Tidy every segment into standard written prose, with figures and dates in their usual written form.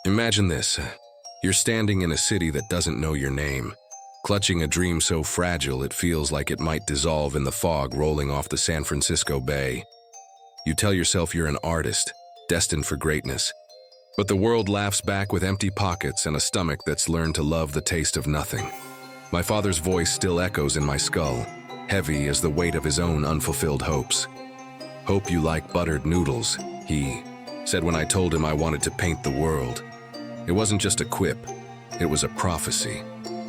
Imagine this. You're standing in a city that doesn't know your name, clutching a dream so fragile it feels like it might dissolve in the fog rolling off the San Francisco Bay. You tell yourself you're an artist, destined for greatness. But the world laughs back with empty pockets and a stomach that's learned to love the taste of nothing. My father's voice still echoes in my skull, heavy as the weight of his own unfulfilled hopes. "Hope you like buttered noodles," he said when I told him I wanted to paint the world. It wasn't just a quip, it was a prophecy,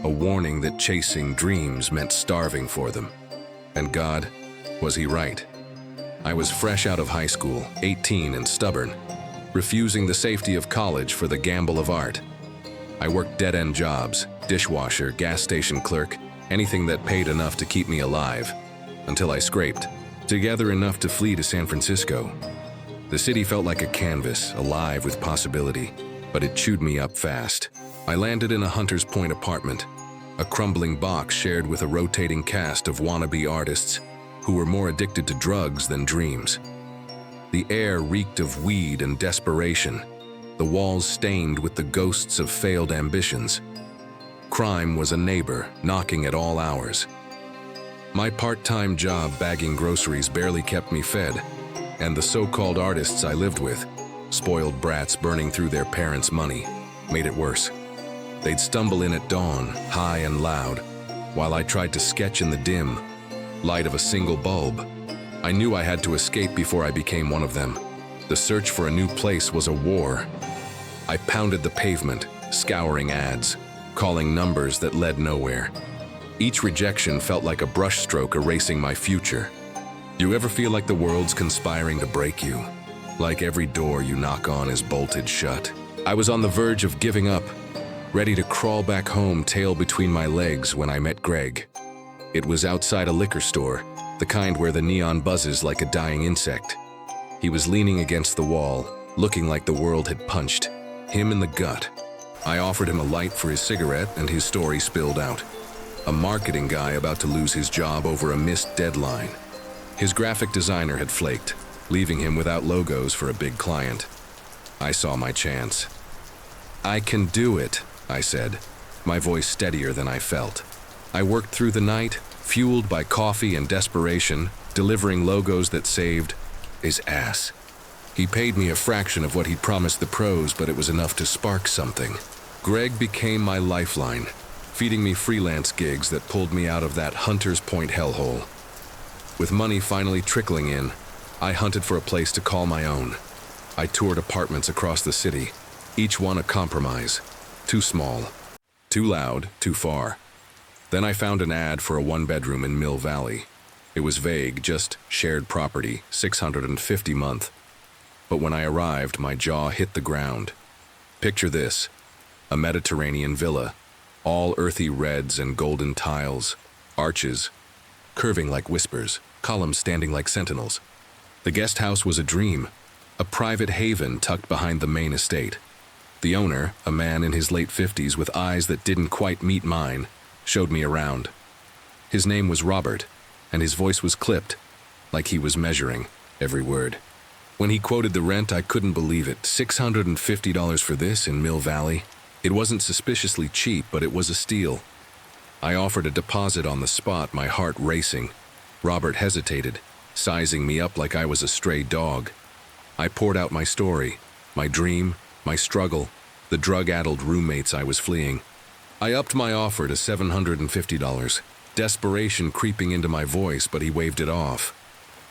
a warning that chasing dreams meant starving for them. And God, was he right? I was fresh out of high school, 18 and stubborn, refusing the safety of college for the gamble of art. I worked dead-end jobs, dishwasher, gas station clerk, anything that paid enough to keep me alive, until I scraped together enough to flee to San Francisco. The city felt like a canvas, alive with possibility, but it chewed me up fast. I landed in a Hunters Point apartment, a crumbling box shared with a rotating cast of wannabe artists who were more addicted to drugs than dreams. The air reeked of weed and desperation, the walls stained with the ghosts of failed ambitions. Crime was a neighbor, knocking at all hours. My part-time job bagging groceries barely kept me fed, and the so-called artists I lived with, spoiled brats burning through their parents' money, made it worse. They'd stumble in at dawn, high and loud, while I tried to sketch in the dim light of a single bulb. I knew I had to escape before I became one of them. The search for a new place was a war. I pounded the pavement, scouring ads, calling numbers that led nowhere. Each rejection felt like a brushstroke erasing my future. You ever feel like the world's conspiring to break you? Like every door you knock on is bolted shut? I was on the verge of giving up, ready to crawl back home, tail between my legs, when I met Greg. It was outside a liquor store, the kind where the neon buzzes like a dying insect. He was leaning against the wall, looking like the world had punched him in the gut. I offered him a light for his cigarette, and his story spilled out. A marketing guy about to lose his job over a missed deadline. His graphic designer had flaked, leaving him without logos for a big client. I saw my chance. "I can do it," I said, my voice steadier than I felt. I worked through the night, fueled by coffee and desperation, delivering logos that saved his ass. He paid me a fraction of what he'd promised the pros, but it was enough to spark something. Greg became my lifeline, feeding me freelance gigs that pulled me out of that Hunters Point hellhole. With money finally trickling in, I hunted for a place to call my own. I toured apartments across the city, each one a compromise. Too small, too loud, too far. Then I found an ad for a one-bedroom in Mill Valley. It was vague, just shared property, $650 a month. But when I arrived, my jaw hit the ground. Picture this: a Mediterranean villa, all earthy reds and golden tiles, arches curving like whispers, columns standing like sentinels. The guest house was a dream, a private haven tucked behind the main estate. The owner, a man in his late 50s with eyes that didn't quite meet mine, showed me around. His name was Robert, and his voice was clipped, like he was measuring every word. When he quoted the rent, I couldn't believe it. $650 for this in Mill Valley? It wasn't suspiciously cheap, but it was a steal. I offered a deposit on the spot, my heart racing. Robert hesitated, sizing me up like I was a stray dog. I poured out my story, my dream, my struggle, the drug-addled roommates I was fleeing. I upped my offer to $750, desperation creeping into my voice, but he waved it off.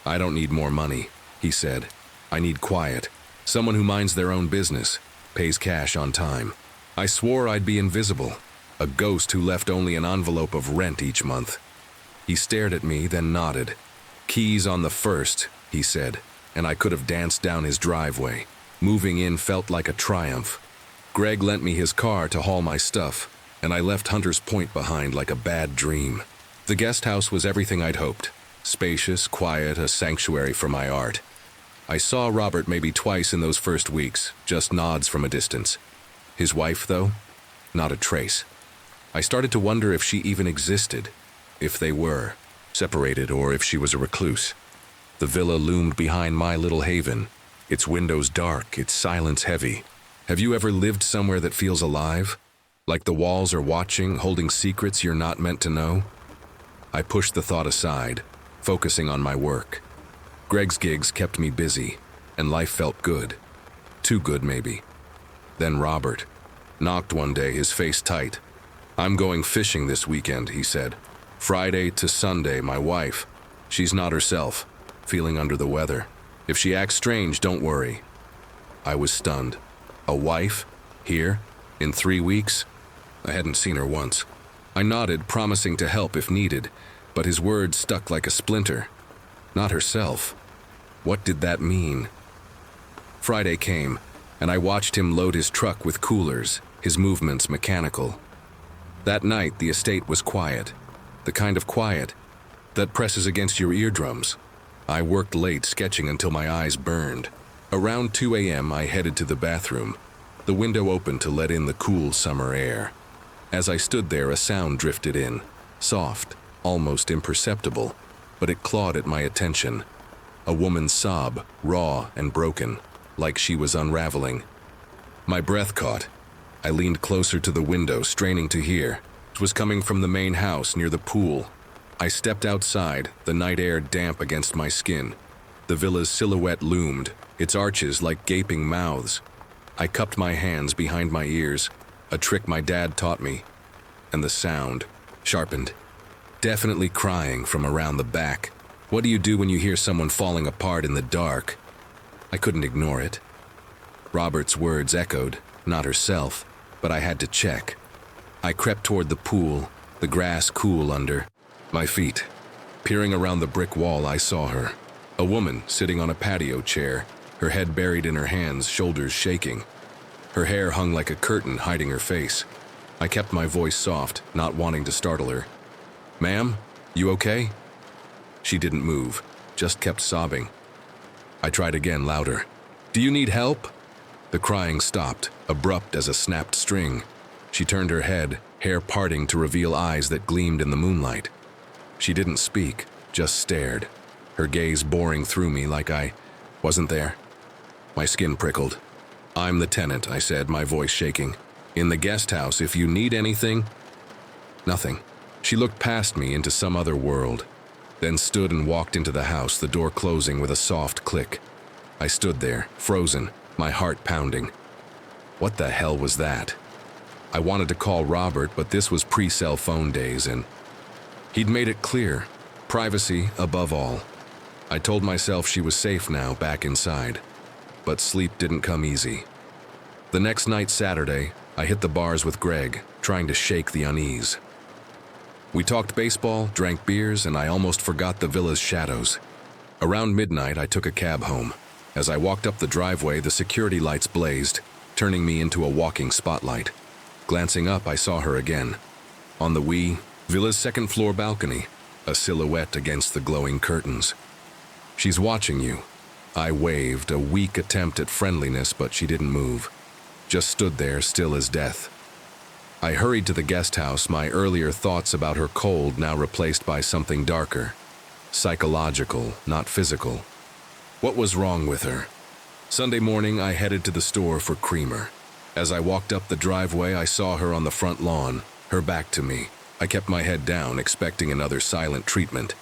"I don't need more money," he said. "I need quiet, someone who minds their own business, pays cash on time." I swore I'd be invisible, a ghost who left only an envelope of rent each month. He stared at me, then nodded. "Keys on the first," he said, and I could have danced down his driveway. Moving in felt like a triumph. Greg lent me his car to haul my stuff, and I left Hunters Point behind like a bad dream. The guest house was everything I'd hoped. Spacious, quiet, a sanctuary for my art. I saw Robert maybe twice in those first weeks, just nods from a distance. His wife, though? Not a trace. I started to wonder if she even existed, if they were separated, or if she was a recluse. The villa loomed behind my little haven, its windows dark, its silence heavy. Have you ever lived somewhere that feels alive? Like the walls are watching, holding secrets you're not meant to know? I pushed the thought aside, focusing on my work. Greg's gigs kept me busy, and life felt good. Too good, maybe. Then Robert knocked one day, his face tight. "I'm going fishing this weekend," he said. "Friday to Sunday, my wife. She's not herself, feeling under the weather. If she acts strange, don't worry." I was stunned. A wife? Here? In 3 weeks? I hadn't seen her once. I nodded, promising to help if needed, but his words stuck like a splinter. Not herself. What did that mean? Friday came, and I watched him load his truck with coolers, his movements mechanical. That night, the estate was quiet. The kind of quiet that presses against your eardrums. I worked late, sketching until my eyes burned. Around 2 a.m., I headed to the bathroom. The window opened to let in the cool summer air. As I stood there, a sound drifted in, soft, almost imperceptible, but it clawed at my attention. A woman's sob, raw and broken, like she was unraveling. My breath caught. I leaned closer to the window, straining to hear. It was coming from the main house near the pool. I stepped outside, the night air damp against my skin. The villa's silhouette loomed, its arches like gaping mouths. I cupped my hands behind my ears, a trick my dad taught me, and the sound sharpened. Definitely crying from around the back. What do you do when you hear someone falling apart in the dark? I couldn't ignore it. Robert's words echoed, not herself, but I had to check. I crept toward the pool, the grass cool under my feet. Peering around the brick wall, I saw her. A woman sitting on a patio chair, her head buried in her hands, shoulders shaking. Her hair hung like a curtain, hiding her face. I kept my voice soft, not wanting to startle her. "Ma'am, you okay?" She didn't move, just kept sobbing. I tried again, louder. "Do you need help?" The crying stopped, abrupt as a snapped string. She turned her head, hair parting to reveal eyes that gleamed in the moonlight. She didn't speak, just stared, her gaze boring through me like I wasn't there. My skin prickled. "I'm the tenant," I said, my voice shaking. "In the guest house, if you need anything." Nothing. She looked past me into some other world, then stood and walked into the house, the door closing with a soft click. I stood there, frozen, my heart pounding. What the hell was that? I wanted to call Robert, but this was pre-cell phone days, and he'd made it clear, privacy above all. I told myself she was safe now, back inside. But sleep didn't come easy. The next night, Saturday, I hit the bars with Greg, trying to shake the unease. We talked baseball, drank beers, and I almost forgot the villa's shadows. Around midnight, I took a cab home. As I walked up the driveway, the security lights blazed, turning me into a walking spotlight. Glancing up, I saw her again. On the villa's second-floor balcony, a silhouette against the glowing curtains. "She's watching you." I waved, a weak attempt at friendliness, but she didn't move. Just stood there, still as death. I hurried to the guest house, my earlier thoughts about her cold now replaced by something darker. Psychological, not physical. What was wrong with her? Sunday morning, I headed to the store for creamer. As I walked up the driveway, I saw her on the front lawn, her back to me. I kept my head down, expecting another silent treatment.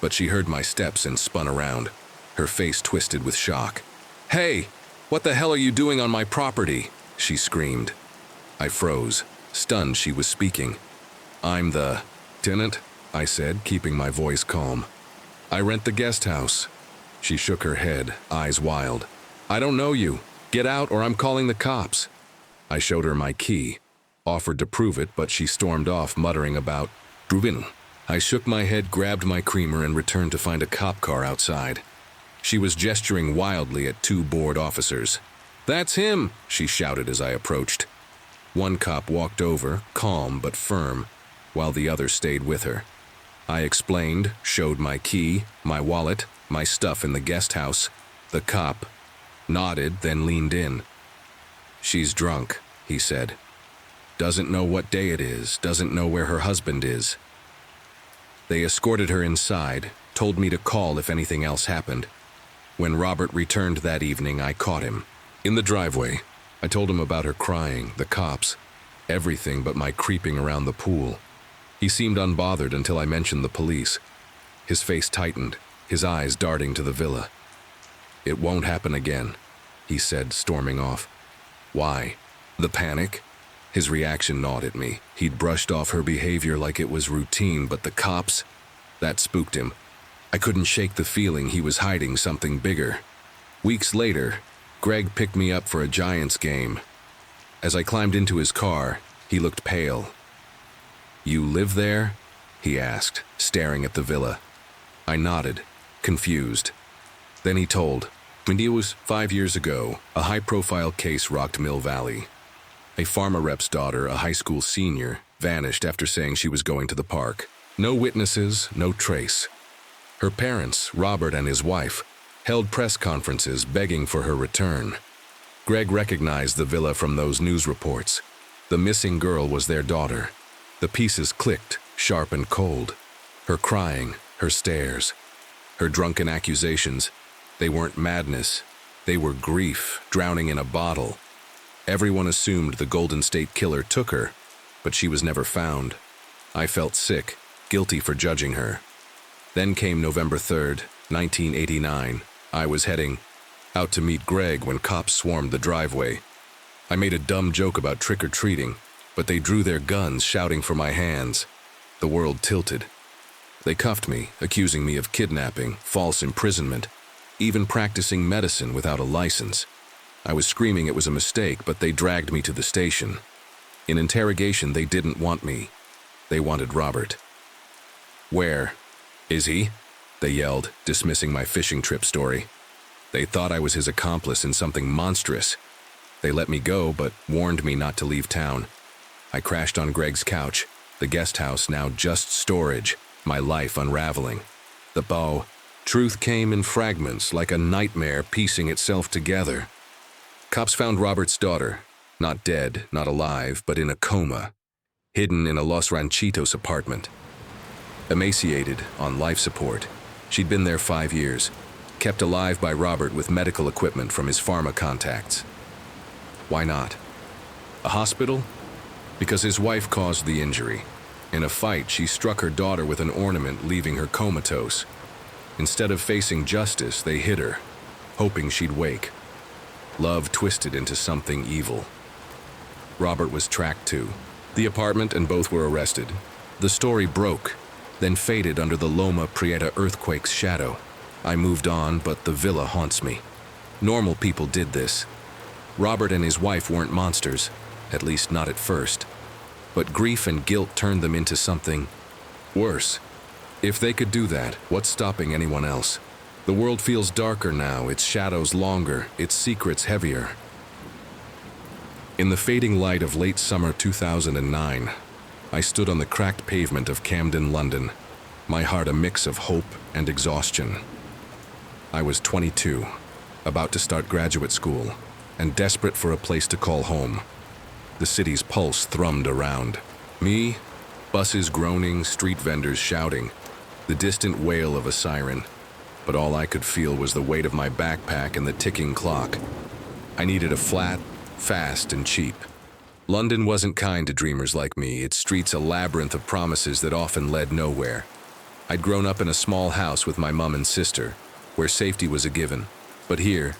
But she heard my steps and spun around, her face twisted with shock. "Hey, what the hell are you doing on my property?" she screamed. I froze, stunned she was speaking. "I'm the tenant," I said, keeping my voice calm. "I rent the guest house." She shook her head, eyes wild. "I don't know you. Get out or I'm calling the cops." I showed her my key, offered to prove it, but she stormed off, muttering about Rubin. I shook my head, grabbed my creamer, and returned to find a cop car outside. She was gesturing wildly at 2 bored officers. "That's him!" she shouted as I approached. One cop walked over, calm but firm, while the other stayed with her. I explained, showed my key, my wallet, my stuff in the guest house. The cop nodded, then leaned in. "She's drunk," he said. "Doesn't know what day it is, doesn't know where her husband is." They escorted her inside, told me to call if anything else happened. When Robert returned that evening, I caught him. In the driveway, I told him about her crying, the cops, everything but my creeping around the pool. He seemed unbothered until I mentioned the police. His face tightened, his eyes darting to the villa. "It won't happen again," he said, storming off. "Why? The panic?" His reaction gnawed at me. He'd brushed off her behavior like it was routine, but the cops? That spooked him. I couldn't shake the feeling he was hiding something bigger. Weeks later, Greg picked me up for a Giants game. As I climbed into his car, he looked pale. "You live there?" he asked, staring at the villa. I nodded, confused. Then he told, "It was 5 years ago, a high-profile case rocked Mill Valley. A pharma rep's daughter, a high school senior, vanished after saying she was going to the park. No witnesses, no trace. Her parents, Robert and his wife, held press conferences begging for her return. Greg recognized the villa from those news reports. The missing girl was their daughter. The pieces clicked, sharp and cold. Her crying, her stares, her drunken accusations. They weren't madness. They were grief, drowning in a bottle. Everyone assumed the Golden State Killer took her, but she was never found. I felt sick, guilty for judging her. Then came November 3rd, 1989. I was heading out to meet Greg when cops swarmed the driveway. I made a dumb joke about trick-or-treating, but they drew their guns, shouting for my hands. The world tilted. They cuffed me, accusing me of kidnapping, false imprisonment, even practicing medicine without a license. I was screaming it was a mistake, but they dragged me to the station. In interrogation, they didn't want me. They wanted Robert. "Where is he?" they yelled, dismissing my fishing trip story. They thought I was his accomplice in something monstrous. They let me go, but warned me not to leave town. I crashed on Greg's couch, the guest house now just storage, my life unraveling. Truth came in fragments, like a nightmare piecing itself together. Cops found Robert's daughter, not dead, not alive, but in a coma, hidden in a Los Ranchitos apartment. Emaciated, on life support, she'd been there 5 years, kept alive by Robert with medical equipment from his pharma contacts. Why not? A hospital? Because his wife caused the injury. In a fight, she struck her daughter with an ornament, leaving her comatose. Instead of facing justice, they hid her, hoping she'd wake. Love twisted into something evil. Robert was tracked to the apartment and both were arrested. The story broke, then faded under the Loma Prieta earthquake's shadow. I moved on, but the villa haunts me. Normal people did this. Robert and his wife weren't monsters, at least not at first. But grief and guilt turned them into something worse. If they could do that, what's stopping anyone else? The world feels darker now, its shadows longer, its secrets heavier. In the fading light of late summer 2009, I stood on the cracked pavement of Camden, London, my heart a mix of hope and exhaustion. I was 22, about to start graduate school, and desperate for a place to call home. The city's pulse thrummed around me, buses groaning, street vendors shouting, the distant wail of a siren. But all I could feel was the weight of my backpack and the ticking clock. I needed a flat, fast, and cheap. London wasn't kind to dreamers like me, its streets a labyrinth of promises that often led nowhere. I'd grown up in a small house with my mum and sister, where safety was a given. But here,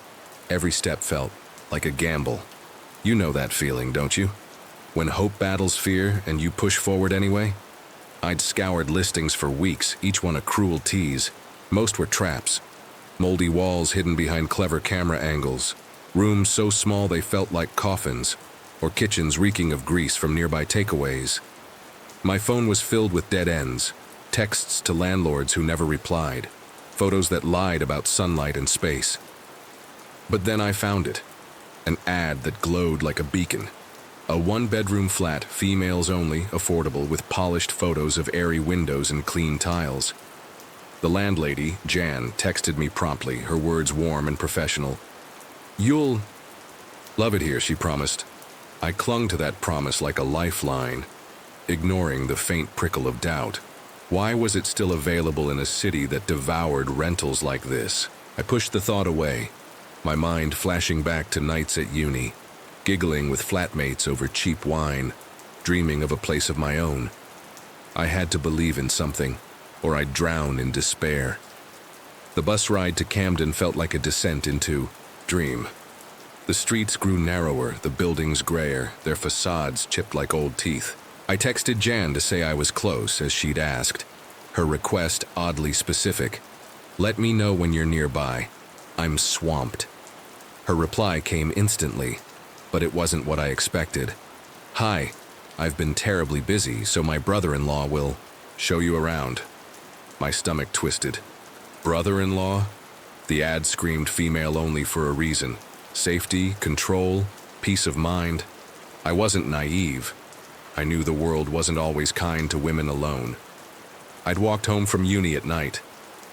every step felt like a gamble. You know that feeling, don't you? When hope battles fear and you push forward anyway? I'd scoured listings for weeks, each one a cruel tease. Most were traps. Moldy walls hidden behind clever camera angles, rooms so small they felt like coffins, or kitchens reeking of grease from nearby takeaways. My phone was filled with dead ends, texts to landlords who never replied, photos that lied about sunlight and space. But then I found it, an ad that glowed like a beacon. A one-bedroom flat, females only, affordable, with polished photos of airy windows and clean tiles. The landlady, Jan, texted me promptly, her words warm and professional. "You'll love it here," she promised. I clung to that promise like a lifeline, ignoring the faint prickle of doubt. Why was it still available in a city that devoured rentals like this? I pushed the thought away, my mind flashing back to nights at uni. giggling with flatmates over cheap wine, dreaming of a place of my own. I had to believe in something, or I'd drown in despair. The bus ride to Camden felt like a descent into dream. The streets grew narrower, the buildings grayer, their facades chipped like old teeth. I texted Jan to say I was close, as she'd asked. Her request oddly specific. Let me know when you're nearby. I'm swamped. Her reply came instantly, but it wasn't what I expected. Hi, I've been terribly busy, so my brother-in-law will show you around. My stomach twisted. Brother-in-law? The ad screamed female only for a reason. Safety, control, peace of mind. I wasn't naive. I knew the world wasn't always kind to women alone. I'd walked home from uni at night,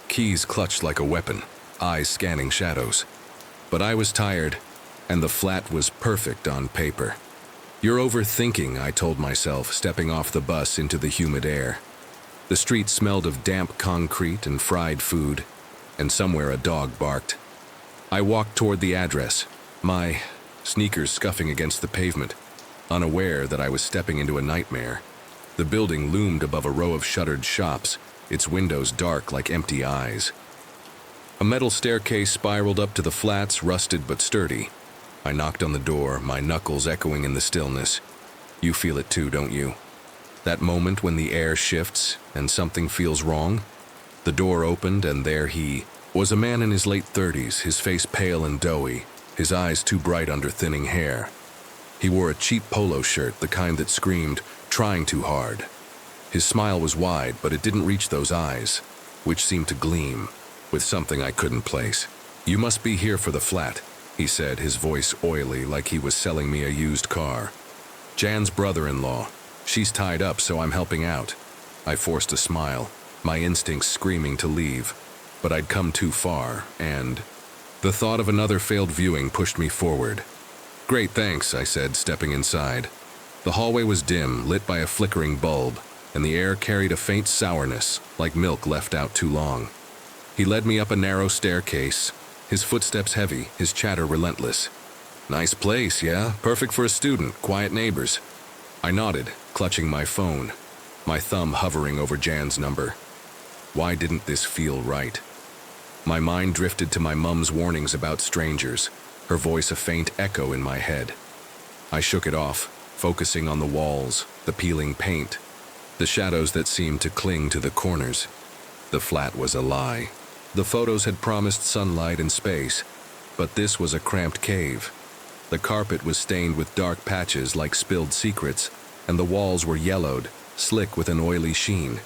keys clutched like a weapon, eyes scanning shadows. But I was tired, and the flat was perfect on paper. You're overthinking, I told myself, stepping off the bus into the humid air. The street smelled of damp concrete and fried food, and somewhere a dog barked. I walked toward the address, my sneakers scuffing against the pavement, unaware that I was stepping into a nightmare. The building loomed above a row of shuttered shops, its windows dark like empty eyes. A metal staircase spiraled up to the flats, rusted but sturdy. I knocked on the door, my knuckles echoing in the stillness. You feel it too, don't you? That moment when the air shifts and something feels wrong? The door opened, and there he was, a man in his late 30s, his face pale and doughy, his eyes too bright under thinning hair. He wore a cheap polo shirt, the kind that screamed, trying too hard. His smile was wide, but it didn't reach those eyes, which seemed to gleam with something I couldn't place. You must be here for the flat, he said, his voice oily like he was selling me a used car. Jan's brother-in-law. She's tied up, so I'm helping out. I forced a smile, my instincts screaming to leave, but I'd come too far, and the thought of another failed viewing pushed me forward. Great, thanks, I said, stepping inside. The hallway was dim, lit by a flickering bulb, and the air carried a faint sourness, like milk left out too long. He led me up a narrow staircase, his footsteps heavy, his chatter relentless. Nice place, yeah? Perfect for a student, quiet neighbors. I nodded, clutching my phone, my thumb hovering over Jan's number. Why didn't this feel right? My mind drifted to my mum's warnings about strangers, her voice a faint echo in my head. I shook it off, focusing on the walls, the peeling paint, the shadows that seemed to cling to the corners. The flat was a lie. The photos had promised sunlight and space, but this was a cramped cave. The carpet was stained with dark patches like spilled secrets, and the walls were yellowed, slick with an oily sheen.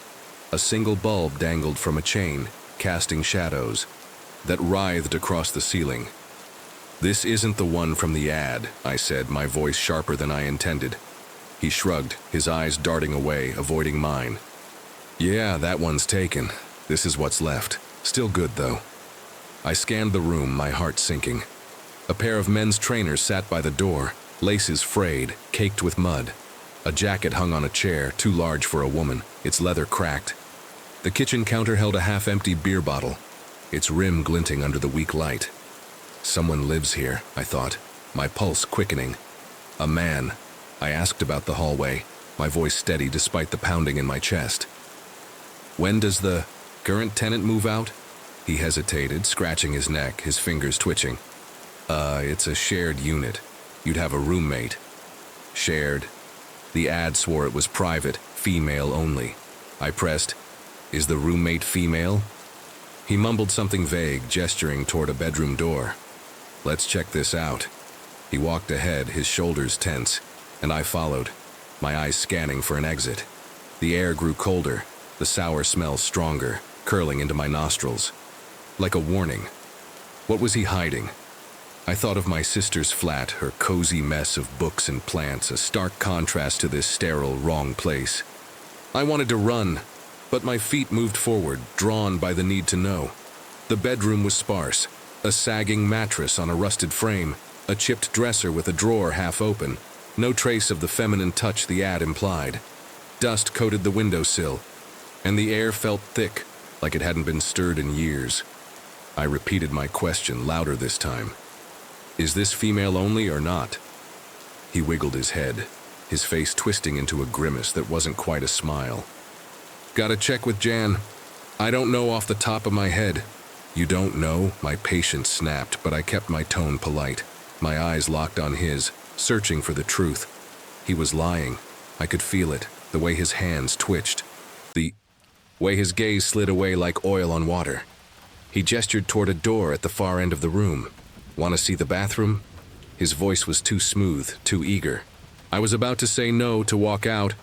A single bulb dangled from a chain, casting shadows that writhed across the ceiling. This isn't the one from the ad, I said, my voice sharper than I intended. He shrugged, his eyes darting away, avoiding mine. Yeah, that one's taken. This is what's left. Still good, though. I scanned the room, my heart sinking. A pair of men's trainers sat by the door, laces frayed, caked with mud. A jacket hung on a chair, too large for a woman, its leather cracked. The kitchen counter held a half-empty beer bottle, its rim glinting under the weak light. Someone lives here, I thought, my pulse quickening. A man. I asked about the hallway, my voice steady despite the pounding in my chest. When does the current tenant move out? He hesitated, scratching his neck, his fingers twitching. It's a shared unit. You'd have a roommate. Shared. The ad swore it was private, female only. I pressed, is the roommate female? He mumbled something vague, gesturing toward a bedroom door. Let's check this out. He walked ahead, his shoulders tense, and I followed, my eyes scanning for an exit. The air grew colder, the sour smell stronger, curling into my nostrils. Like a warning. What was he hiding? I thought of my sister's flat, her cozy mess of books and plants, a stark contrast to this sterile, wrong place. I wanted to run, but my feet moved forward, drawn by the need to know. The bedroom was sparse, a sagging mattress on a rusted frame, a chipped dresser with a drawer half open, no trace of the feminine touch the ad implied. Dust coated the windowsill, and the air felt thick, like it hadn't been stirred in years. I repeated my question, louder this time. Is this female only or not? He wiggled his head, his face twisting into a grimace that wasn't quite a smile. "Gotta check with Jan. I don't know off the top of my head." "You don't know?" My patience snapped, but I kept my tone polite. My eyes locked on his, searching for the truth. He was lying. I could feel it, the way his hands twitched, the way his gaze slid away like oil on water. He gestured toward a door at the far end of the room. "Want to see the bathroom?" His voice was too smooth, too eager. I was about to say no, to walk out,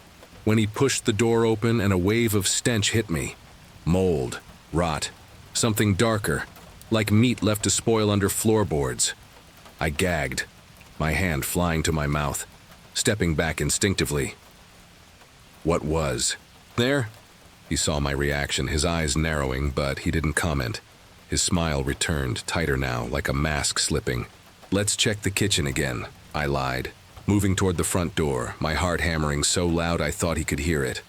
when he pushed the door open and a wave of stench hit me. Mold, rot, something darker, like meat left to spoil under floorboards. I gagged, my hand flying to my mouth, stepping back instinctively. What was there? He saw my reaction, his eyes narrowing, but he didn't comment. His smile returned, tighter now, like a mask slipping. "Let's check the kitchen again," I lied, moving toward the front door, my heart hammering so loud I thought he could hear it.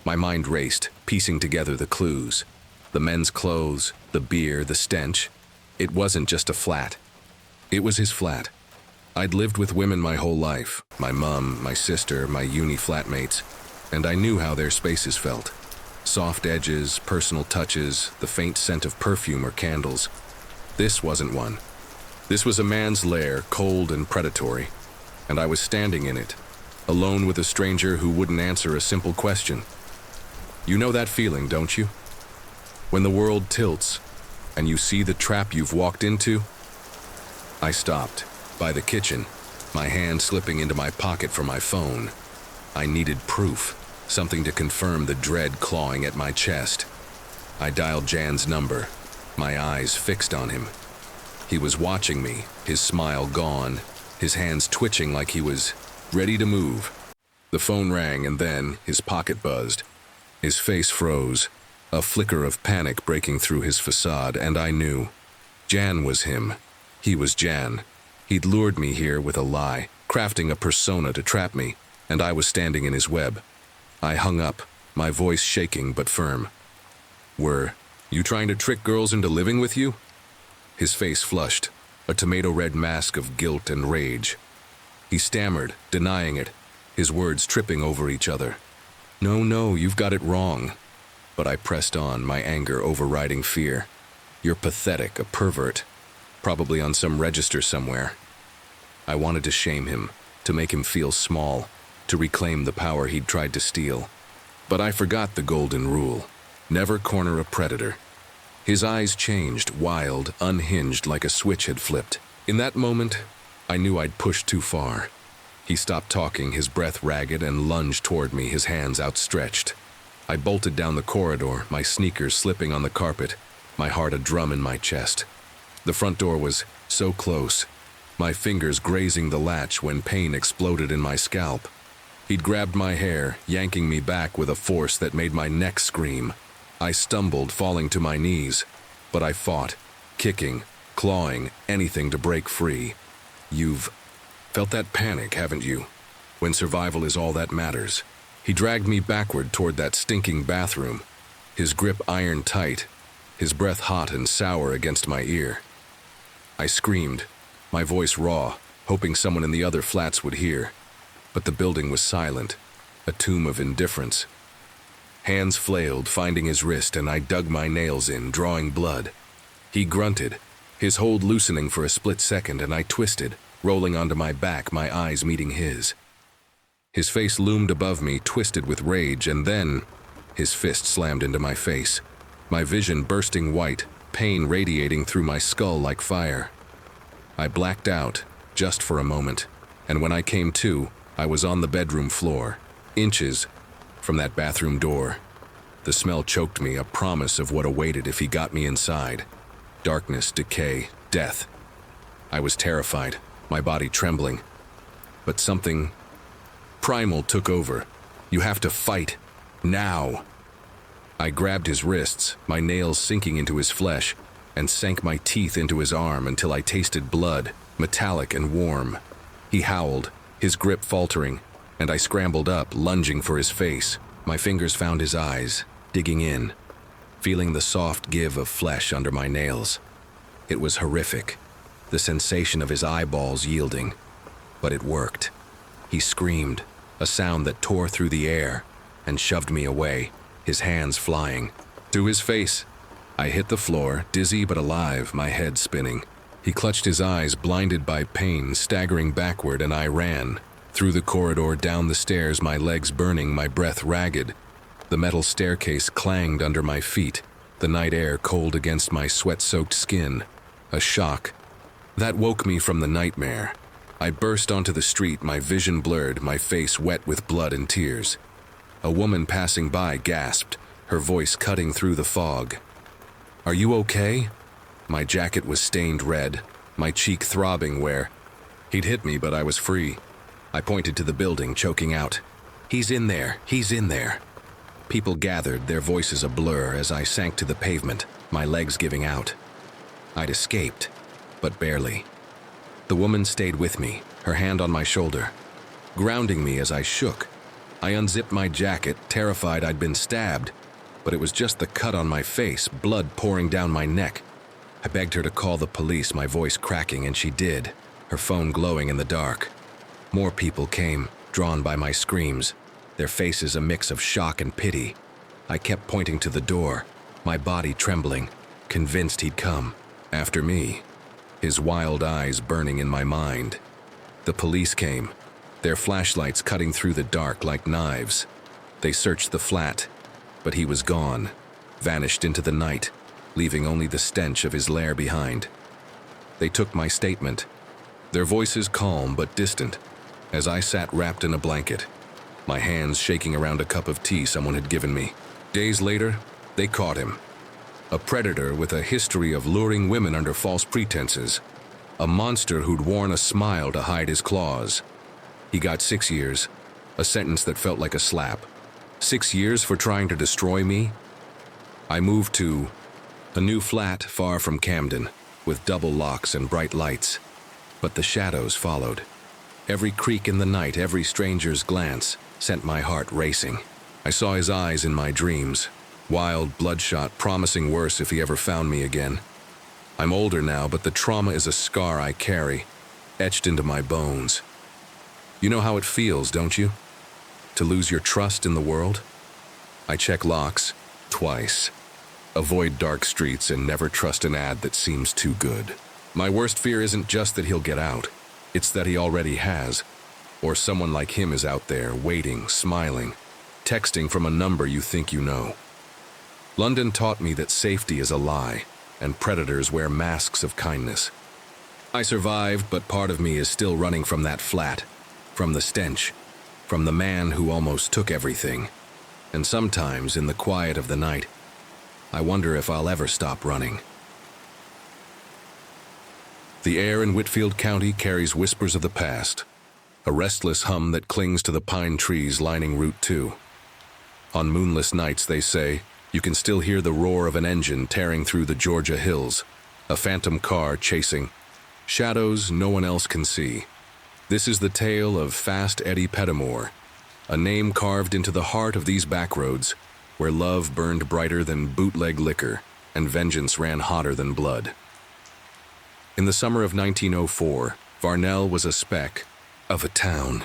My mind raced, piecing together the clues. The men's clothes, the beer, the stench. It wasn't just a flat. It was his flat. I'd lived with women my whole life, my mom, my sister, my uni flatmates, and I knew how their spaces felt. Soft edges, personal touches, the faint scent of perfume or candles. This wasn't one. This was a man's lair, cold and predatory, and I was standing in it, alone with a stranger who wouldn't answer a simple question. You know that feeling, don't you? When the world tilts, and you see the trap you've walked into? I stopped, by the kitchen, my hand slipping into my pocket for my phone. I needed proof, something to confirm the dread clawing at my chest. I dialed Jan's number, my eyes fixed on him. He was watching me, his smile gone, his hands twitching like he was ready to move. The phone rang and then his pocket buzzed. His face froze, a flicker of panic breaking through his facade, and I knew. Jan was him. He was Jan. He'd lured me here with a lie, crafting a persona to trap me, and I was standing in his web. I hung up, my voice shaking but firm. "Were you trying to trick girls into living with you?" His face flushed, a tomato-red mask of guilt and rage. He stammered, denying it, his words tripping over each other. No, you've got it wrong." But I pressed on, my anger overriding fear. "You're pathetic, a pervert, probably on some register somewhere." I wanted to shame him, to make him feel small, to reclaim the power he'd tried to steal. But I forgot the golden rule: never corner a predator. His eyes changed, wild, unhinged, like a switch had flipped. In that moment, I knew I'd pushed too far. He stopped talking, his breath ragged, and lunged toward me, his hands outstretched. I bolted down the corridor, my sneakers slipping on the carpet, my heart a drum in my chest. The front door was so close, my fingers grazing the latch when pain exploded in my scalp. He'd grabbed my hair, yanking me back with a force that made my neck scream. I stumbled, falling to my knees, but I fought, kicking, clawing, anything to break free. You've felt that panic, haven't you? When survival is all that matters. He dragged me backward toward that stinking bathroom, his grip iron tight, his breath hot and sour against my ear. I screamed, my voice raw, hoping someone in the other flats would hear. But the building was silent, a tomb of indifference. Hands flailed, finding his wrist, and I dug my nails in, drawing blood. He grunted, his hold loosening for a split second, and I twisted, rolling onto my back, my eyes meeting his. His face loomed above me, twisted with rage, and then his fist slammed into my face, my vision bursting white, pain radiating through my skull like fire. I blacked out, just for a moment, and when I came to, I was on the bedroom floor, inches from that bathroom door. The smell choked me, a promise of what awaited if he got me inside. Darkness, decay, death. I was terrified, my body trembling. But something primal took over. You have to fight. Now. I grabbed his wrists, my nails sinking into his flesh, and sank my teeth into his arm until I tasted blood, metallic and warm. He howled, his grip faltering, and I scrambled up, lunging for his face. My fingers found his eyes, digging in, feeling the soft give of flesh under my nails. It was horrific, the sensation of his eyeballs yielding, but it worked. He screamed, a sound that tore through the air, and shoved me away, his hands flying. To his face, I hit the floor, dizzy but alive, my head spinning. He clutched his eyes, blinded by pain, staggering backward, and I ran. Through the corridor, down the stairs, my legs burning, my breath ragged. The metal staircase clanged under my feet, the night air cold against my sweat-soaked skin. A shock. That woke me from the nightmare. I burst onto the street, my vision blurred, my face wet with blood and tears. A woman passing by gasped, her voice cutting through the fog. "Are you okay?" My jacket was stained red, my cheek throbbing where he'd hit me, but I was free. I pointed to the building, choking out, "He's in there, he's in there." People gathered, their voices a blur as I sank to the pavement, my legs giving out. I'd escaped, but barely. The woman stayed with me, her hand on my shoulder, grounding me as I shook. I unzipped my jacket, terrified I'd been stabbed, but it was just the cut on my face, blood pouring down my neck. I begged her to call the police, my voice cracking, and she did, her phone glowing in the dark. More people came, drawn by my screams, their faces a mix of shock and pity. I kept pointing to the door, my body trembling, convinced he'd come after me, his wild eyes burning in my mind. The police came, their flashlights cutting through the dark like knives. They searched the flat, but he was gone, vanished into the night, leaving only the stench of his lair behind. They took my statement, their voices calm but distant, as I sat wrapped in a blanket, my hands shaking around a cup of tea someone had given me. Days later, they caught him. A predator with a history of luring women under false pretenses. A monster who'd worn a smile to hide his claws. He got 6 years, a sentence that felt like a slap. 6 years for trying to destroy me? I moved to a new flat far from Camden, with double locks and bright lights. But the shadows followed. Every creak in the night, every stranger's glance, sent my heart racing. I saw his eyes in my dreams, wild, bloodshot, promising worse if he ever found me again. I'm older now, but the trauma is a scar I carry, etched into my bones. You know how it feels, don't you? To lose your trust in the world? I check locks, twice. Avoid dark streets and never trust an ad that seems too good. My worst fear isn't just that he'll get out. It's that he already has. Or someone like him is out there, waiting, smiling, texting from a number you think you know. London taught me that safety is a lie, and predators wear masks of kindness. I survived, but part of me is still running from that flat, from the stench, from the man who almost took everything. And sometimes, in the quiet of the night, I wonder if I'll ever stop running. The air in Whitfield County carries whispers of the past, a restless hum that clings to the pine trees lining Route 2. On moonless nights, they say, you can still hear the roar of an engine tearing through the Georgia hills, a phantom car chasing shadows no one else can see. This is the tale of Fast Eddie Pettimore, a name carved into the heart of these backroads, where love burned brighter than bootleg liquor and vengeance ran hotter than blood. In the summer of 1904, Varnell was a speck of a town,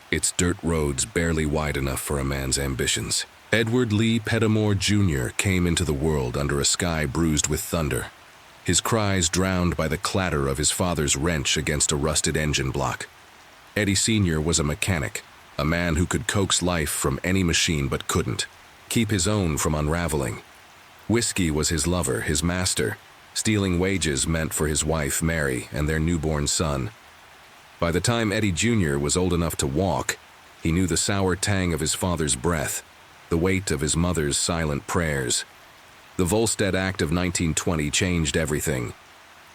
its dirt roads barely wide enough for a man's ambitions. Edward Lee Pettimore Jr. came into the world under a sky bruised with thunder, his cries drowned by the clatter of his father's wrench against a rusted engine block. Eddie Sr. was a mechanic, a man who could coax life from any machine but couldn't keep his own from unraveling. Whiskey was his lover, his master. Stealing wages meant for his wife, Mary, and their newborn son. By the time Eddie Jr. was old enough to walk, he knew the sour tang of his father's breath, the weight of his mother's silent prayers. The Volstead Act of 1920 changed everything.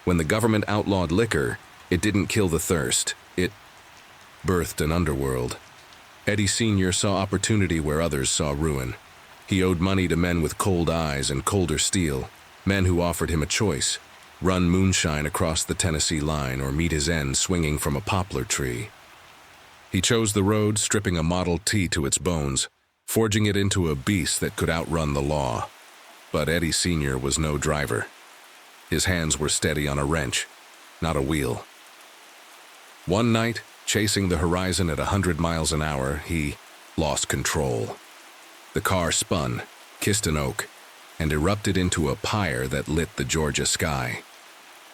When the government outlawed liquor, it didn't kill the thirst. It birthed an underworld. Eddie Sr. saw opportunity where others saw ruin. He owed money to men with cold eyes and colder steel, men who offered him a choice: run moonshine across the Tennessee line or meet his end swinging from a poplar tree. He chose the road, stripping a Model T to its bones, forging it into a beast that could outrun the law. But Eddie Sr. was no driver. His hands were steady on a wrench, not a wheel. One night, Chasing the horizon at 100 miles an hour, he lost control. The car spun, kissed an oak, and erupted into a pyre that lit the Georgia sky.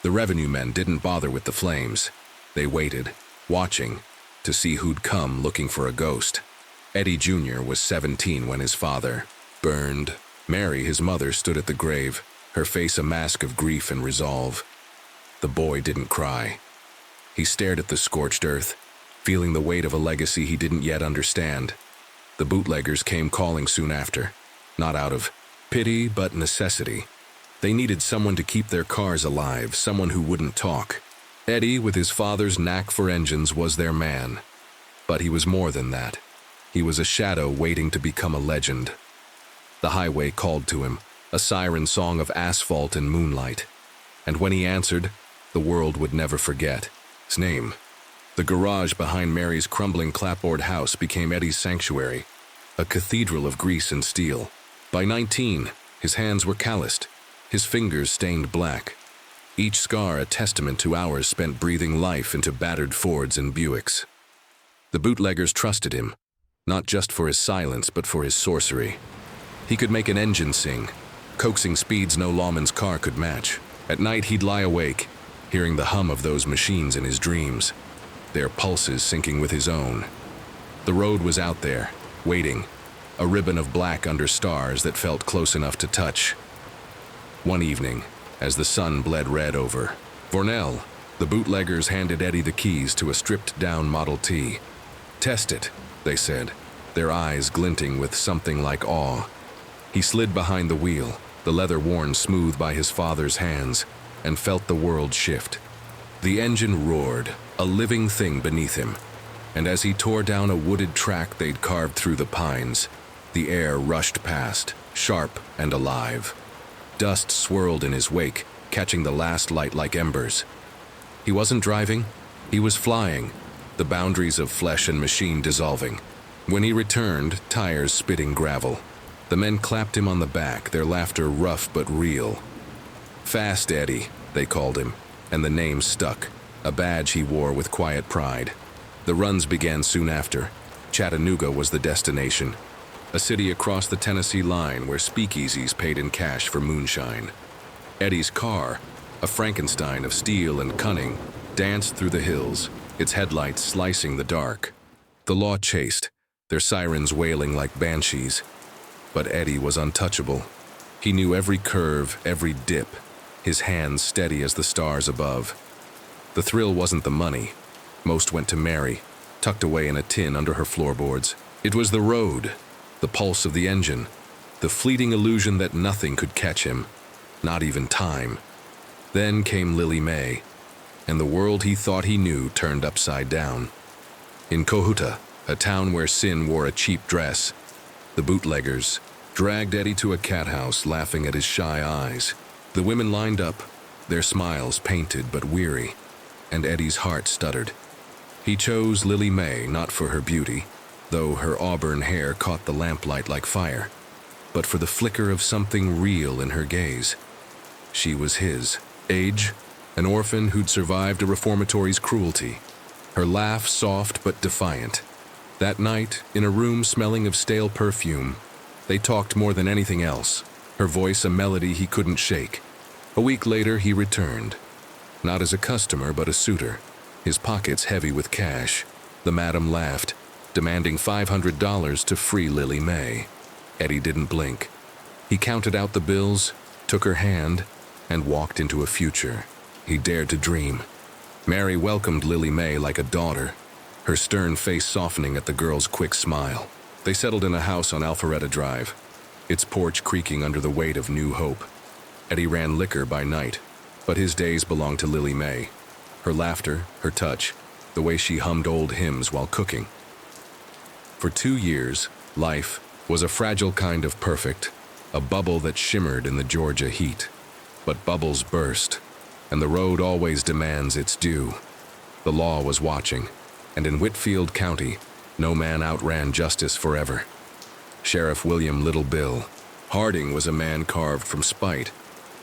The revenue men didn't bother with the flames. They waited, watching, to see who'd come looking for a ghost. Eddie Jr. was 17 when his father burned. Mary, his mother, stood at the grave, her face a mask of grief and resolve. The boy didn't cry. He stared at the scorched earth, feeling the weight of a legacy he didn't yet understand. The bootleggers came calling soon after, not out of pity but necessity. They needed someone to keep their cars alive, someone who wouldn't talk. Eddie, with his father's knack for engines, was their man. But he was more than that. He was a shadow waiting to become a legend. The highway called to him, a siren song of asphalt and moonlight. And when he answered, the world would never forget his name. The garage behind Mary's crumbling clapboard house became Eddie's sanctuary, a cathedral of grease and steel. By 19, his hands were calloused, his fingers stained black, each scar a testament to hours spent breathing life into battered Fords and Buicks. The bootleggers trusted him, not just for his silence but for his sorcery. He could make an engine sing, coaxing speeds no lawman's car could match. At night he'd lie awake, hearing the hum of those machines in his dreams, their pulses syncing with his own. The road was out there, waiting, a ribbon of black under stars that felt close enough to touch. One evening, as the sun bled red over Vornell, the bootleggers handed Eddie the keys to a stripped-down Model T. "Test it," they said, their eyes glinting with something like awe. He slid behind the wheel, the leather worn smooth by his father's hands, and felt the world shift. The engine roared, a living thing beneath him, and as he tore down a wooded track they'd carved through the pines, the air rushed past, sharp and alive. Dust swirled in his wake, catching the last light like embers. He wasn't driving, he was flying, the boundaries of flesh and machine dissolving. When he returned, tires spitting gravel. The men clapped him on the back, their laughter rough but real. Fast Eddie, they called him, and the name stuck, a badge he wore with quiet pride. The runs began soon after. Chattanooga was the destination, a city across the Tennessee line where speakeasies paid in cash for moonshine. Eddie's car, a Frankenstein of steel and cunning, danced through the hills, its headlights slicing the dark. The law chased, their sirens wailing like banshees. But Eddie was untouchable. He knew every curve, every dip, his hands steady as the stars above. The thrill wasn't the money. Most went to Mary, tucked away in a tin under her floorboards. It was the road, the pulse of the engine, the fleeting illusion that nothing could catch him, not even time. Then came Lily Mae, and the world he thought he knew turned upside down. In Cohuta, a town where sin wore a cheap dress, the bootleggers dragged Eddie to a cat house, laughing at his shy eyes. The women lined up, their smiles painted but weary, and Eddie's heart stuttered. He chose Lily Mae not for her beauty, though her auburn hair caught the lamplight like fire, but for the flicker of something real in her gaze. She was his. Age, an orphan who'd survived a reformatory's cruelty. Her laugh soft but defiant. That night, in a room smelling of stale perfume, they talked more than anything else, her voice a melody he couldn't shake. A week later, he returned, not as a customer but a suitor, his pockets heavy with cash. The madam laughed, demanding $500 to free Lily Mae. Eddie didn't blink. He counted out the bills, took her hand, and walked into a future he dared to dream. Mary welcomed Lily Mae like a daughter, her stern face softening at the girl's quick smile. They settled in a house on Alpharetta Drive, its porch creaking under the weight of new hope. Eddie ran liquor by night, but his days belonged to Lily Mae. Her laughter, her touch, the way she hummed old hymns while cooking. For 2 years, life was a fragile kind of perfect, a bubble that shimmered in the Georgia heat. But bubbles burst, and the road always demands its due. The law was watching, and in Whitfield County, no man outran justice forever. Sheriff William Little Bill Harding was a man carved from spite,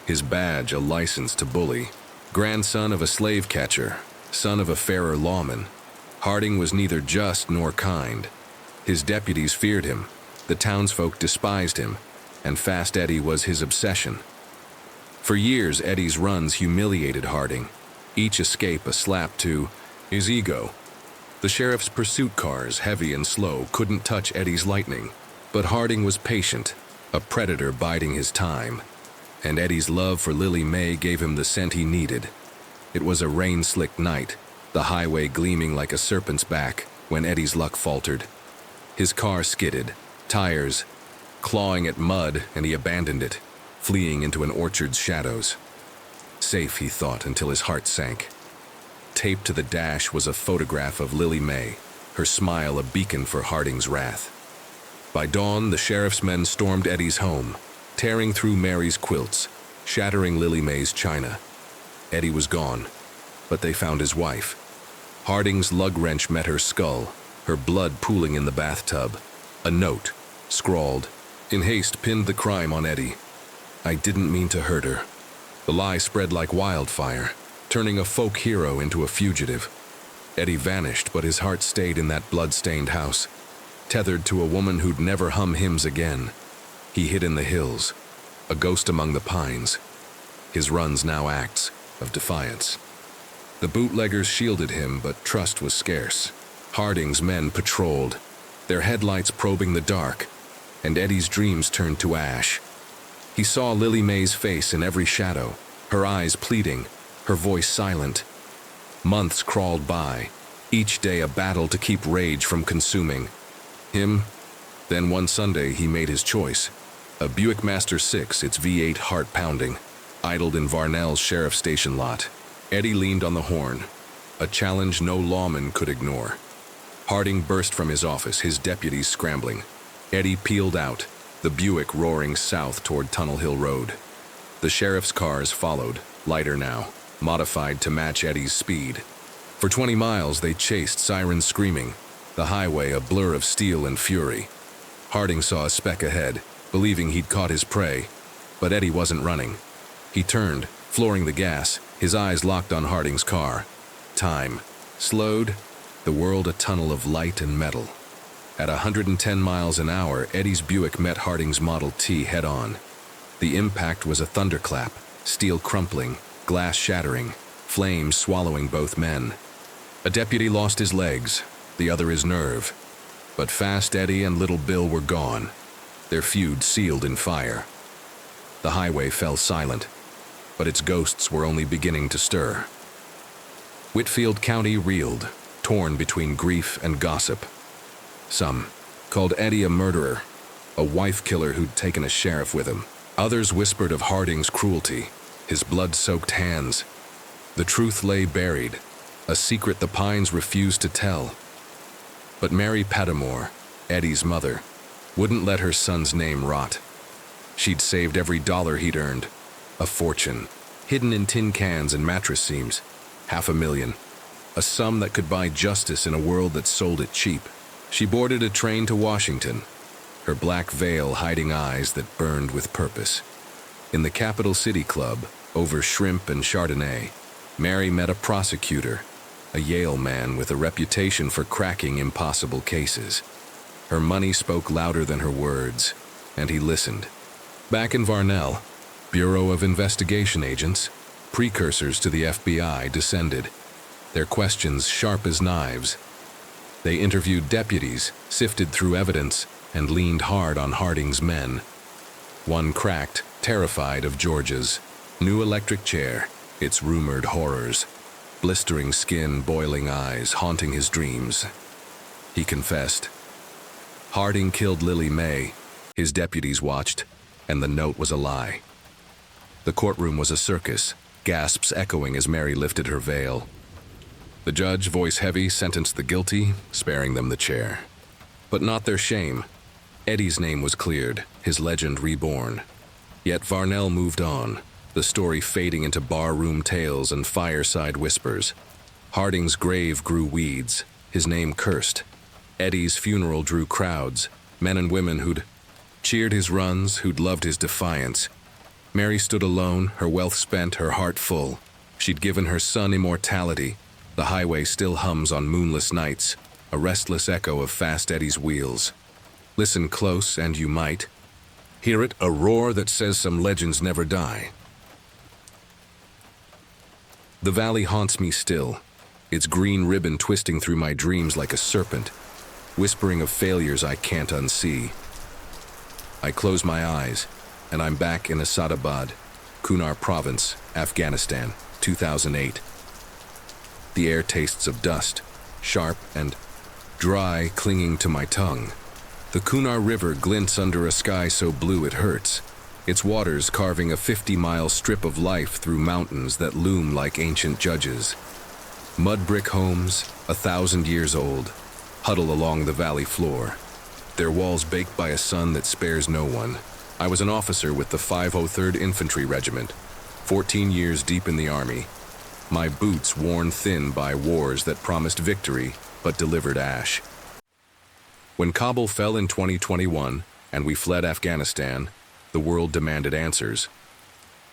his badge a license to bully. Grandson of a slave catcher, son of a fairer lawman, Harding was neither just nor kind. His deputies feared him, the townsfolk despised him, and Fast Eddie was his obsession. For years, Eddie's runs humiliated Harding, each escape a slap to his ego. The sheriff's pursuit cars, heavy and slow, couldn't touch Eddie's lightning, but Harding was patient, a predator biding his time, and Eddie's love for Lily Mae gave him the scent he needed. It was a rain-slicked night, the highway gleaming like a serpent's back, when Eddie's luck faltered. His car skidded, tires clawing at mud, and he abandoned it, fleeing into an orchard's shadows. Safe, he thought, until his heart sank. Taped to the dash was a photograph of Lily Mae, her smile a beacon for Harding's wrath. By dawn, the sheriff's men stormed Eddie's home, tearing through Mary's quilts, shattering Lily Mae's china. Eddie was gone, but they found his wife. Harding's lug wrench met her skull, her blood pooling in the bathtub. A note, scrawled, in haste, pinned the crime on Eddie. I didn't mean to hurt her. The lie spread like wildfire, turning a folk hero into a fugitive. Eddie vanished, but his heart stayed in that blood-stained house, tethered to a woman who'd never hum hymns again. He hid in the hills, a ghost among the pines. His runs now acts of defiance. The bootleggers shielded him, but trust was scarce. Harding's men patrolled, their headlights probing the dark, and Eddie's dreams turned to ash. He saw Lily Mae's face in every shadow, her eyes pleading, her voice silent. Months crawled by, each day a battle to keep rage from consuming him. Then one Sunday he made his choice. A Buick Master 6, its V8 heart-pounding, idled in Varnell's sheriff station lot. Eddie leaned on the horn, a challenge no lawman could ignore. Harding burst from his office, his deputies scrambling. Eddie peeled out, the Buick roaring south toward Tunnel Hill Road. The sheriff's cars followed, lighter now, modified to match Eddie's speed. For 20 miles they chased, sirens screaming, the highway a blur of steel and fury. Harding saw a speck ahead, believing he'd caught his prey, but Eddie wasn't running. He turned, flooring the gas, his eyes locked on Harding's car. Time slowed, the world a tunnel of light and metal. At 110 miles an hour, Eddie's Buick met Harding's Model T head-on. The impact was a thunderclap, steel crumpling, glass shattering, flames swallowing both men. A deputy lost his legs, the other his nerve. But Fast Eddie and Little Bill were gone, their feud sealed in fire. The highway fell silent, but its ghosts were only beginning to stir. Whitfield County reeled, torn between grief and gossip. Some called Eddie a murderer, a wife killer who'd taken a sheriff with him. Others whispered of Harding's cruelty, his blood-soaked hands. The truth lay buried, a secret the Pines refused to tell. But Mary Pettimore, Eddie's mother, wouldn't let her son's name rot. She'd saved every dollar he'd earned, a fortune, hidden in tin cans and mattress seams, $500,000, a sum that could buy justice in a world that sold it cheap. She boarded a train to Washington, her black veil hiding eyes that burned with purpose. In the Capital City Club, over shrimp and Chardonnay, Mary met a prosecutor, a Yale man with a reputation for cracking impossible cases. Her money spoke louder than her words, and he listened. Back in Varnell, Bureau of Investigation agents, precursors to the FBI, descended, their questions sharp as knives. They interviewed deputies, sifted through evidence, and leaned hard on Harding's men. One cracked, terrified of George's new electric chair, its rumored horrors, blistering skin, boiling eyes, haunting his dreams. He confessed. Harding killed Lily Mae. His deputies watched, and the note was a lie. The courtroom was a circus, gasps echoing as Mary lifted her veil. The judge, voice heavy, sentenced the guilty, sparing them the chair. But not their shame. Eddie's name was cleared, his legend reborn. Yet Varnell moved on, the story fading into barroom tales and fireside whispers. Harding's grave grew weeds, his name cursed. Eddie's funeral drew crowds, men and women who'd cheered his runs, who'd loved his defiance. Mary stood alone, her wealth spent, her heart full. She'd given her son immortality, The highway still hums on moonless nights, a restless echo of Fast Eddie's wheels. Listen close and you might hear it, a roar that says some legends never die. The valley haunts me still, its green ribbon twisting through my dreams like a serpent, whispering of failures I can't unsee. I close my eyes, and I'm back in Asadabad, Kunar Province, Afghanistan, 2008. The air tastes of dust, sharp and dry, clinging to my tongue. The Kunar River glints under a sky so blue it hurts, its waters carving a 50-mile strip of life through mountains that loom like ancient judges. Mud brick homes, 1,000 years old, huddle along the valley floor, their walls baked by a sun that spares no one. I was an officer with the 503rd Infantry Regiment, 14 years deep in the army, my boots worn thin by wars that promised victory but delivered ash. When Kabul fell in 2021 and we fled Afghanistan, the world demanded answers.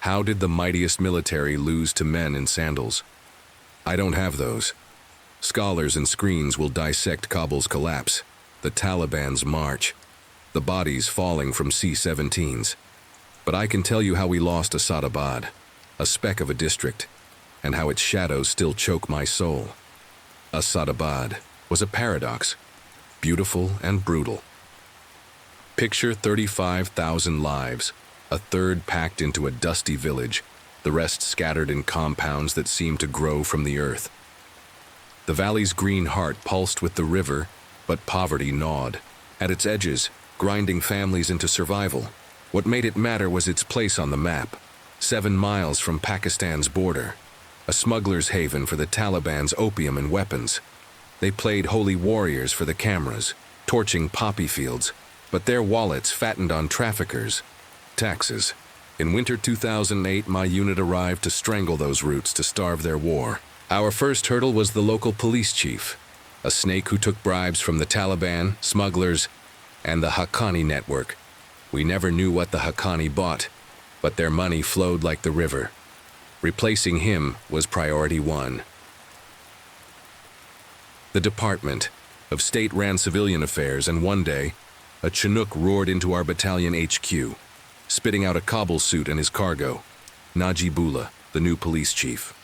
How did the mightiest military lose to men in sandals? I don't have those. Scholars and screens will dissect Kabul's collapse, the Taliban's march, the bodies falling from C-17s. But I can tell you how we lost Asadabad, a speck of a district, and how its shadows still choke my soul. Asadabad was a paradox, beautiful and brutal. Picture 35,000 lives, a third packed into a dusty village, the rest scattered in compounds that seemed to grow from the earth. The valley's green heart pulsed with the river, but poverty gnawed. At its edges, grinding families into survival. What made it matter was its place on the map, 7 miles from Pakistan's border, a smuggler's haven for the Taliban's opium and weapons. They played holy warriors for the cameras, torching poppy fields, but their wallets fattened on traffickers. Taxes. In winter 2008, my unit arrived to strangle those roots to starve their war. Our first hurdle was the local police chief, a snake who took bribes from the Taliban, smugglers, and the Haqqani network. We never knew what the Haqqani bought, but their money flowed like the river. Replacing him was priority one. The Department of State ran civilian affairs, and one day, a Chinook roared into our battalion HQ, spitting out a Kabul suit and his cargo, Najibullah, the new police chief.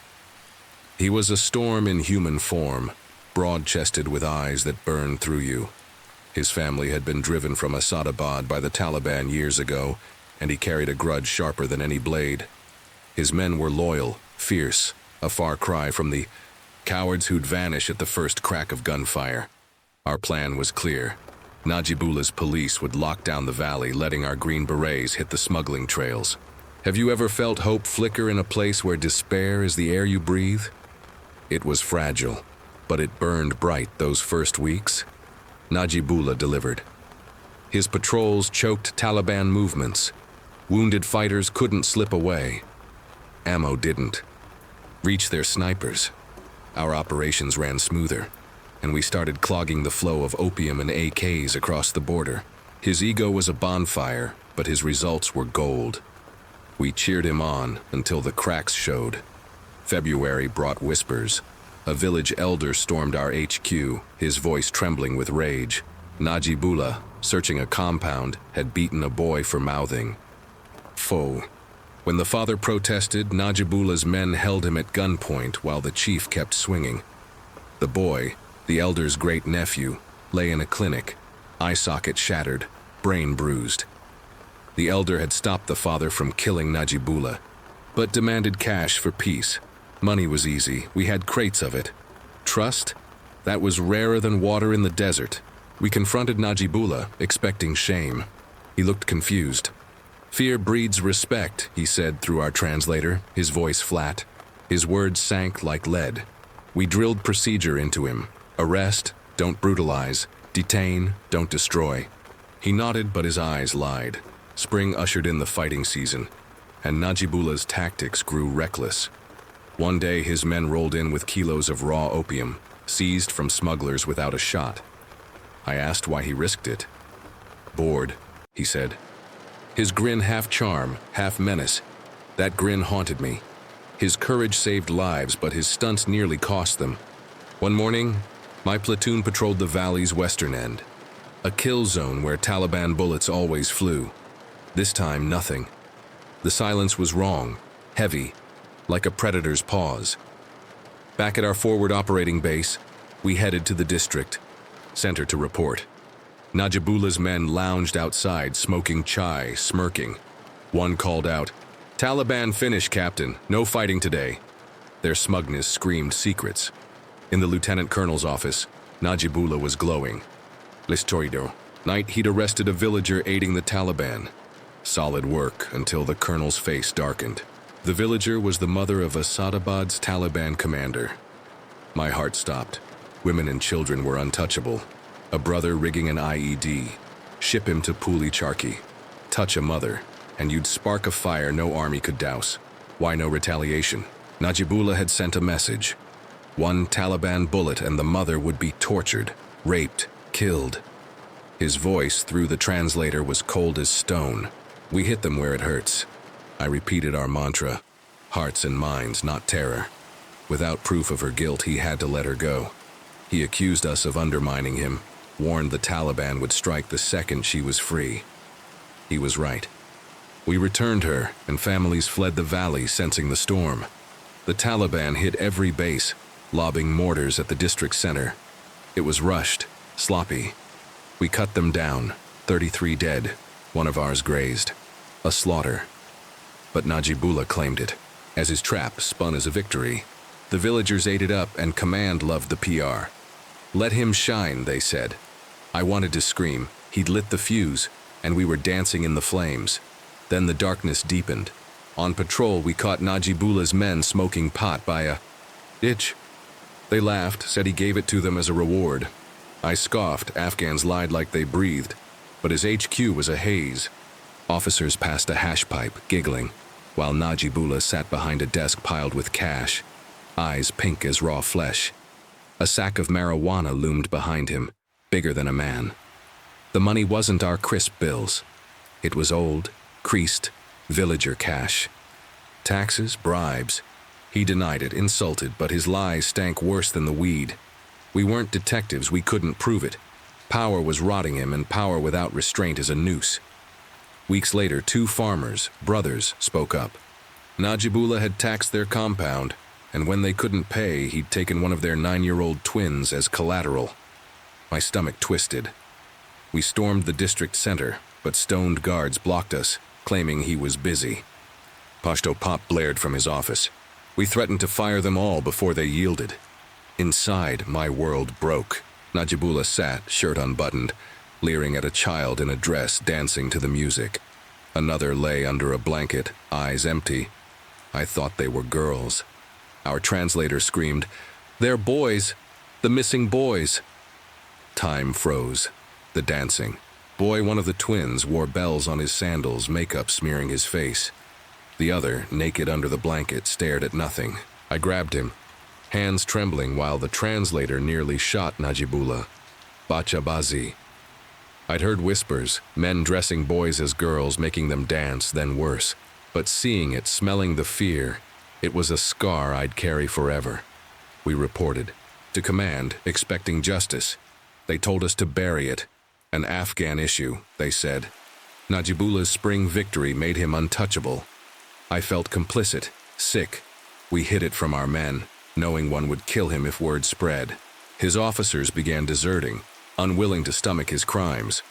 He was a storm in human form, broad-chested with eyes that burned through you. His family had been driven from Asadabad by the Taliban years ago, and he carried a grudge sharper than any blade. His men were loyal, fierce, a far cry from the cowards who'd vanish at the first crack of gunfire. Our plan was clear. Najibullah's police would lock down the valley, letting our Green Berets hit the smuggling trails. Have you ever felt hope flicker in a place where despair is the air you breathe? It was fragile, but it burned bright those first weeks. Najibullah delivered. His patrols choked Taliban movements. Wounded fighters couldn't slip away. Ammo didn't reach their snipers. Our operations ran smoother, and we started clogging the flow of opium and AKs across the border. His ego was a bonfire, but his results were gold. We cheered him on until the cracks showed. February brought whispers. A village elder stormed our HQ, his voice trembling with rage. Najibullah, searching a compound, had beaten a boy for mouthing. Foe. When the father protested, Najibullah's men held him at gunpoint while the chief kept swinging. The boy, the elder's great-nephew, lay in a clinic, eye socket shattered, brain bruised. The elder had stopped the father from killing Najibullah, but demanded cash for peace. Money was easy, we had crates of it. Trust? That was rarer than water in the desert. We confronted Najibullah, expecting shame. He looked confused. Fear breeds respect, he said through our translator, his voice flat. His words sank like lead. We drilled procedure into him. Arrest, don't brutalize. Detain, don't destroy. He nodded, but his eyes lied. Spring ushered in the fighting season, and Najibullah's tactics grew reckless. One day his men rolled in with kilos of raw opium, seized from smugglers without a shot. I asked why he risked it. Bored, he said. His grin half charm, half menace. That grin haunted me. His courage saved lives, but his stunts nearly cost them. One morning, my platoon patrolled the valley's western end, a kill zone where Taliban bullets always flew. This time, nothing. The silence was wrong, heavy, like a predator's paws. Back at our forward operating base, we headed to the district center to report. Najibullah's men lounged outside, smoking chai, smirking. One called out, "Taliban finish, Captain. No fighting today." Their smugness screamed secrets. In the lieutenant colonel's office, Najibullah was glowing. Listorido. Night he'd arrested a villager aiding the Taliban. Solid work until the colonel's face darkened. The villager was the mother of Asadabad's Taliban commander. My heart stopped. Women and children were untouchable. A brother rigging an IED. Ship him to Puli Charki. Touch a mother, and you'd spark a fire no army could douse. Why no retaliation? Najibullah had sent a message. One Taliban bullet and the mother would be tortured, raped, killed. His voice through the translator was cold as stone. We hit them where it hurts. I repeated our mantra. Hearts and minds, not terror. Without proof of her guilt, he had to let her go. He accused us of undermining him, warned the Taliban would strike the second she was free. He was right. We returned her, and families fled the valley, sensing the storm. The Taliban hit every base, lobbing mortars at the district center. It was rushed, sloppy. We cut them down, 33 dead, one of ours grazed. A slaughter. But Najibullah claimed it, as his trap spun as a victory. The villagers ate it up, and command loved the PR. Let him shine, they said. I wanted to scream. He'd lit the fuse, and we were dancing in the flames. Then the darkness deepened. On patrol, we caught Najibullah's men smoking pot by a ditch. They laughed, said he gave it to them as a reward. I scoffed. Afghans lied like they breathed, but his HQ was a haze. Officers passed a hash pipe, giggling, while Najibullah sat behind a desk piled with cash, eyes pink as raw flesh. A sack of marijuana loomed behind him, bigger than a man. The money wasn't our crisp bills. It was old, creased, villager cash. Taxes, bribes. He denied it, insulted, but his lies stank worse than the weed. We weren't detectives, we couldn't prove it. Power was rotting him, and power without restraint is a noose. Weeks later, 2 farmers, brothers, spoke up. Najibullah had taxed their compound, and when they couldn't pay, he'd taken one of their 9-year-old twins as collateral. My stomach twisted. We stormed the district center, but stoned guards blocked us, claiming he was busy. Pashto Pop blared from his office. We threatened to fire them all before they yielded. Inside, my world broke. Najibullah sat, shirt unbuttoned, leering at a child in a dress dancing to the music. Another lay under a blanket, eyes empty. I thought they were girls. Our translator screamed, "They're boys! The missing boys!" Time froze. The dancing. Boy, one of the twins, wore bells on his sandals, makeup smearing his face. The other, naked under the blanket, stared at nothing. I grabbed him, hands trembling while the translator nearly shot Najibullah. Bachabazi. I'd heard whispers, men dressing boys as girls, making them dance, then worse. But seeing it, smelling the fear, it was a scar I'd carry forever. We reported. To command, expecting justice. They told us to bury it. An Afghan issue, they said. Najibullah's spring victory made him untouchable. I felt complicit, sick. We hid it from our men, knowing one would kill him if word spread. His officers began deserting, unwilling to stomach his crimes,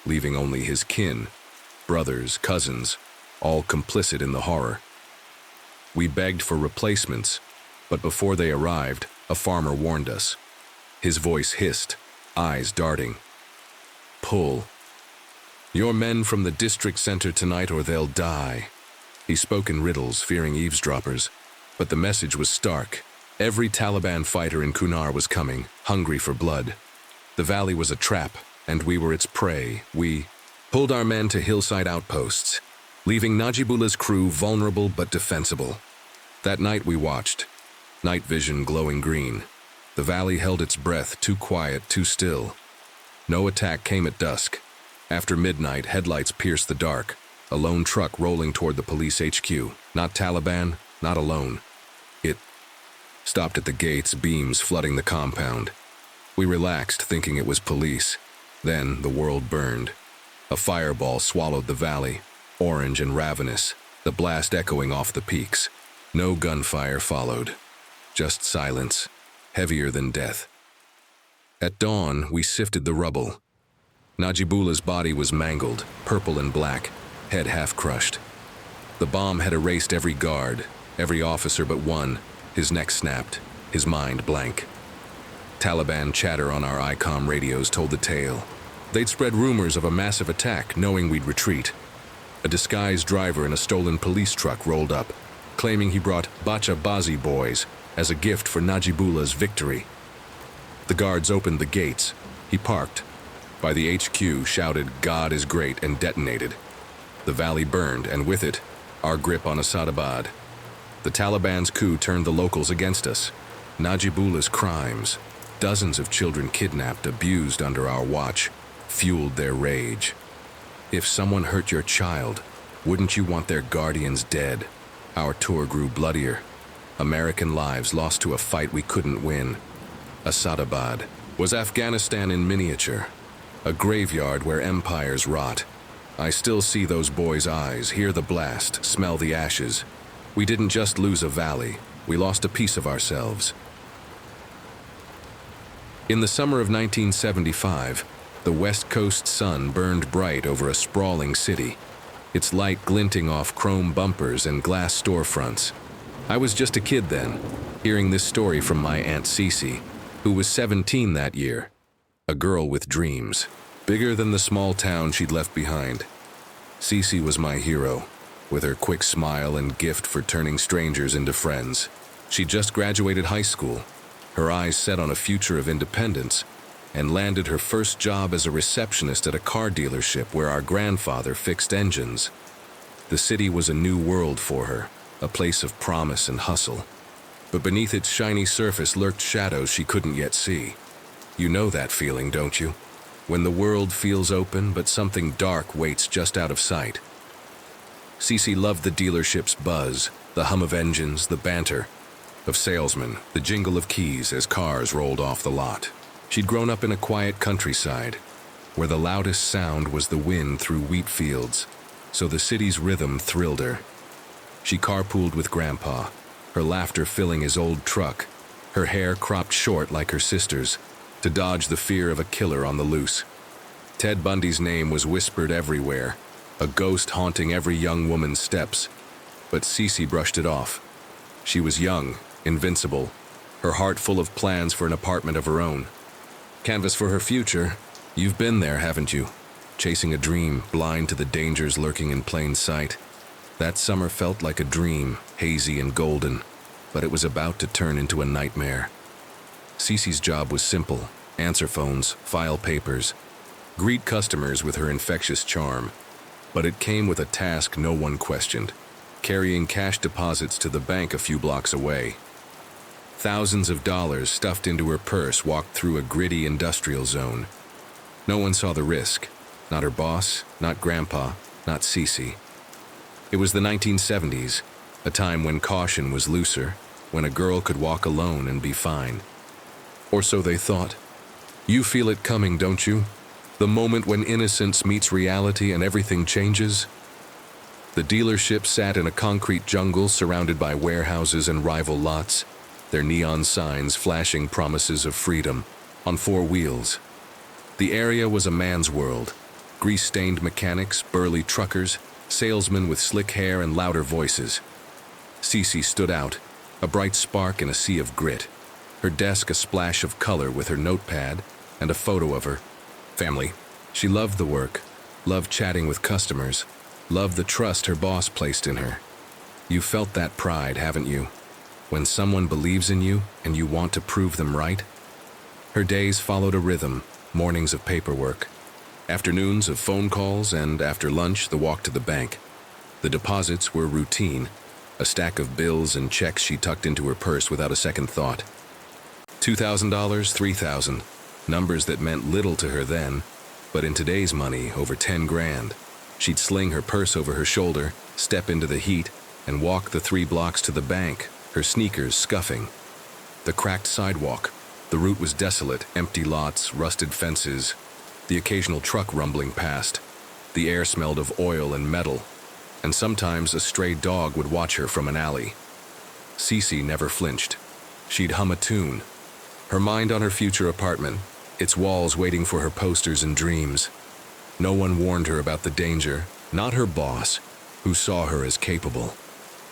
leaving only his kin, brothers, cousins, all complicit in the horror. We begged for replacements, but before they arrived, a farmer warned us. His voice hissed, eyes darting. Pull. Your men from the district center tonight or they'll die. He spoke in riddles, fearing eavesdroppers, but the message was stark. Every Taliban fighter in Kunar was coming, hungry for blood. The valley was a trap, and we were its prey. We pulled our men to hillside outposts, leaving Najibullah's crew vulnerable but defensible. That night we watched, night vision glowing green. The valley held its breath, too quiet, too still. No attack came at dusk. After midnight, headlights pierced the dark, a lone truck rolling toward the police HQ. Not Taliban, not alone. stopped at the gates, beams flooding the compound. We relaxed, thinking it was police. Then the world burned. A fireball swallowed the valley, orange and ravenous, the blast echoing off the peaks. No gunfire followed, just silence, heavier than death. At dawn, we sifted the rubble. Najibullah's body was mangled, purple and black, head half crushed. The bomb had erased every guard, every officer but one, his neck snapped, his mind blank. Taliban chatter on our ICOM radios told the tale. They'd spread rumors of a massive attack, knowing we'd retreat. A disguised driver in a stolen police truck rolled up, claiming he brought Bacha Bazi boys as a gift for Najibullah's victory. The guards opened the gates. He parked. By the HQ, shouted, "God is great," and detonated. The valley burned, and with it, our grip on Asadabad. The Taliban's coup turned the locals against us. Najibullah's crimes, dozens of children kidnapped, abused under our watch, fueled their rage. If someone hurt your child, wouldn't you want their guardians dead? Our tour grew bloodier. American lives lost to a fight we couldn't win. Asadabad was Afghanistan in miniature, a graveyard where empires rot. I still see those boys' eyes, hear the blast, smell the ashes. We didn't just lose a valley, we lost a piece of ourselves. In the summer of 1975, the West Coast sun burned bright over a sprawling city, its light glinting off chrome bumpers and glass storefronts. I was just a kid then, hearing this story from my Aunt Cece, who was 17 that year, a girl with dreams, bigger than the small town she'd left behind. Cece was my hero, with her quick smile and gift for turning strangers into friends. She just graduated high school, her eyes set on a future of independence, and landed her first job as a receptionist at a car dealership where our grandfather fixed engines. The city was a new world for her, a place of promise and hustle. But beneath its shiny surface lurked shadows she couldn't yet see. You know that feeling, don't you? When the world feels open, but something dark waits just out of sight. Cece loved the dealership's buzz, the hum of engines, the banter of salesmen, the jingle of keys as cars rolled off the lot. She'd grown up in a quiet countryside, where the loudest sound was the wind through wheat fields, so the city's rhythm thrilled her. She carpooled with Grandpa, her laughter filling his old truck, her hair cropped short like her sister's, to dodge the fear of a killer on the loose. Ted Bundy's name was whispered everywhere, a ghost haunting every young woman's steps, but Cece brushed it off. She was young, invincible, her heart full of plans for an apartment of her own. Canvas for her future. You've been there, haven't you? Chasing a dream, blind to the dangers lurking in plain sight. That summer felt like a dream, hazy and golden, but it was about to turn into a nightmare. Cece's job was simple: answer phones, file papers, greet customers with her infectious charm. But it came with a task no one questioned: carrying cash deposits to the bank a few blocks away. Thousands of dollars stuffed into her purse walked through a gritty industrial zone. No one saw the risk. Not her boss, not Grandpa, not Cece. It was the 1970s, a time when caution was looser, when a girl could walk alone and be fine. Or so they thought. You feel it coming, don't you? The moment when innocence meets reality and everything changes? The dealership sat in a concrete jungle surrounded by warehouses and rival lots, their neon signs flashing promises of freedom, on four wheels. The area was a man's world: grease-stained mechanics, burly truckers, salesmen with slick hair and louder voices. Cece stood out, a bright spark in a sea of grit. Her desk a splash of color with her notepad and a photo of her family. She loved the work, loved chatting with customers, loved the trust her boss placed in her. You felt that pride, haven't you? When someone believes in you and you want to prove them right? Her days followed a rhythm: mornings of paperwork, afternoons of phone calls, and after lunch, the walk to the bank. The deposits were routine, a stack of bills and checks she tucked into her purse without a second thought. $2,000, $3,000, numbers that meant little to her then, but in today's money, over 10 grand. She'd sling her purse over her shoulder, step into the heat, and walk the 3 blocks to the bank, her sneakers scuffing. The cracked sidewalk. The route was desolate, empty lots, rusted fences, the occasional truck rumbling past. The air smelled of oil and metal, and sometimes a stray dog would watch her from an alley. Cece never flinched. She'd hum a tune, her mind on her future apartment, its walls waiting for her posters and dreams. No one warned her about the danger, not her boss, who saw her as capable,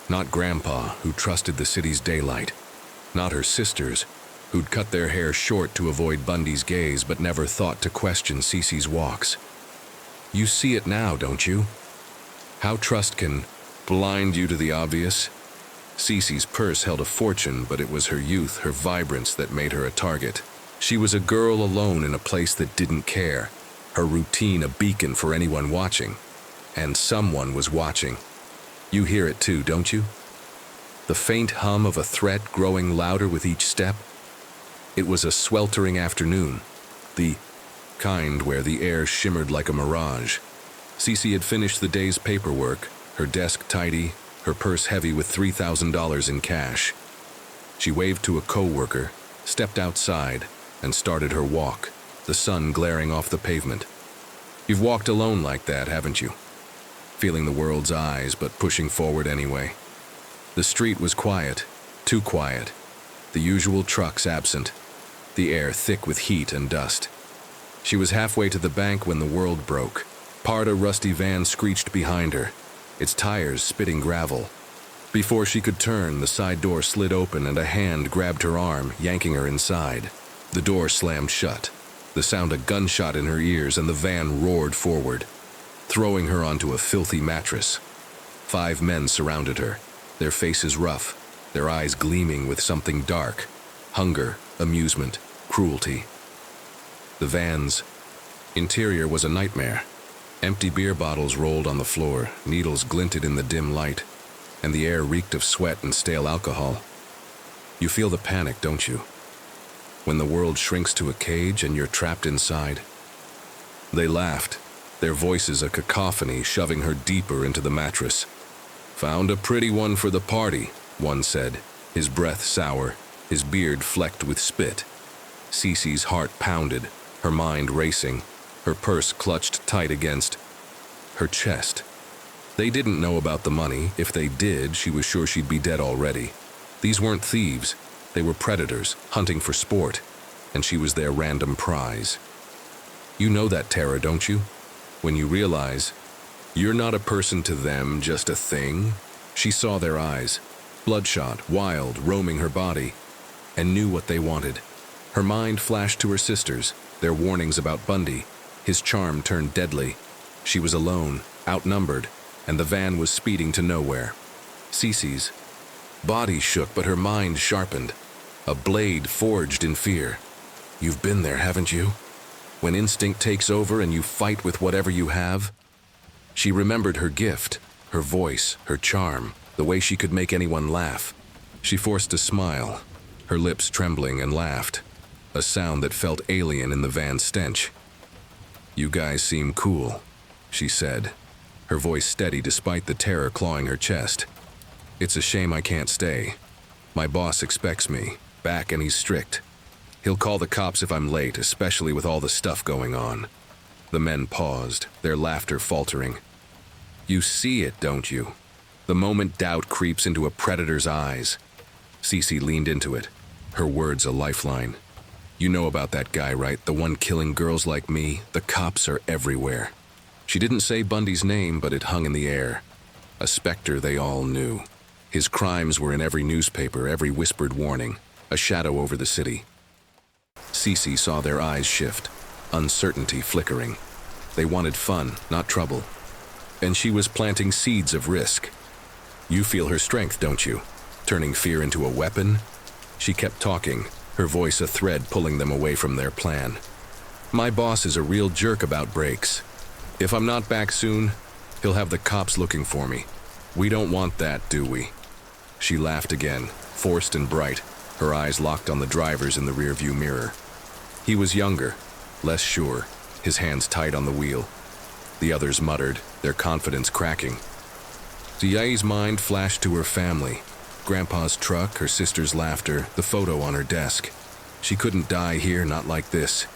not Grandpa, who trusted the city's daylight, not her sisters, who'd cut their hair short to avoid Bundy's gaze but never thought to question Cece's walks. You see it now, don't you? How trust can blind you to the obvious? Cece's purse held a fortune, but it was her youth, her vibrance that made her a target. She was a girl alone in a place that didn't care, her routine a beacon for anyone watching. And someone was watching. You hear it too, don't you? The faint hum of a threat growing louder with each step. It was a sweltering afternoon, the kind where the air shimmered like a mirage. Cece had finished the day's paperwork, her desk tidy, her purse heavy with $3,000 in cash. She waved to a coworker, stepped outside, and started her walk, the sun glaring off the pavement. You've walked alone like that, haven't you? Feeling the world's eyes, but pushing forward anyway. The street was quiet, too quiet. The usual trucks absent, the air thick with heat and dust. She was halfway to the bank when the world broke. A rusty van screeched behind her, its tires spitting gravel. Before she could turn, the side door slid open and a hand grabbed her arm, yanking her inside. The door slammed shut, the sound a gunshot in her ears, and the van roared forward, throwing her onto a filthy mattress. 5 men surrounded her, their faces rough, their eyes gleaming with something dark. Hunger, amusement, cruelty. The van's interior was a nightmare. Empty beer bottles rolled on the floor, needles glinted in the dim light, and the air reeked of sweat and stale alcohol. You feel the panic, don't you? When the world shrinks to a cage and you're trapped inside. They laughed, their voices a cacophony, shoving her deeper into the mattress. Found a pretty one for the party, one said, his breath sour, his beard flecked with spit. Cece's heart pounded, her mind racing, her purse clutched tight against her chest. They didn't know about the money. If they did, she was sure she'd be dead already. These weren't thieves. They were predators, hunting for sport, and she was their random prize. You know that terror, don't you? When you realize you're not a person to them, just a thing. She saw their eyes, bloodshot, wild, roaming her body, and knew what they wanted. Her mind flashed to her sisters, their warnings about Bundy. His charm turned deadly. She was alone, outnumbered, and the van was speeding to nowhere. Cece's body shook, but her mind sharpened. A blade forged in fear. You've been there, haven't you? When instinct takes over and you fight with whatever you have. She remembered her gift, her voice, her charm, the way she could make anyone laugh. She forced a smile, her lips trembling, and laughed, a sound that felt alien in the van's stench. You guys seem cool, she said, her voice steady despite the terror clawing her chest. It's a shame I can't stay. My boss expects me, back, and he's strict. He'll call the cops if I'm late, especially with all the stuff going on. The men paused, their laughter faltering. You see it, don't you? The moment doubt creeps into a predator's eyes. Cece leaned into it, her words a lifeline. You know about that guy, right? The one killing girls like me. The cops are everywhere. She didn't say Bundy's name, but it hung in the air. A specter they all knew. His crimes were in every newspaper, every whispered warning, a shadow over the city. Cece saw their eyes shift, uncertainty flickering. They wanted fun, not trouble. And she was planting seeds of risk. You feel her strength, don't you? Turning fear into a weapon? She kept talking, her voice a thread pulling them away from their plan. My boss is a real jerk about breaks. If I'm not back soon, he'll have the cops looking for me. We don't want that, do we? She laughed again, forced and bright, her eyes locked on the drivers in the rearview mirror. He was younger, less sure, his hands tight on the wheel. The others muttered, their confidence cracking. Ziya's mind flashed to her family, Grandpa's truck, her sister's laughter, the photo on her desk. She couldn't die here, not like this.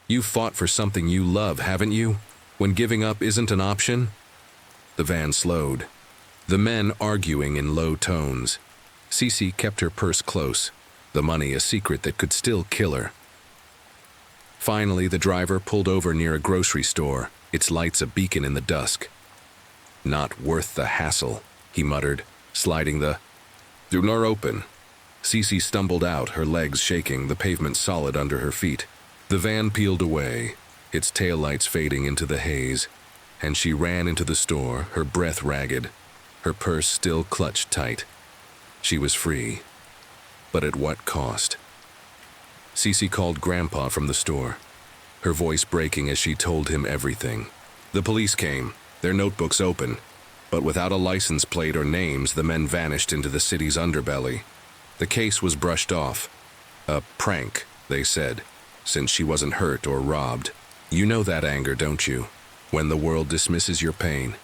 You fought for something you love, haven't you? When giving up isn't an option? The van slowed. The men arguing in low tones. Cece kept her purse close, the money a secret that could still kill her. Finally, the driver pulled over near a grocery store, its lights a beacon in the dusk. Not worth the hassle, he muttered, sliding the door open. Cece stumbled out, her legs shaking, the pavement solid under her feet. The van peeled away, its taillights fading into the haze, and she ran into the store, her breath ragged, her purse still clutched tight. She was free, but at what cost? Cece called Grandpa from the store, her voice breaking as she told him everything. The police came, their notebooks open, but without a license plate or names, the men vanished into the city's underbelly. The case was brushed off. A prank, they said, since she wasn't hurt or robbed. You know that anger, don't you? When the world dismisses your pain.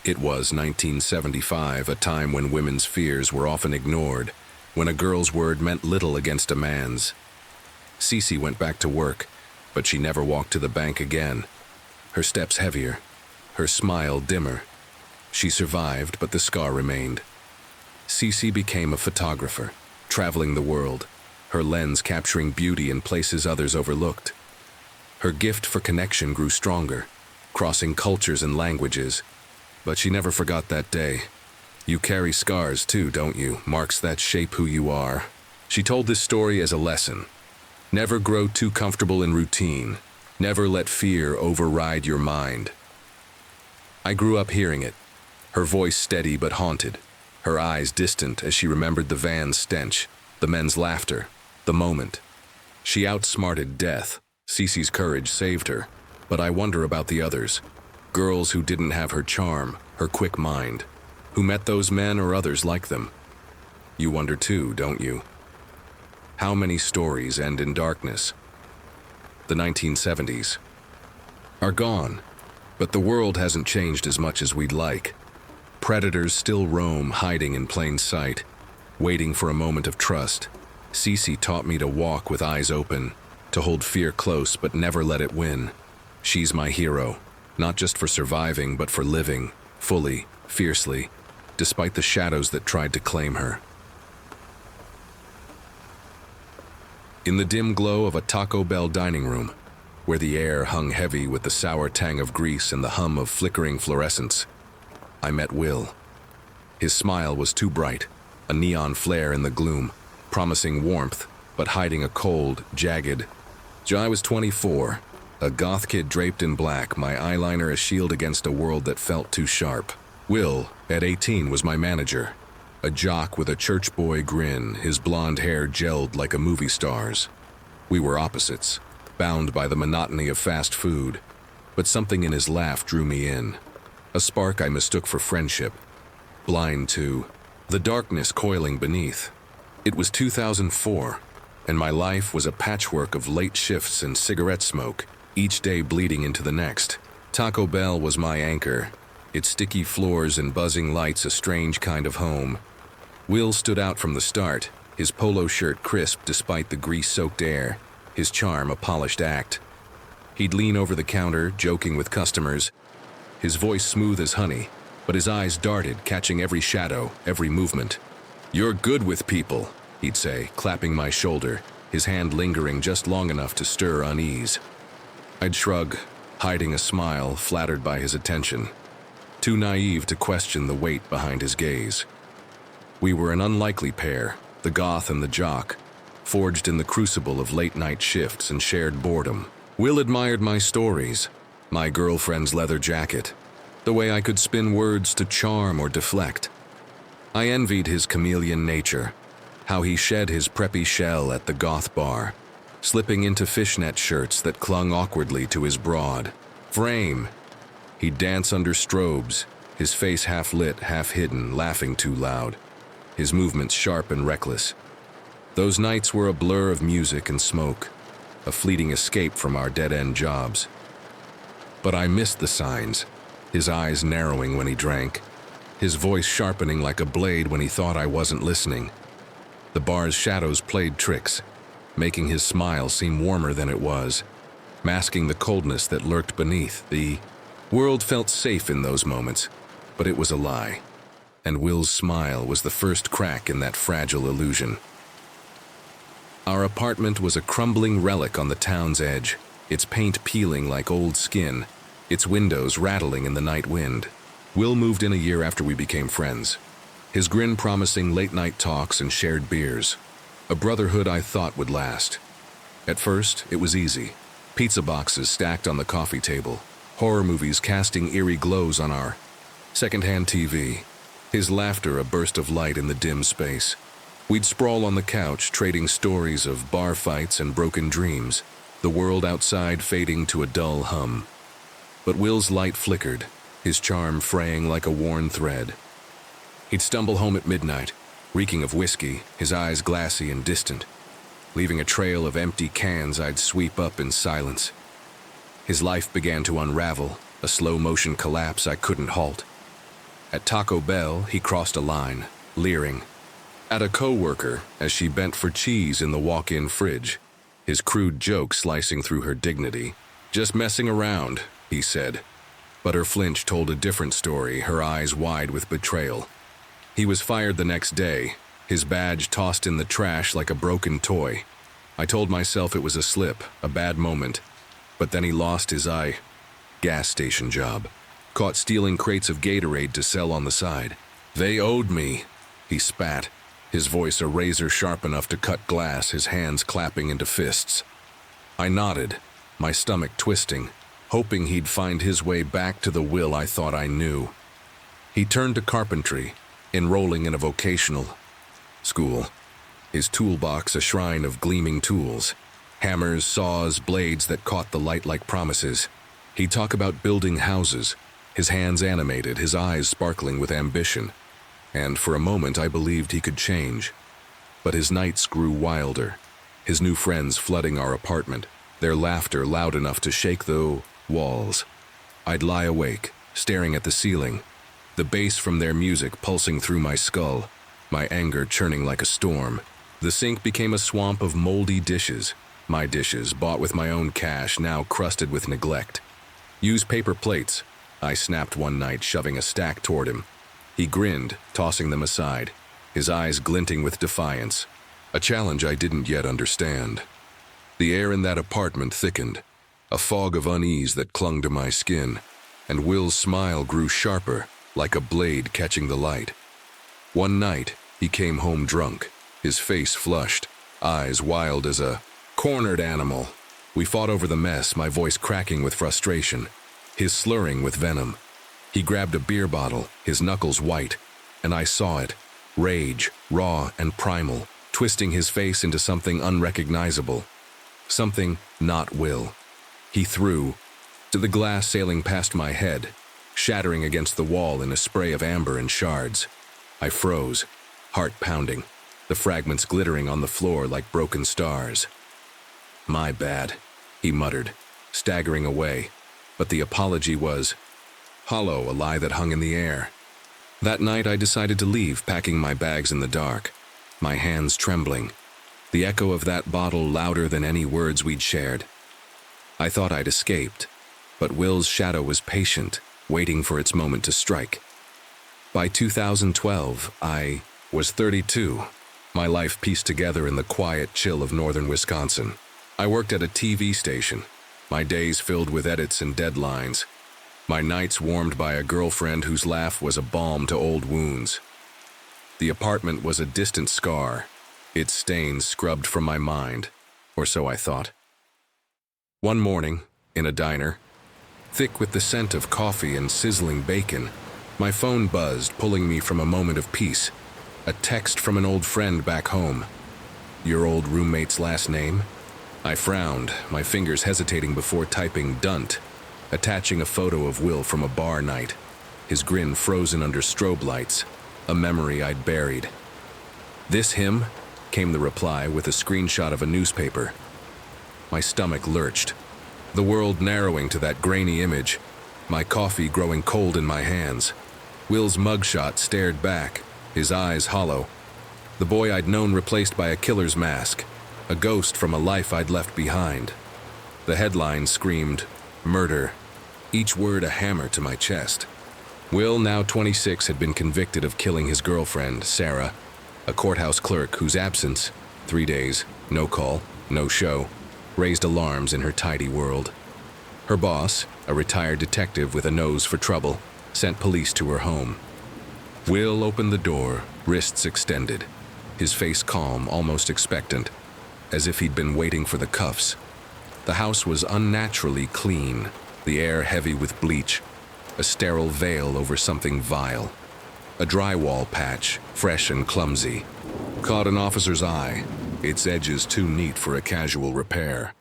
It was 1975, a time when women's fears were often ignored, when a girl's word meant little against a man's. Cece went back to work, but she never walked to the bank again. Her steps heavier, her smile dimmer. She survived, but the scar remained. Cece became a photographer, traveling the world, her lens capturing beauty in places others overlooked. Her gift for connection grew stronger, crossing cultures and languages. But she never forgot that day. You carry scars too, don't you? Marks that shape who you are. She told this story as a lesson. Never grow too comfortable in routine. Never let fear override your mind. I grew up hearing it, her voice steady but haunted, her eyes distant as she remembered the van's stench, the men's laughter, the moment. She outsmarted death. Cece's courage saved her, but I wonder about the others. Girls who didn't have her charm, her quick mind, who met those men or others like them. You wonder too, don't you? How many stories end in darkness? The 1970s are gone, but the world hasn't changed as much as we'd like. Predators still roam, hiding in plain sight, waiting for a moment of trust. Cece taught me to walk with eyes open, to hold fear close but never let it win. She's my hero, not just for surviving but for living, fully, fiercely, despite the shadows that tried to claim her. In the dim glow of a Taco Bell dining room, where the air hung heavy with the sour tang of grease and the hum of flickering fluorescents, I met Will. His smile was too bright, a neon flare in the gloom, promising warmth, but hiding a cold, jagged. I was 24, a goth kid draped in black, my eyeliner a shield against a world that felt too sharp. Will, at 18, was my manager, a jock with a church boy grin, his blonde hair gelled like a movie star's. We were opposites, bound by the monotony of fast food, but something in his laugh drew me in. A spark I mistook for friendship, blind to the darkness coiling beneath. It was 2004, and my life was a patchwork of late shifts and cigarette smoke, each day bleeding into the next. Taco Bell was my anchor, its sticky floors and buzzing lights a strange kind of home. Will stood out from the start, his polo shirt crisp despite the grease-soaked air, his charm a polished act. He'd lean over the counter, joking with customers, his voice smooth as honey, but his eyes darted, catching every shadow, every movement. "You're good with people," he'd say, clapping my shoulder, his hand lingering just long enough to stir unease. I'd shrug, hiding a smile, flattered by his attention, too naive to question the weight behind his gaze. We were an unlikely pair, the goth and the jock, forged in the crucible of late-night shifts and shared boredom. Will admired my stories, my girlfriend's leather jacket, the way I could spin words to charm or deflect. I envied his chameleon nature, how he shed his preppy shell at the goth bar, slipping into fishnet shirts that clung awkwardly to his broad frame. He'd dance under strobes, his face half lit, half hidden, laughing too loud, his movements sharp and reckless. Those nights were a blur of music and smoke, a fleeting escape from our dead-end jobs. But I missed the signs, his eyes narrowing when he drank, his voice sharpening like a blade when he thought I wasn't listening. The bar's shadows played tricks, making his smile seem warmer than it was, masking the coldness that lurked beneath. The world felt safe in those moments, but it was a lie, and Will's smile was the first crack in that fragile illusion. Our apartment was a crumbling relic on the town's edge, its paint peeling like old skin, its windows rattling in the night wind. Will moved in a year after we became friends, his grin promising late-night talks and shared beers, a brotherhood I thought would last. At first, it was easy. Pizza boxes stacked on the coffee table, horror movies casting eerie glows on our secondhand TV, his laughter a burst of light in the dim space. We'd sprawl on the couch, trading stories of bar fights and broken dreams, the world outside fading to a dull hum. But Will's light flickered, his charm fraying like a worn thread. He'd stumble home at midnight, reeking of whiskey, his eyes glassy and distant, leaving a trail of empty cans I'd sweep up in silence. His life began to unravel, a slow-motion collapse I couldn't halt. At Taco Bell, he crossed a line, leering at a coworker as she bent for cheese in the walk-in fridge, his crude joke slicing through her dignity. "Just messing around," he said. But her flinch told a different story, her eyes wide with betrayal. He was fired the next day, his badge tossed in the trash like a broken toy. I told myself it was a slip, a bad moment, but then he lost his gas station job, caught stealing crates of Gatorade to sell on the side. "They owed me," he spat, his voice a razor sharp enough to cut glass, his hands clapping into fists. I nodded, my stomach twisting, hoping he'd find his way back to the Will I thought I knew. He turned to carpentry, enrolling in a vocational school, his toolbox a shrine of gleaming tools, hammers, saws, blades that caught the light like promises. He'd talk about building houses, his hands animated, his eyes sparkling with ambition. And for a moment I believed he could change. But his nights grew wilder, his new friends flooding our apartment, their laughter loud enough to shake the walls. I'd lie awake, staring at the ceiling, the bass from their music pulsing through my skull, my anger churning like a storm. The sink became a swamp of moldy dishes, my dishes, bought with my own cash, now crusted with neglect. "Use paper plates," I snapped one night, shoving a stack toward him. He grinned, tossing them aside, his eyes glinting with defiance, a challenge I didn't yet understand. The air in that apartment thickened, a fog of unease that clung to my skin, and Will's smile grew sharper, like a blade catching the light. One night, he came home drunk, his face flushed, eyes wild as a cornered animal. We fought over the mess, my voice cracking with frustration, his slurring with venom. He grabbed a beer bottle, his knuckles white, and I saw it, rage, raw and primal, twisting his face into something unrecognizable, something not Will. He threw to the glass sailing past my head, shattering against the wall in a spray of amber and shards. I froze, heart pounding, the fragments glittering on the floor like broken stars. "My bad," he muttered, staggering away, but the apology was hollow, a lie that hung in the air. That night I decided to leave, packing my bags in the dark, my hands trembling, the echo of that bottle louder than any words we'd shared. I thought I'd escaped, but Will's shadow was patient, waiting for its moment to strike. By 2012, I was 32, my life pieced together in the quiet chill of northern Wisconsin. I worked at a TV station, my days filled with edits and deadlines, my nights warmed by a girlfriend whose laugh was a balm to old wounds. The apartment was a distant scar, its stains scrubbed from my mind, or so I thought. One morning, in a diner, thick with the scent of coffee and sizzling bacon, my phone buzzed, pulling me from a moment of peace. A text from an old friend back home. "Your old roommate's last name?" I frowned, my fingers hesitating before typing "Dunt," attaching a photo of Will from a bar night, his grin frozen under strobe lights, a memory I'd buried. "This him?" came the reply with a screenshot of a newspaper. My stomach lurched, the world narrowing to that grainy image, my coffee growing cold in my hands. Will's mugshot stared back, his eyes hollow. The boy I'd known replaced by a killer's mask, a ghost from a life I'd left behind. The headline screamed, "Murder," each word a hammer to my chest. Will, now 26, had been convicted of killing his girlfriend, Sarah, a courthouse clerk whose absence, 3 days, no call, no show, raised alarms in her tidy world. Her boss, a retired detective with a nose for trouble, sent police to her home. Will opened the door, wrists extended, his face calm, almost expectant, as if he'd been waiting for the cuffs. The house was unnaturally clean, the air heavy with bleach, a sterile veil over something vile. A drywall patch, fresh and clumsy, caught an officer's eye, its edges too neat for a casual repair.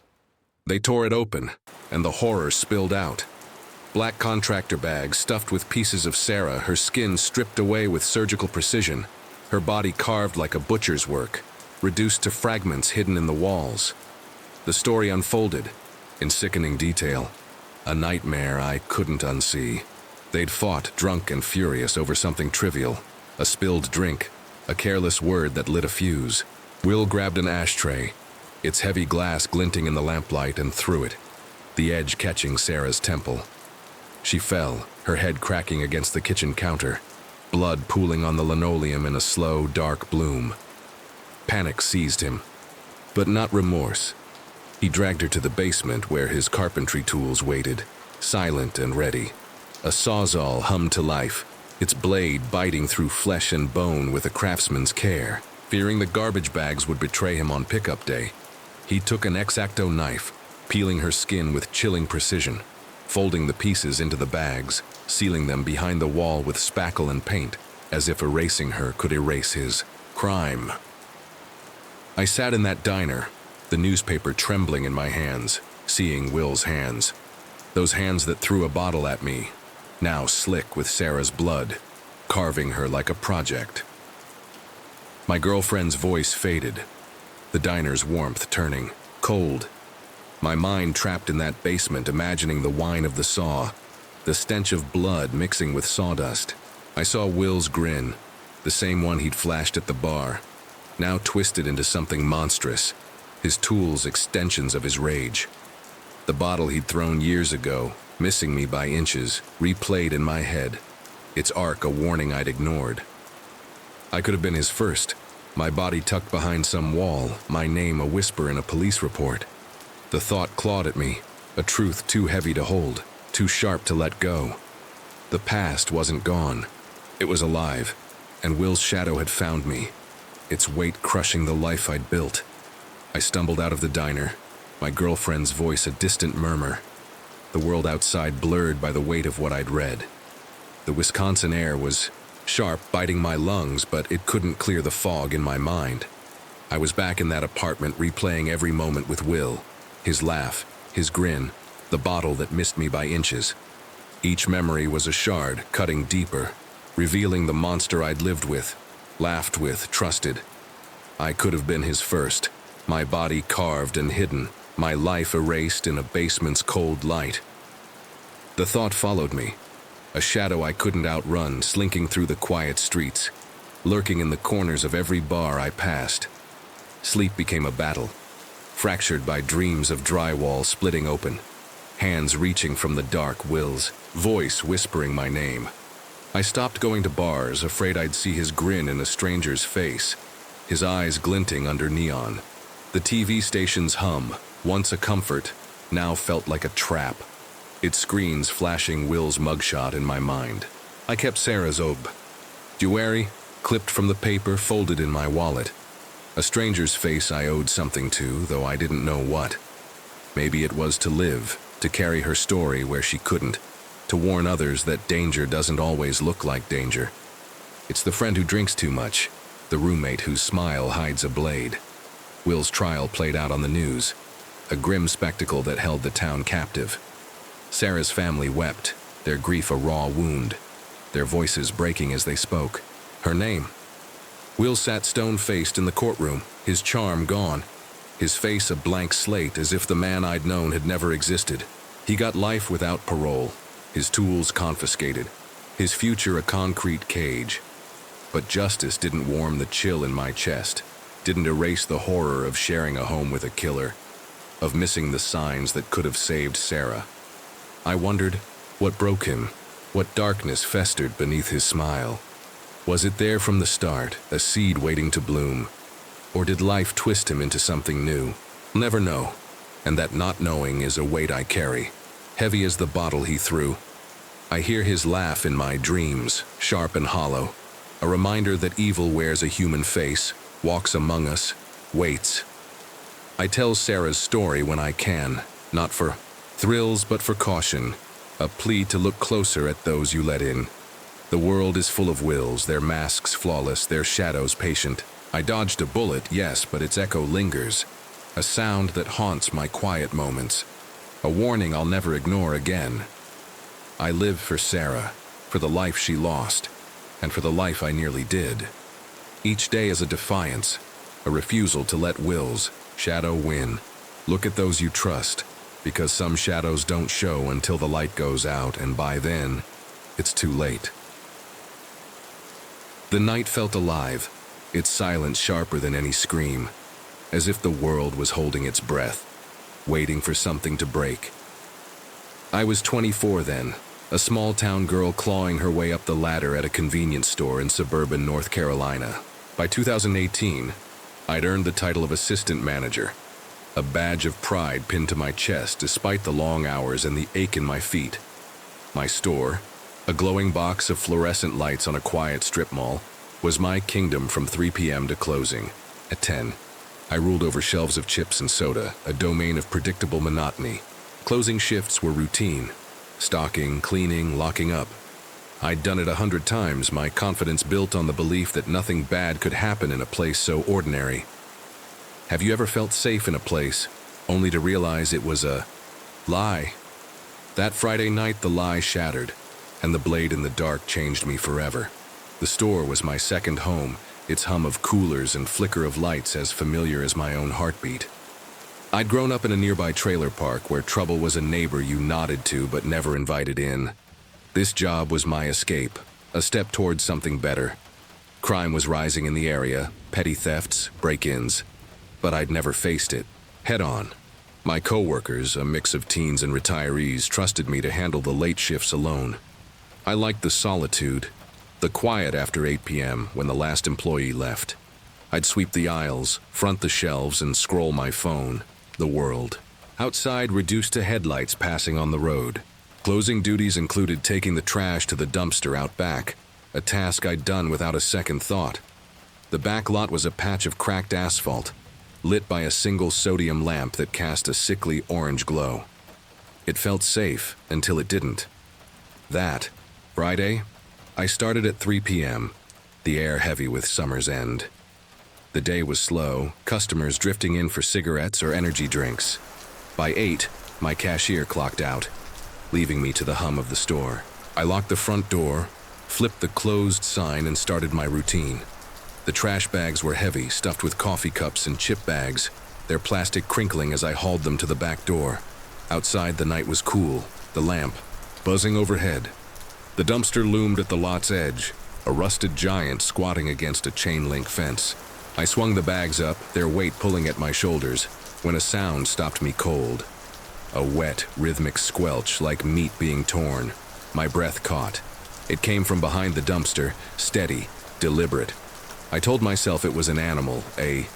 They tore it open, and the horror spilled out. Black contractor bags stuffed with pieces of Sarah, her skin stripped away with surgical precision, her body carved like a butcher's work, reduced to fragments hidden in the walls. The story unfolded, in sickening detail, a nightmare I couldn't unsee. They'd fought, drunk and furious, over something trivial, a spilled drink, a careless word that lit a fuse. Will grabbed an ashtray, its heavy glass glinting in the lamplight, and threw it, the edge catching Sarah's temple. She fell, her head cracking against the kitchen counter, blood pooling on the linoleum in a slow, dark bloom. Panic seized him, but not remorse. He dragged her to the basement where his carpentry tools waited, silent and ready. A sawzall hummed to life, its blade biting through flesh and bone with a craftsman's care. Fearing the garbage bags would betray him on pickup day, he took an X-Acto knife, peeling her skin with chilling precision, folding the pieces into the bags, sealing them behind the wall with spackle and paint, as if erasing her could erase his crime. I sat in that diner, the newspaper trembling in my hands, seeing Will's hands. Those hands that threw a bottle at me, now slick with Sarah's blood, carving her like a project. My girlfriend's voice faded, the diner's warmth turning cold. My mind trapped in that basement, imagining the whine of the saw, the stench of blood mixing with sawdust. I saw Will's grin, the same one he'd flashed at the bar, now twisted into something monstrous, his tools extensions of his rage. The bottle he'd thrown years ago, missing me by inches, replayed in my head, its arc a warning I'd ignored. I could have been his first, my body tucked behind some wall, my name a whisper in a police report. The thought clawed at me, a truth too heavy to hold, too sharp to let go. The past wasn't gone. It was alive, and Will's shadow had found me, its weight crushing the life I'd built. I stumbled out of the diner, my girlfriend's voice a distant murmur, the world outside blurred by the weight of what I'd read. The Wisconsin air was sharp, biting my lungs, but it couldn't clear the fog in my mind. I was back in that apartment, replaying every moment with Will, his laugh, his grin, the bottle that missed me by inches. Each memory was a shard, cutting deeper, revealing the monster I'd lived with, laughed with, trusted. I could have been his first, my body carved and hidden, my life erased in a basement's cold light. The thought followed me, a shadow I couldn't outrun, slinking through the quiet streets, lurking in the corners of every bar I passed. Sleep became a battle, fractured by dreams of drywall splitting open, hands reaching from the dark, Will's voice whispering my name. I stopped going to bars, afraid I'd see his grin in a stranger's face, his eyes glinting under neon. The TV station's hum, once a comfort, now felt like a trap, its screens flashing Will's mugshot in my mind. I kept Sarah's obituary, clipped from the paper, folded in my wallet. A stranger's face I owed something to, though I didn't know what. Maybe it was to live, to carry her story where she couldn't, to warn others that danger doesn't always look like danger. It's the friend who drinks too much, the roommate whose smile hides a blade. Will's trial played out on the news, a grim spectacle that held the town captive. Sarah's family wept, their grief a raw wound, their voices breaking as they spoke. Her name. Will sat stone-faced in the courtroom, his charm gone, his face a blank slate as if the man I'd known had never existed. He got life without parole, his tools confiscated, his future a concrete cage. But justice didn't warm the chill in my chest, didn't erase the horror of sharing a home with a killer, of missing the signs that could have saved Sarah. I wondered, what broke him? What darkness festered beneath his smile? Was it there from the start, a seed waiting to bloom? Or did life twist him into something new? Never know, and that not knowing is a weight I carry, heavy as the bottle he threw. I hear his laugh in my dreams, sharp and hollow, a reminder that evil wears a human face, walks among us, waits. I tell Sarah's story when I can, not for thrills but for caution, a plea to look closer at those you let in. The world is full of wills, their masks flawless, their shadows patient. I dodged a bullet, yes, but its echo lingers, a sound that haunts my quiet moments, a warning I'll never ignore again. I live for Sarah, for the life she lost, and for the life I nearly did. Each day is a defiance, a refusal to let Will's shadow win. Look at those you trust, because some shadows don't show until the light goes out, and by then, it's too late. The night felt alive, its silence sharper than any scream, as if the world was holding its breath, waiting for something to break. I was 24 then, a small-town girl clawing her way up the ladder at a convenience store in suburban North Carolina. By 2018, I'd earned the title of assistant manager, a badge of pride pinned to my chest despite the long hours and the ache in my feet. My store, a glowing box of fluorescent lights on a quiet strip mall, was my kingdom from 3 p.m. to closing. At 10, I ruled over shelves of chips and soda, a domain of predictable monotony. Closing shifts were routine. Stocking, cleaning, locking up. I'd done it 100 times, my confidence built on the belief that nothing bad could happen in a place so ordinary. Have you ever felt safe in a place, only to realize it was a lie? That Friday night, the lie shattered, and the blade in the dark changed me forever. The store was my second home, its hum of coolers and flicker of lights as familiar as my own heartbeat. I'd grown up in a nearby trailer park where trouble was a neighbor you nodded to but never invited in. This job was my escape, a step towards something better. Crime was rising in the area, petty thefts, break-ins, but I'd never faced it, head-on. My co-workers, a mix of teens and retirees, trusted me to handle the late shifts alone. I liked the solitude, the quiet after 8 p.m. when the last employee left. I'd sweep the aisles, front the shelves, and scroll my phone. The world. Outside reduced to headlights passing on the road. Closing duties included taking the trash to the dumpster out back, a task I'd done without a second thought. The back lot was a patch of cracked asphalt, lit by a single sodium lamp that cast a sickly orange glow. It felt safe until it didn't. That Friday, I started at 3 p.m., the air heavy with summer's end. The day was slow, customers drifting in for cigarettes or energy drinks. By 8, my cashier clocked out, leaving me to the hum of the store. I locked the front door, flipped the closed sign, and started my routine. The trash bags were heavy, stuffed with coffee cups and chip bags, their plastic crinkling as I hauled them to the back door. Outside, the night was cool, the lamp buzzing overhead. The dumpster loomed at the lot's edge, a rusted giant squatting against a chain-link fence. I swung the bags up, their weight pulling at my shoulders, when a sound stopped me cold. A wet, rhythmic squelch like meat being torn. My breath caught. It came from behind the dumpster, steady, deliberate. I told myself it was an animal, a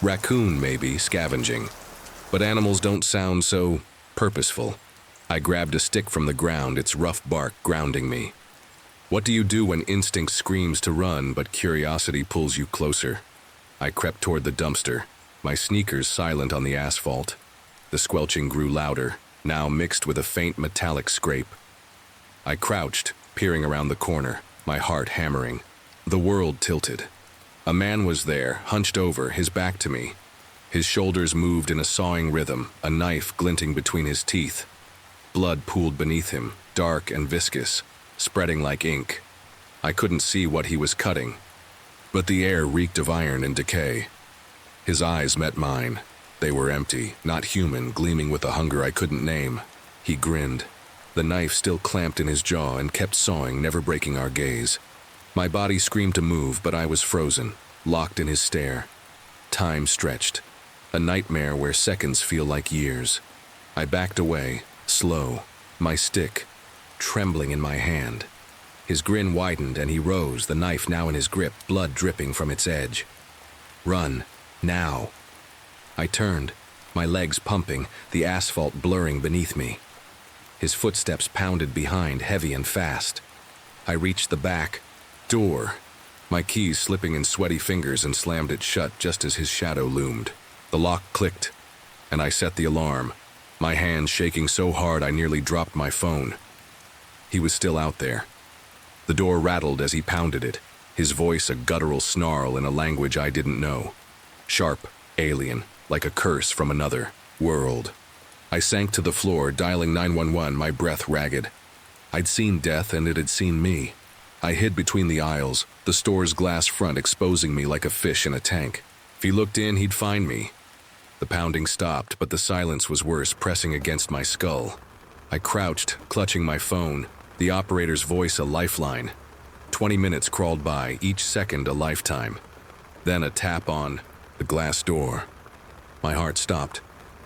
raccoon maybe, scavenging. But animals don't sound so purposeful. I grabbed a stick from the ground, its rough bark grounding me. What do you do when instinct screams to run but curiosity pulls you closer? I crept toward the dumpster, my sneakers silent on the asphalt. The squelching grew louder, now mixed with a faint metallic scrape. I crouched, peering around the corner, my heart hammering. The world tilted. A man was there, hunched over, his back to me. His shoulders moved in a sawing rhythm, a knife glinting between his teeth. Blood pooled beneath him, dark and viscous, spreading like ink. I couldn't see what he was cutting, but the air reeked of iron and decay. His eyes met mine. They were empty, not human, gleaming with a hunger I couldn't name. He grinned. the knife still clamped in his jaw and kept sawing, never breaking our gaze. My body screamed to move, but I was frozen, locked in his stare. Time stretched, a nightmare where seconds feel like years. I backed away, slow, my stick trembling in my hand. His grin widened and he rose, the knife now in his grip, blood dripping from its edge. Run, now. I turned, my legs pumping, the asphalt blurring beneath me. His footsteps pounded behind, heavy and fast. I reached the back door, my keys slipping in sweaty fingers, and slammed it shut just as his shadow loomed. The lock clicked, and I set the alarm, my hands shaking so hard I nearly dropped my phone. He was still out there. The door rattled as he pounded it, his voice a guttural snarl in a language I didn't know. Sharp, alien, like a curse from another world. I sank to the floor, dialing 911, my breath ragged. I'd seen death and it had seen me. I hid between the aisles, the store's glass front exposing me like a fish in a tank. If he looked in, he'd find me. The pounding stopped, but the silence was worse, pressing against my skull. I crouched, clutching my phone, the operator's voice a lifeline. 20 minutes crawled by, each second a lifetime. Then a tap on the glass door. My heart stopped.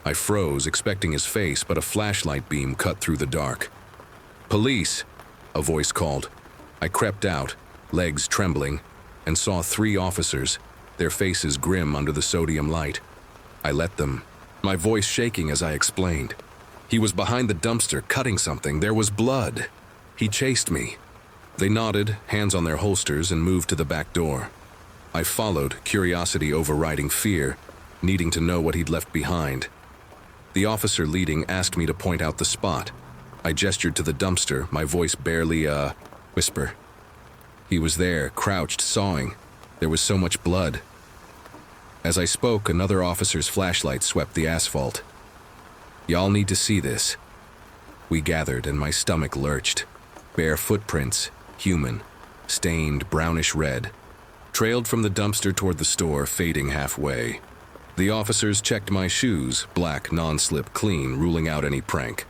I froze, expecting his face, but a flashlight beam cut through the dark. "Police!" a voice called. I crept out, legs trembling, and saw 3 officers, their faces grim under the sodium light. I let them, my voice shaking as I explained. He was behind the dumpster, cutting something. There was blood. He chased me. They nodded, hands on their holsters, and moved to the back door. I followed, curiosity overriding fear, needing to know what he'd left behind. The officer leading asked me to point out the spot. I gestured to the dumpster, my voice barely a whisper. He was there, crouched, sawing. There was so much blood. As I spoke, another officer's flashlight swept the asphalt. "Y'all need to see this." We gathered, and my stomach lurched. Bare footprints, human, stained brownish red, trailed from the dumpster toward the store, fading halfway. The officers checked my shoes, black, non-slip, clean, ruling out any prank.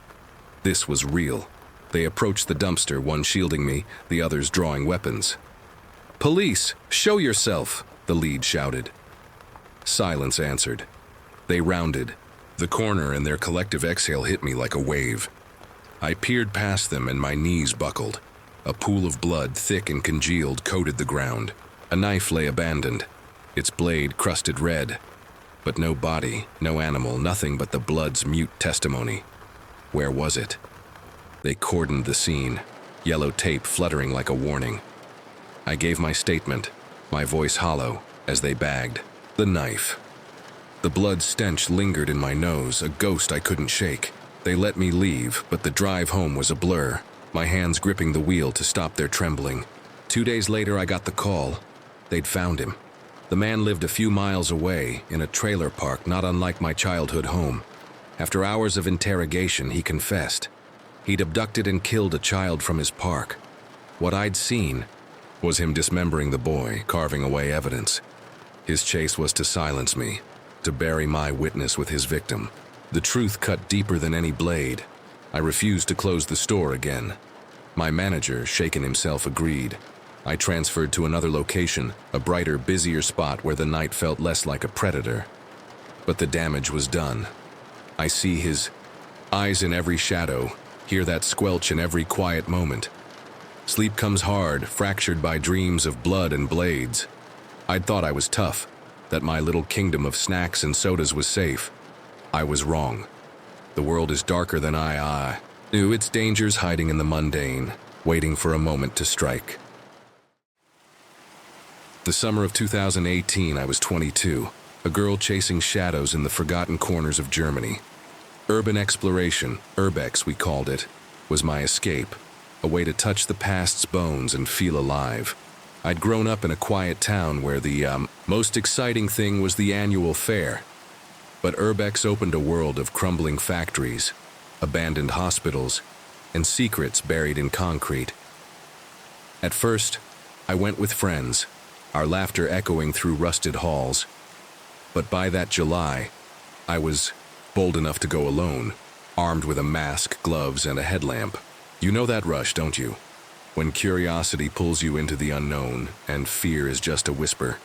This was real. They approached the dumpster, one shielding me, the others drawing weapons. "Police, show yourself!" the lead shouted. Silence answered. They rounded the corner, and their collective exhale hit me like a wave. I peered past them, and my knees buckled. A pool of blood, thick and congealed, coated the ground. A knife lay abandoned, its blade crusted red. But no body, no animal, nothing but the blood's mute testimony. Where was it? They cordoned the scene, yellow tape fluttering like a warning. I gave my statement, my voice hollow, as they bagged. The knife. The blood stench lingered in my nose, a ghost I couldn't shake. They let me leave, but the drive home was a blur, my hands gripping the wheel to stop their trembling. 2 days later, I got the call. They'd found him. The man lived a few miles away, in a trailer park not unlike my childhood home. After hours of interrogation, he confessed. He'd abducted and killed a child from his park. What I'd seen was him dismembering the boy, carving away evidence. His chase was to silence me, to bury my witness with his victim. The truth cut deeper than any blade. I refused to close the store again. My manager, shaken himself, agreed. I transferred to another location, a brighter, busier spot where the night felt less like a predator. But the damage was done. I see his eyes in every shadow, hear that squelch in every quiet moment. Sleep comes hard, fractured by dreams of blood and blades. I'd thought I was tough, that my little kingdom of snacks and sodas was safe. I was wrong. The world is darker than I knew, its dangers hiding in the mundane, waiting for a moment to strike. The summer of 2018, I was 22, a girl chasing shadows in the forgotten corners of Germany. Urban exploration, urbex we called it, was my escape, a way to touch the past's bones and feel alive. I'd grown up in a quiet town where the most exciting thing was the annual fair. But urbex opened a world of crumbling factories, abandoned hospitals, and secrets buried in concrete. At first, I went with friends, our laughter echoing through rusted halls. But by that July, I was bold enough to go alone, armed with a mask, gloves, and a headlamp. You know that rush, don't you? When curiosity pulls you into the unknown and fear is just a whisper.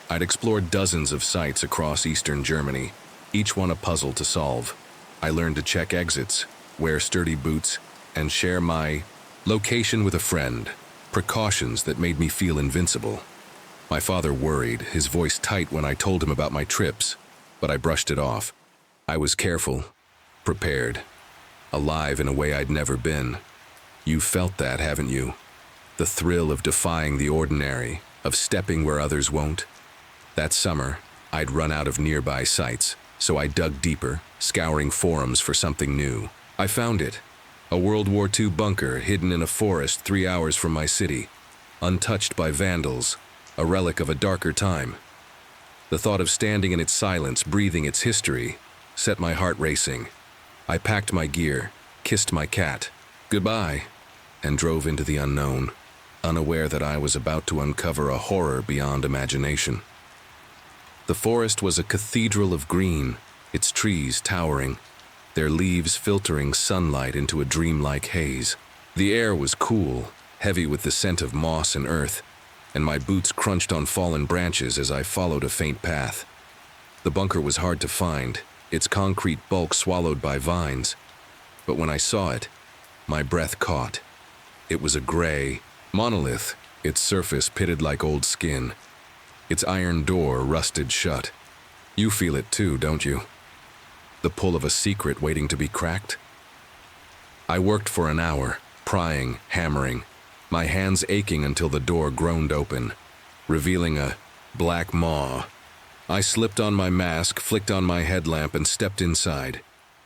I'd explored dozens of sites across eastern Germany, each one a puzzle to solve. I learned to check exits, wear sturdy boots, and share my location with a friend, precautions that made me feel invincible. My father worried, his voice tight when I told him about my trips, but I brushed it off. I was careful, prepared, alive in a way I'd never been. You've felt that, haven't you? The thrill of defying the ordinary, of stepping where others won't. That summer, I'd run out of nearby sites, so I dug deeper, scouring forums for something new. I found it. A World War II bunker hidden in a forest 3 hours from my city, untouched by vandals, a relic of a darker time. The thought of standing in its silence, breathing its history, set my heart racing. I packed my gear, kissed my cat, goodbye, and drove into the unknown, unaware that I was about to uncover a horror beyond imagination. The forest was a cathedral of green, its trees towering, their leaves filtering sunlight into a dreamlike haze. The air was cool, heavy with the scent of moss and earth, and my boots crunched on fallen branches as I followed a faint path. The bunker was hard to find, its concrete bulk swallowed by vines, but when I saw it, my breath caught. It was a gray monolith, its surface pitted like old skin, its iron door rusted shut. You feel it too, don't you? The pull of a secret waiting to be cracked? I worked for an hour, prying, hammering, my hands aching until the door groaned open, revealing a black maw. I slipped on my mask, flicked on my headlamp, and stepped inside,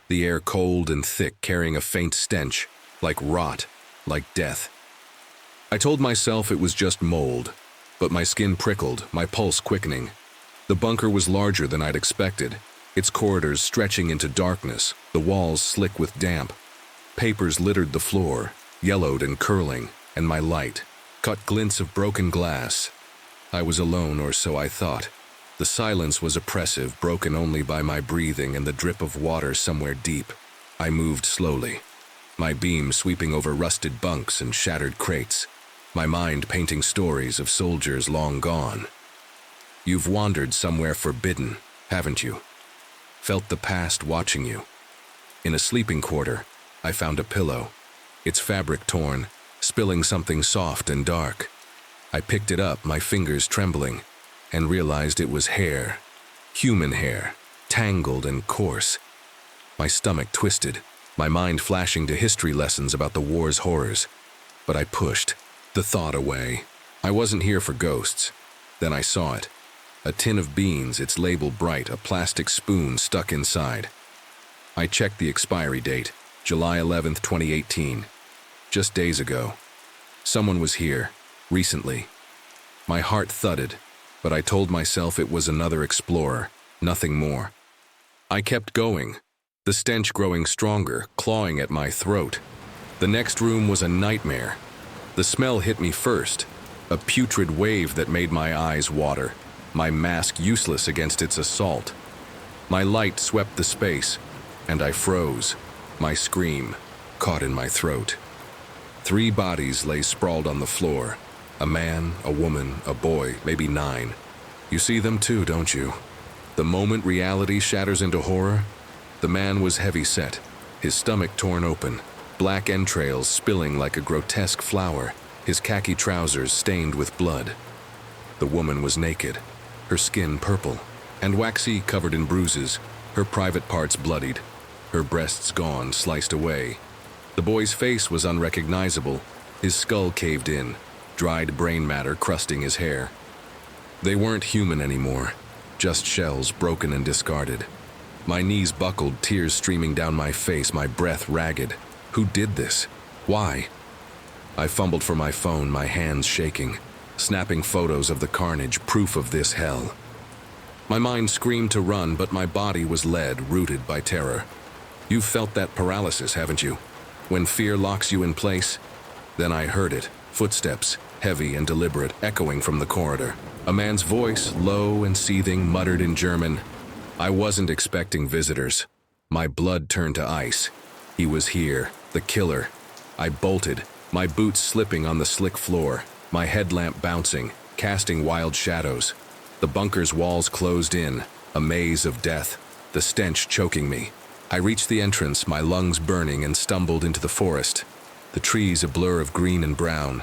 the air cold and thick, carrying a faint stench, like rot, like death. I told myself it was just mold, but my skin prickled, my pulse quickening. The bunker was larger than I'd expected, its corridors stretching into darkness, the walls slick with damp. Papers littered the floor, yellowed and curling, and my light caught glints of broken glass. I was alone, or so I thought. The silence was oppressive, broken only by my breathing and the drip of water somewhere deep. I moved slowly, my beam sweeping over rusted bunks and shattered crates, my mind painting stories of soldiers long gone. You've wandered somewhere forbidden, haven't you? Felt the past watching you. In a sleeping quarter, I found a pillow, its fabric torn, spilling something soft and dark. I picked it up, my fingers trembling, and realized it was hair, human hair, tangled and coarse. My stomach twisted, my mind flashing to history lessons about the war's horrors. But I pushed the thought away. I wasn't here for ghosts. Then I saw it. A tin of beans, its label bright, a plastic spoon stuck inside. I checked the expiry date, July 11th, 2018. Just days ago. Someone was here, recently. My heart thudded, but I told myself it was another explorer, nothing more. I kept going, the stench growing stronger, clawing at my throat. The next room was a nightmare. The smell hit me first, a putrid wave that made my eyes water, my mask useless against its assault. My light swept the space, and I froze, my scream caught in my throat. 3 bodies lay sprawled on the floor. A man, a woman, a boy, maybe 9. You see them too, don't you? The moment reality shatters into horror, the man was heavy-set, his stomach torn open, black entrails spilling like a grotesque flower, his khaki trousers stained with blood. The woman was naked, her skin purple, and waxy, covered in bruises, her private parts bloodied, her breasts gone, sliced away. The boy's face was unrecognizable, his skull caved in, dried brain matter crusting his hair. They weren't human anymore, just shells broken and discarded. My knees buckled, tears streaming down my face, my breath ragged. Who did this? Why? I fumbled for my phone, my hands shaking, snapping photos of the carnage, proof of this hell. My mind screamed to run, but my body was lead, rooted by terror. You've felt that paralysis, haven't you? When fear locks you in place? Then I heard it, footsteps, heavy and deliberate, echoing from the corridor. A man's voice, low and seething, muttered in German. I wasn't expecting visitors. My blood turned to ice. He was here, the killer. I bolted, my boots slipping on the slick floor, my headlamp bouncing, casting wild shadows. The bunker's walls closed in, a maze of death, the stench choking me. I reached the entrance, my lungs burning, and stumbled into the forest, the trees a blur of green and brown.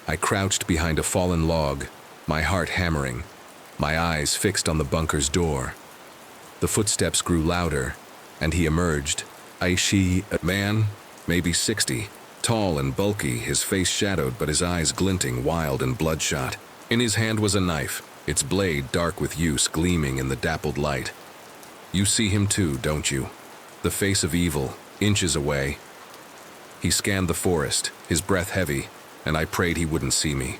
I crouched behind a fallen log, my heart hammering, my eyes fixed on the bunker's door. The footsteps grew louder, and he emerged. A man, maybe 60, tall and bulky, his face shadowed but his eyes glinting, wild and bloodshot. In his hand was a knife, its blade dark with use, gleaming in the dappled light. You see him too, don't you? The face of evil, inches away. He scanned the forest, his breath heavy, and I prayed he wouldn't see me.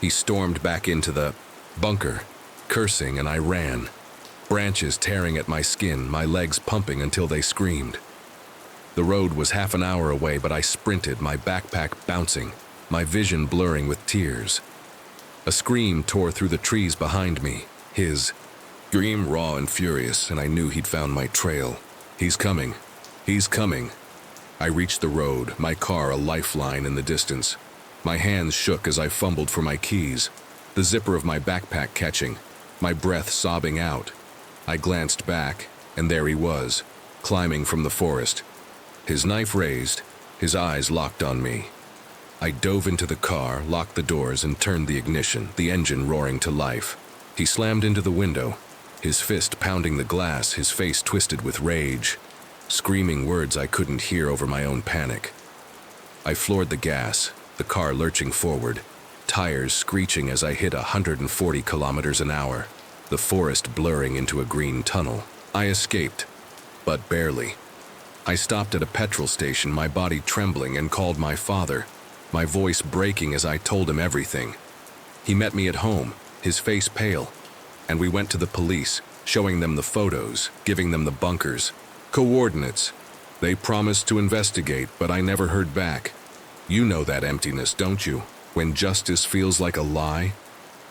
He stormed back into the bunker, cursing, and I ran. Branches tearing at my skin, my legs pumping until they screamed. The road was half an hour away, but I sprinted, my backpack bouncing, my vision blurring with tears. A scream tore through the trees behind me, his scream raw and furious, and I knew he'd found my trail. He's coming. He's coming. I reached the road, my car a lifeline in the distance. My hands shook as I fumbled for my keys, the zipper of my backpack catching, my breath sobbing out. I glanced back, and there he was, climbing from the forest, his knife raised, his eyes locked on me. I dove into the car, locked the doors, and turned the ignition, the engine roaring to life. He slammed into the window, his fist pounding the glass, his face twisted with rage, screaming words I couldn't hear over my own panic. I floored the gas, the car lurching forward, tires screeching as I hit 140 kilometers an hour, the forest blurring into a green tunnel. I escaped, but barely. I stopped at a petrol station, my body trembling, and called my father, my voice breaking as I told him everything. He met me at home, his face pale, and we went to the police, showing them the photos, giving them the bunker's coordinates. They promised to investigate, but I never heard back. You know that emptiness, don't you? When justice feels like a lie?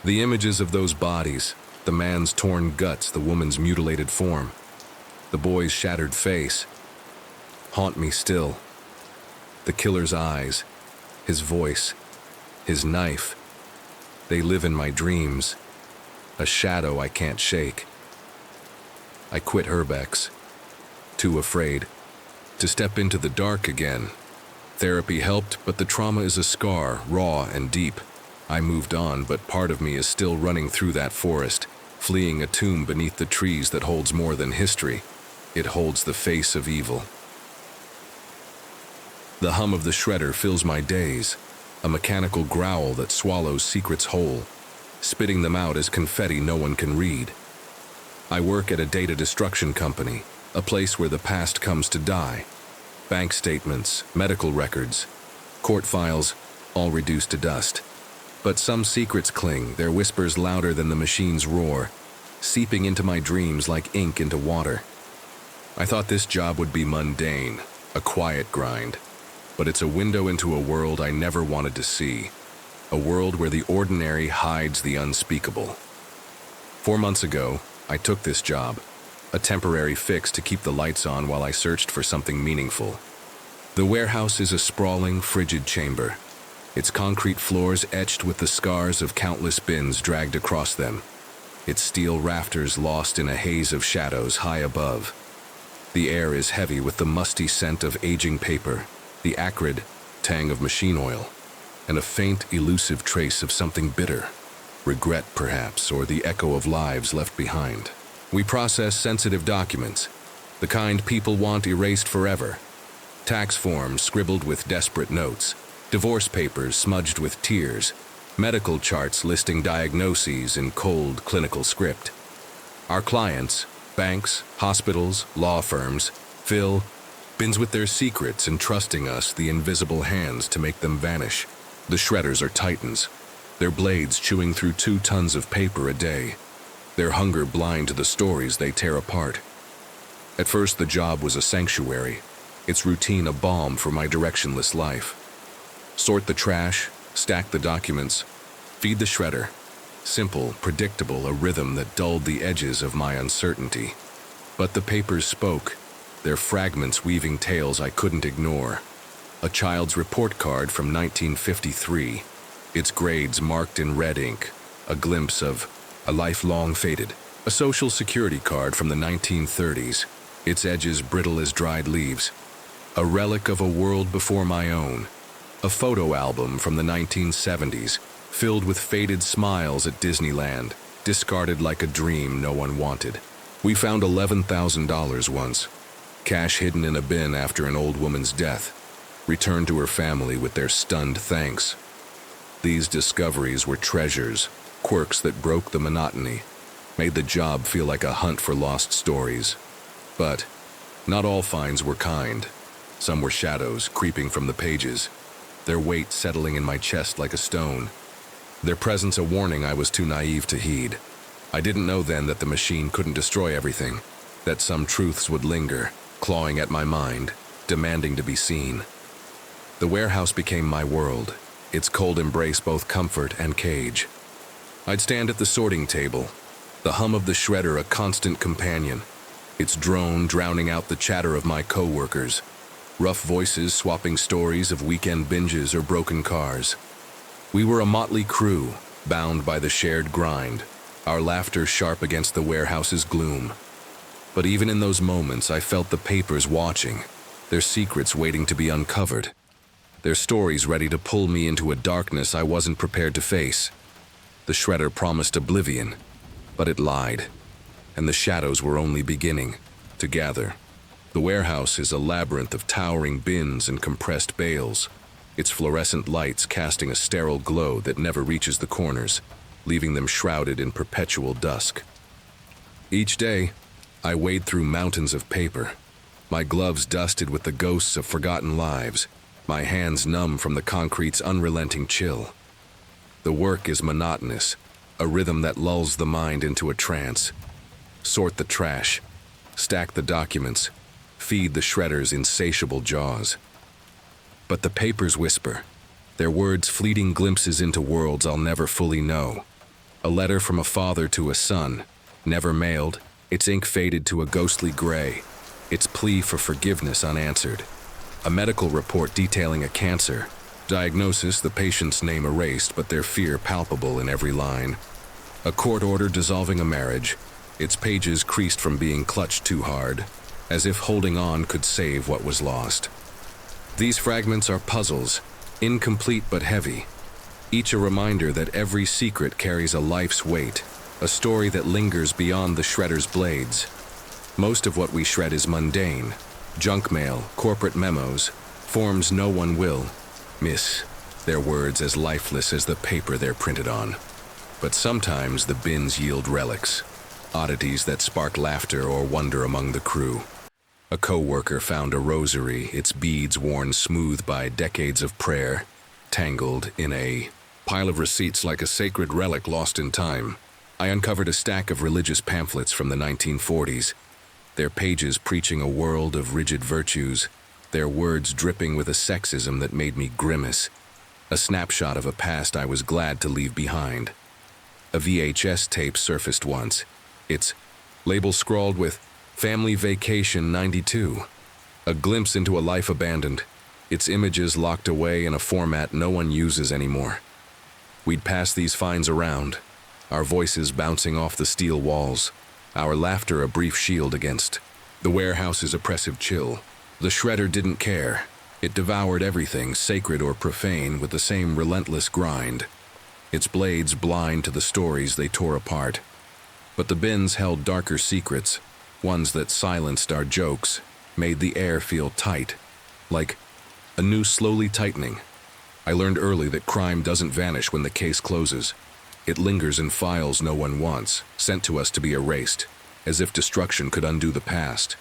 The images of those bodies, the man's torn guts, the woman's mutilated form, the boy's shattered face, haunt me still. The killer's eyes, his voice, his knife, they live in my dreams, a shadow I can't shake. I quit Herbex, too afraid to step into the dark again. Therapy helped, but the trauma is a scar, raw and deep. I moved on, but part of me is still running through that forest, fleeing a tomb beneath the trees that holds more than history. It holds the face of evil. The hum of the shredder fills my days, a mechanical growl that swallows secrets whole, spitting them out as confetti no one can read. I work at a data destruction company, a place where the past comes to die. Bank statements, medical records, court files, all reduced to dust. But some secrets cling, their whispers louder than the machine's roar, seeping into my dreams like ink into water. I thought this job would be mundane, a quiet grind. But it's a window into a world I never wanted to see, a world where the ordinary hides the unspeakable. 4 months ago, I took this job, a temporary fix to keep the lights on while I searched for something meaningful. The warehouse is a sprawling, frigid chamber, its concrete floors etched with the scars of countless bins dragged across them, its steel rafters lost in a haze of shadows high above. The air is heavy with the musty scent of aging paper, the acrid tang of machine oil, and a faint, elusive trace of something bitter, regret perhaps, or the echo of lives left behind. We process sensitive documents, the kind people want erased forever. Tax forms scribbled with desperate notes, divorce papers smudged with tears, medical charts listing diagnoses in cold clinical script. Our clients, banks, hospitals, law firms, fill bins with their secrets, entrusting us the invisible hands to make them vanish. The shredders are titans, their blades chewing through 2 tons of paper a day, their hunger blind to the stories they tear apart. At first, the job was a sanctuary, its routine a balm for my directionless life. Sort the trash, stack the documents, feed the shredder. Simple, predictable, a rhythm that dulled the edges of my uncertainty. But the papers spoke, their fragments weaving tales I couldn't ignore. A child's report card from 1953, its grades marked in red ink, a glimpse of a life long faded. A social security card from the 1930s, its edges brittle as dried leaves. A relic of a world before my own. A photo album from the 1970s, filled with faded smiles at Disneyland, discarded like a dream no one wanted. We found $11,000 once, cash hidden in a bin after an old woman's death, returned to her family with their stunned thanks. These discoveries were treasures, quirks that broke the monotony, made the job feel like a hunt for lost stories. But not all finds were kind. Some were shadows creeping from the pages, their weight settling in my chest like a stone. Their presence a warning I was too naive to heed. I didn't know then that the machine couldn't destroy everything, that some truths would linger, clawing at my mind, demanding to be seen. The warehouse became my world, its cold embrace both comfort and cage. I'd stand at the sorting table, the hum of the shredder a constant companion, its drone drowning out the chatter of my co-workers, rough voices swapping stories of weekend binges or broken cars. We were a motley crew, bound by the shared grind, our laughter sharp against the warehouse's gloom. But even in those moments, I felt the papers watching, their secrets waiting to be uncovered, their stories ready to pull me into a darkness I wasn't prepared to face. The shredder promised oblivion, but it lied, and the shadows were only beginning to gather. The warehouse is a labyrinth of towering bins and compressed bales, its fluorescent lights casting a sterile glow that never reaches the corners, leaving them shrouded in perpetual dusk. Each day, I wade through mountains of paper, my gloves dusted with the ghosts of forgotten lives, my hands numb from the concrete's unrelenting chill. The work is monotonous, a rhythm that lulls the mind into a trance. Sort the trash, stack the documents, feed the shredder's insatiable jaws. But the papers whisper, their words fleeting glimpses into worlds I'll never fully know. A letter from a father to a son, never mailed, its ink faded to a ghostly gray, its plea for forgiveness unanswered. A medical report detailing a cancer, diagnosis the patient's name erased but their fear palpable in every line. A court order dissolving a marriage, its pages creased from being clutched too hard, as if holding on could save what was lost. These fragments are puzzles, incomplete but heavy, each a reminder that every secret carries a life's weight, a story that lingers beyond the shredder's blades. Most of what we shred is mundane, junk mail, corporate memos, forms no one will miss, their words as lifeless as the paper they're printed on. But sometimes the bins yield relics, oddities that spark laughter or wonder among the crew. A co-worker found a rosary, its beads worn smooth by decades of prayer, tangled in a pile of receipts like a sacred relic lost in time. I uncovered a stack of religious pamphlets from the 1940s, their pages preaching a world of rigid virtues, their words dripping with a sexism that made me grimace, a snapshot of a past I was glad to leave behind. A VHS tape surfaced once, its label scrawled with Family Vacation 92, a glimpse into a life abandoned, its images locked away in a format no one uses anymore. We'd pass these finds around, our voices bouncing off the steel walls, our laughter a brief shield against the warehouse's oppressive chill. The shredder didn't care. It devoured everything, sacred or profane, with the same relentless grind, its blades blind to the stories they tore apart. But the bins held darker secrets, ones that silenced our jokes, made the air feel tight, like a noose slowly tightening. I learned early that crime doesn't vanish when the case closes. It lingers in files no one wants, sent to us to be erased, as if destruction could undo the past.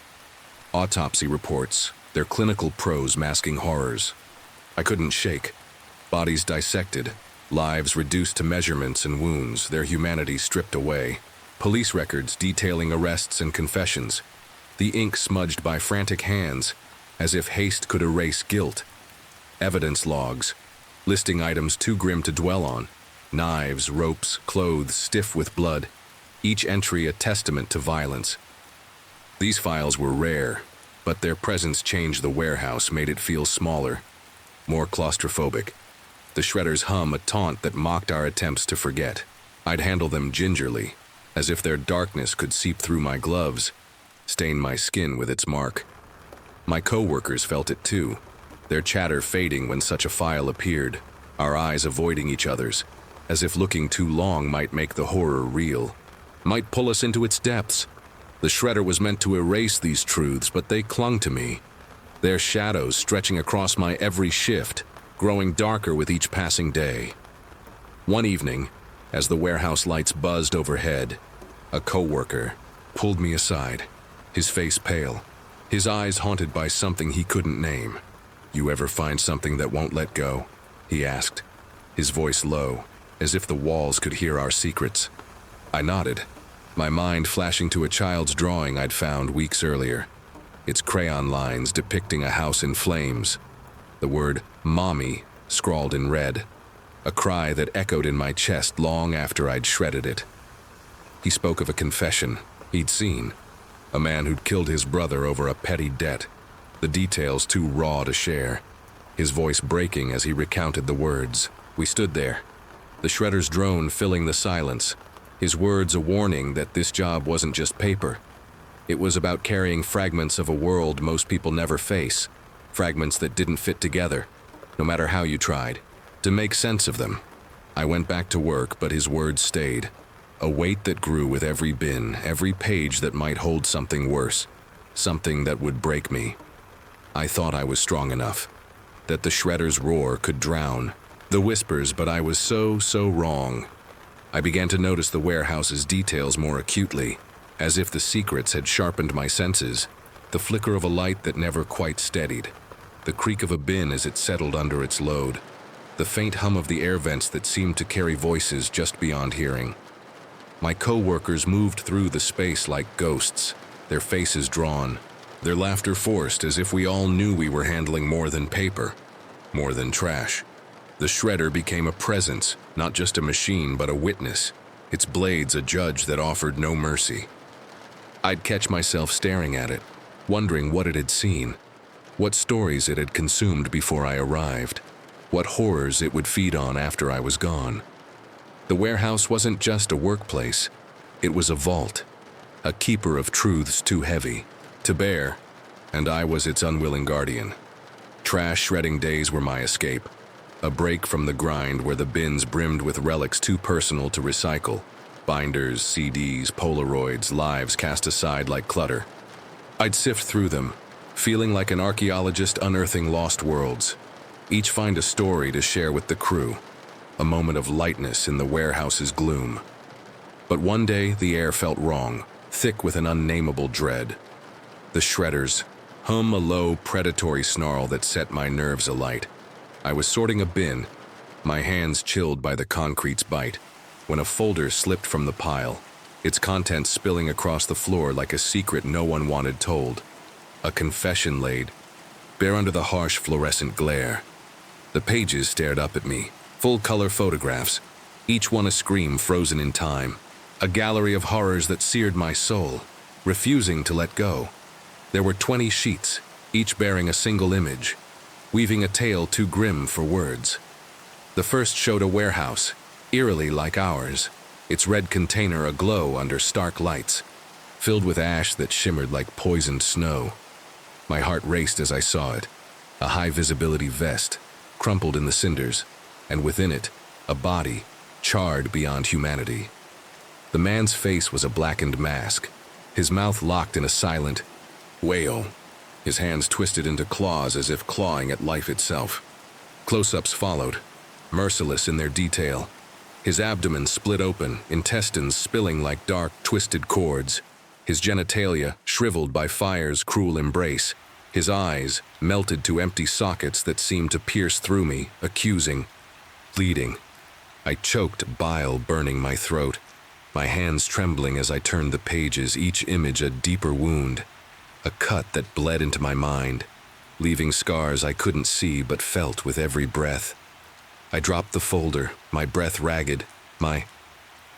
Autopsy reports, their clinical prose masking horrors. I couldn't shake. Bodies dissected, lives reduced to measurements and wounds, their humanity stripped away. Police records detailing arrests and confessions, the ink smudged by frantic hands, as if haste could erase guilt. Evidence logs, listing items too grim to dwell on, knives, ropes, clothes stiff with blood, each entry a testament to violence. These files were rare, but their presence changed the warehouse, made it feel smaller, more claustrophobic. The shredders hum a taunt that mocked our attempts to forget. I'd handle them gingerly, as if their darkness could seep through my gloves, stain my skin with its mark. My co-workers felt it too, their chatter fading when such a file appeared, our eyes avoiding each other's, as if looking too long might make the horror real, might pull us into its depths. The shredder was meant to erase these truths, but they clung to me, their shadows stretching across my every shift, growing darker with each passing day. One evening, as the warehouse lights buzzed overhead, a co-worker pulled me aside, his face pale, his eyes haunted by something he couldn't name. "You ever find something that won't let go?" he asked, his voice low, as if the walls could hear our secrets. I nodded, my mind flashing to a child's drawing I'd found weeks earlier, its crayon lines depicting a house in flames, the word "mommy" scrawled in red, a cry that echoed in my chest long after I'd shredded it. He spoke of a confession he'd seen, a man who'd killed his brother over a petty debt, the details too raw to share, his voice breaking as he recounted the words. We stood there, the shredder's drone filling the silence, his words a warning that this job wasn't just paper. It was about carrying fragments of a world most people never face, fragments that didn't fit together, no matter how you tried, to make sense of them. I went back to work, but his words stayed, a weight that grew with every bin, every page that might hold something worse, something that would break me. I thought I was strong enough, that the shredder's roar could drown the whispers, but I was so wrong. I began to notice the warehouse's details more acutely, as if the secrets had sharpened my senses, the flicker of a light that never quite steadied, the creak of a bin as it settled under its load, the faint hum of the air vents that seemed to carry voices just beyond hearing. My co-workers moved through the space like ghosts, their faces drawn, their laughter forced, as if we all knew we were handling more than paper, more than trash. The shredder became a presence, not just a machine but a witness, its blades a judge that offered no mercy. I'd catch myself staring at it, wondering what it had seen, what stories it had consumed before I arrived, what horrors it would feed on after I was gone. The warehouse wasn't just a workplace, it was a vault, a keeper of truths too heavy to bear, and I was its unwilling guardian. Trash shredding days were my escape, a break from the grind where the bins brimmed with relics too personal to recycle, binders, CDs, Polaroids, lives cast aside like clutter. I'd sift through them, feeling like an archaeologist unearthing lost worlds, each find a story to share with the crew, a moment of lightness in the warehouse's gloom. But one day the air felt wrong, thick with an unnameable dread. The shredders hum a low, predatory snarl that set my nerves alight. I was sorting a bin, my hands chilled by the concrete's bite, when a folder slipped from the pile, its contents spilling across the floor like a secret no one wanted told. A confession laid, bare under the harsh fluorescent glare. The pages stared up at me, full-color photographs, each one a scream frozen in time, a gallery of horrors that seared my soul, refusing to let go. There were 20 sheets, each bearing a single image, weaving a tale too grim for words. The first showed a warehouse, eerily like ours, its red container aglow under stark lights, filled with ash that shimmered like poisoned snow. My heart raced as I saw it, a high-visibility vest, crumpled in the cinders, and within it, a body, charred beyond humanity. The man's face was a blackened mask, his mouth locked in a silent wail, his hands twisted into claws as if clawing at life itself. Close-ups followed, merciless in their detail. His abdomen split open, intestines spilling like dark, twisted cords, his genitalia shriveled by fire's cruel embrace, his eyes melted to empty sockets that seemed to pierce through me, accusing, bleeding. I choked, bile burning my throat, my hands trembling as I turned the pages, each image a deeper wound, a cut that bled into my mind, leaving scars I couldn't see but felt with every breath. I dropped the folder, my breath ragged, my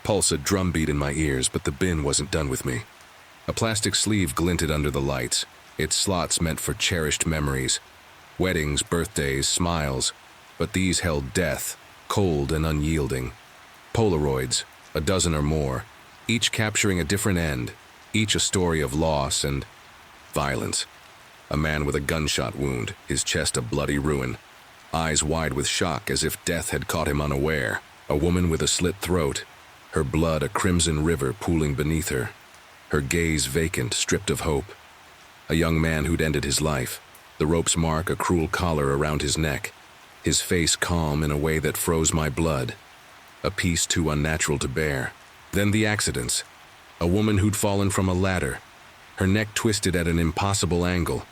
pulse a drumbeat in my ears, but the bin wasn't done with me. A plastic sleeve glinted under the lights, its slots meant for cherished memories. Weddings, birthdays, smiles, but these held death, cold and unyielding. Polaroids, a dozen or more, each capturing a different end, each a story of loss and violence. A man with a gunshot wound, his chest a bloody ruin, eyes wide with shock as if death had caught him unaware. A woman with a slit throat, her blood a crimson river pooling beneath her, her gaze vacant, stripped of hope. A young man who'd ended his life, the rope's mark a cruel collar around his neck, his face calm in a way that froze my blood, a peace too unnatural to bear. Then the accidents. A woman who'd fallen from a ladder, her neck twisted at an impossible angle,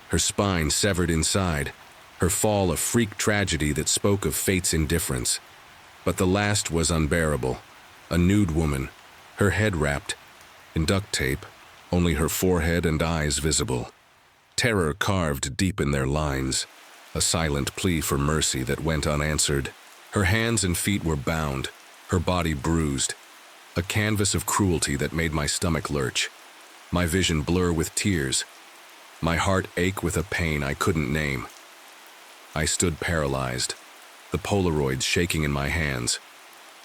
her spine severed inside, her fall a freak tragedy that spoke of fate's indifference. But the last was unbearable. A nude woman, her head wrapped in duct tape, only her forehead and eyes visible. Terror carved deep in their lines, a silent plea for mercy that went unanswered. Her hands and feet were bound, her body bruised, a canvas of cruelty that made my stomach lurch, my vision blur with tears, my heart ache with a pain I couldn't name. I stood paralyzed, the Polaroids shaking in my hands,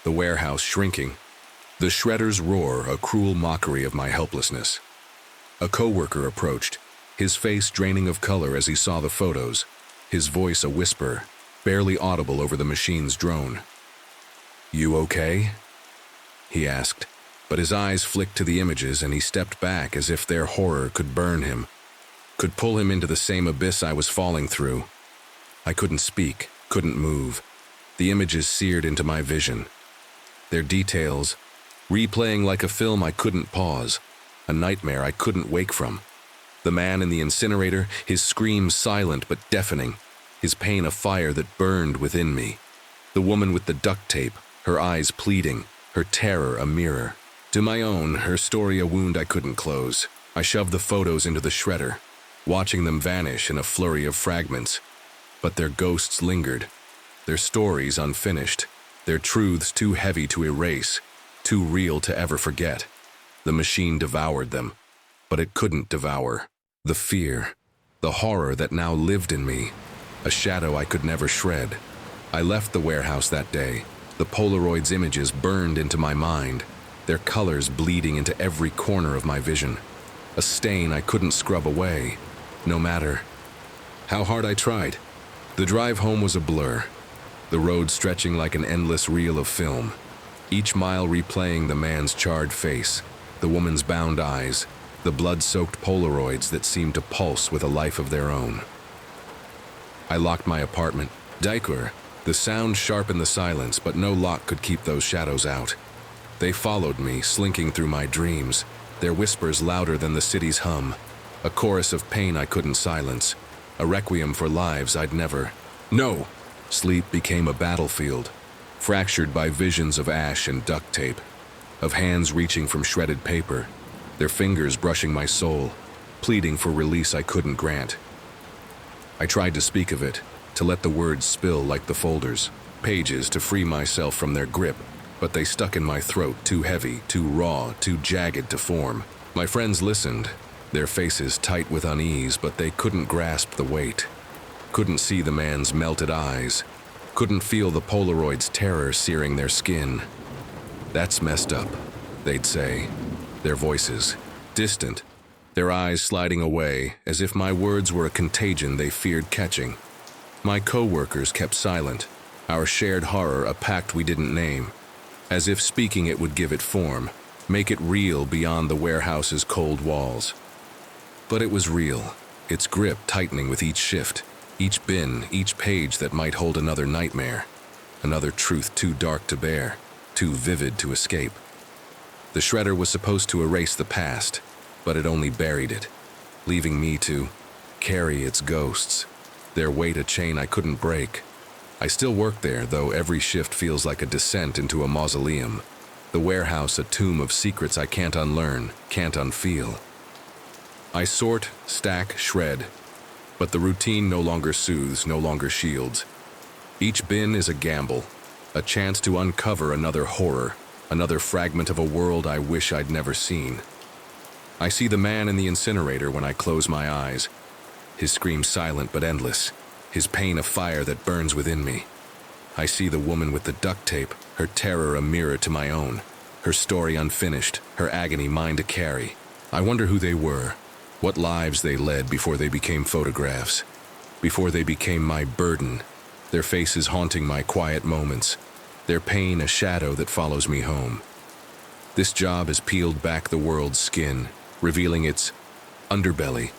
the warehouse shrinking, the shredder's roar a cruel mockery of my helplessness. A coworker approached, his face draining of color as he saw the photos, his voice a whisper, barely audible over the machine's drone. "You okay?" he asked, but his eyes flicked to the images and he stepped back as if their horror could burn him, could pull him into the same abyss I was falling through. I couldn't speak, couldn't move. The images seared into my vision. Their details, replaying like a film I couldn't pause, a nightmare I couldn't wake from. The man in the incinerator, his screams silent but deafening, his pain a fire that burned within me. The woman with the duct tape, her eyes pleading, her terror a mirror. To my own, her story a wound I couldn't close. I shoved the photos into the shredder, watching them vanish in a flurry of fragments. But their ghosts lingered, their stories unfinished, their truths too heavy to erase, too real to ever forget. The machine devoured them, but it couldn't devour the fear, the horror that now lived in me, a shadow I could never shred. I left the warehouse that day, the Polaroid's images burned into my mind, their colors bleeding into every corner of my vision, a stain I couldn't scrub away, no matter how hard I tried. The drive home was a blur, the road stretching like an endless reel of film, each mile replaying the man's charred face, the woman's bound eyes, the blood-soaked Polaroids that seemed to pulse with a life of their own. I locked my apartment. Daikur, the sound sharpened the silence, but no lock could keep those shadows out. They followed me, slinking through my dreams, their whispers louder than the city's hum, a chorus of pain I couldn't silence, a requiem for lives I'd never. No! Sleep became a battlefield, fractured by visions of ash and duct tape, of hands reaching from shredded paper, their fingers brushing my soul, pleading for release I couldn't grant. I tried to speak of it, to let the words spill like the folders, pages to free myself from their grip, but they stuck in my throat, too heavy, too raw, too jagged to form. My friends listened, their faces tight with unease, but they couldn't grasp the weight, couldn't see the man's melted eyes, couldn't feel the Polaroid's terror searing their skin. "That's messed up," they'd say, their voices distant, their eyes sliding away as if my words were a contagion they feared catching. My co-workers kept silent, our shared horror a pact we didn't name, as if speaking it would give it form, make it real beyond the warehouse's cold walls. But it was real, its grip tightening with each shift, each bin, each page that might hold another nightmare, another truth too dark to bear, too vivid to escape. The shredder was supposed to erase the past, but it only buried it, leaving me to carry its ghosts, their weight a chain I couldn't break. I still work there, though every shift feels like a descent into a mausoleum, the warehouse a tomb of secrets I can't unlearn, can't unfeel. I sort, stack, shred, but the routine no longer soothes, no longer shields. Each bin is a gamble, a chance to uncover another horror, another fragment of a world I wish I'd never seen. I see the man in the incinerator when I close my eyes, his scream silent but endless, his pain a fire that burns within me. I see the woman with the duct tape, her terror a mirror to my own, her story unfinished, her agony mine to carry. I wonder who they were, what lives they led before they became photographs, before they became my burden, their faces haunting my quiet moments, their pain a shadow that follows me home. This job has peeled back the world's skin, revealing its underbelly,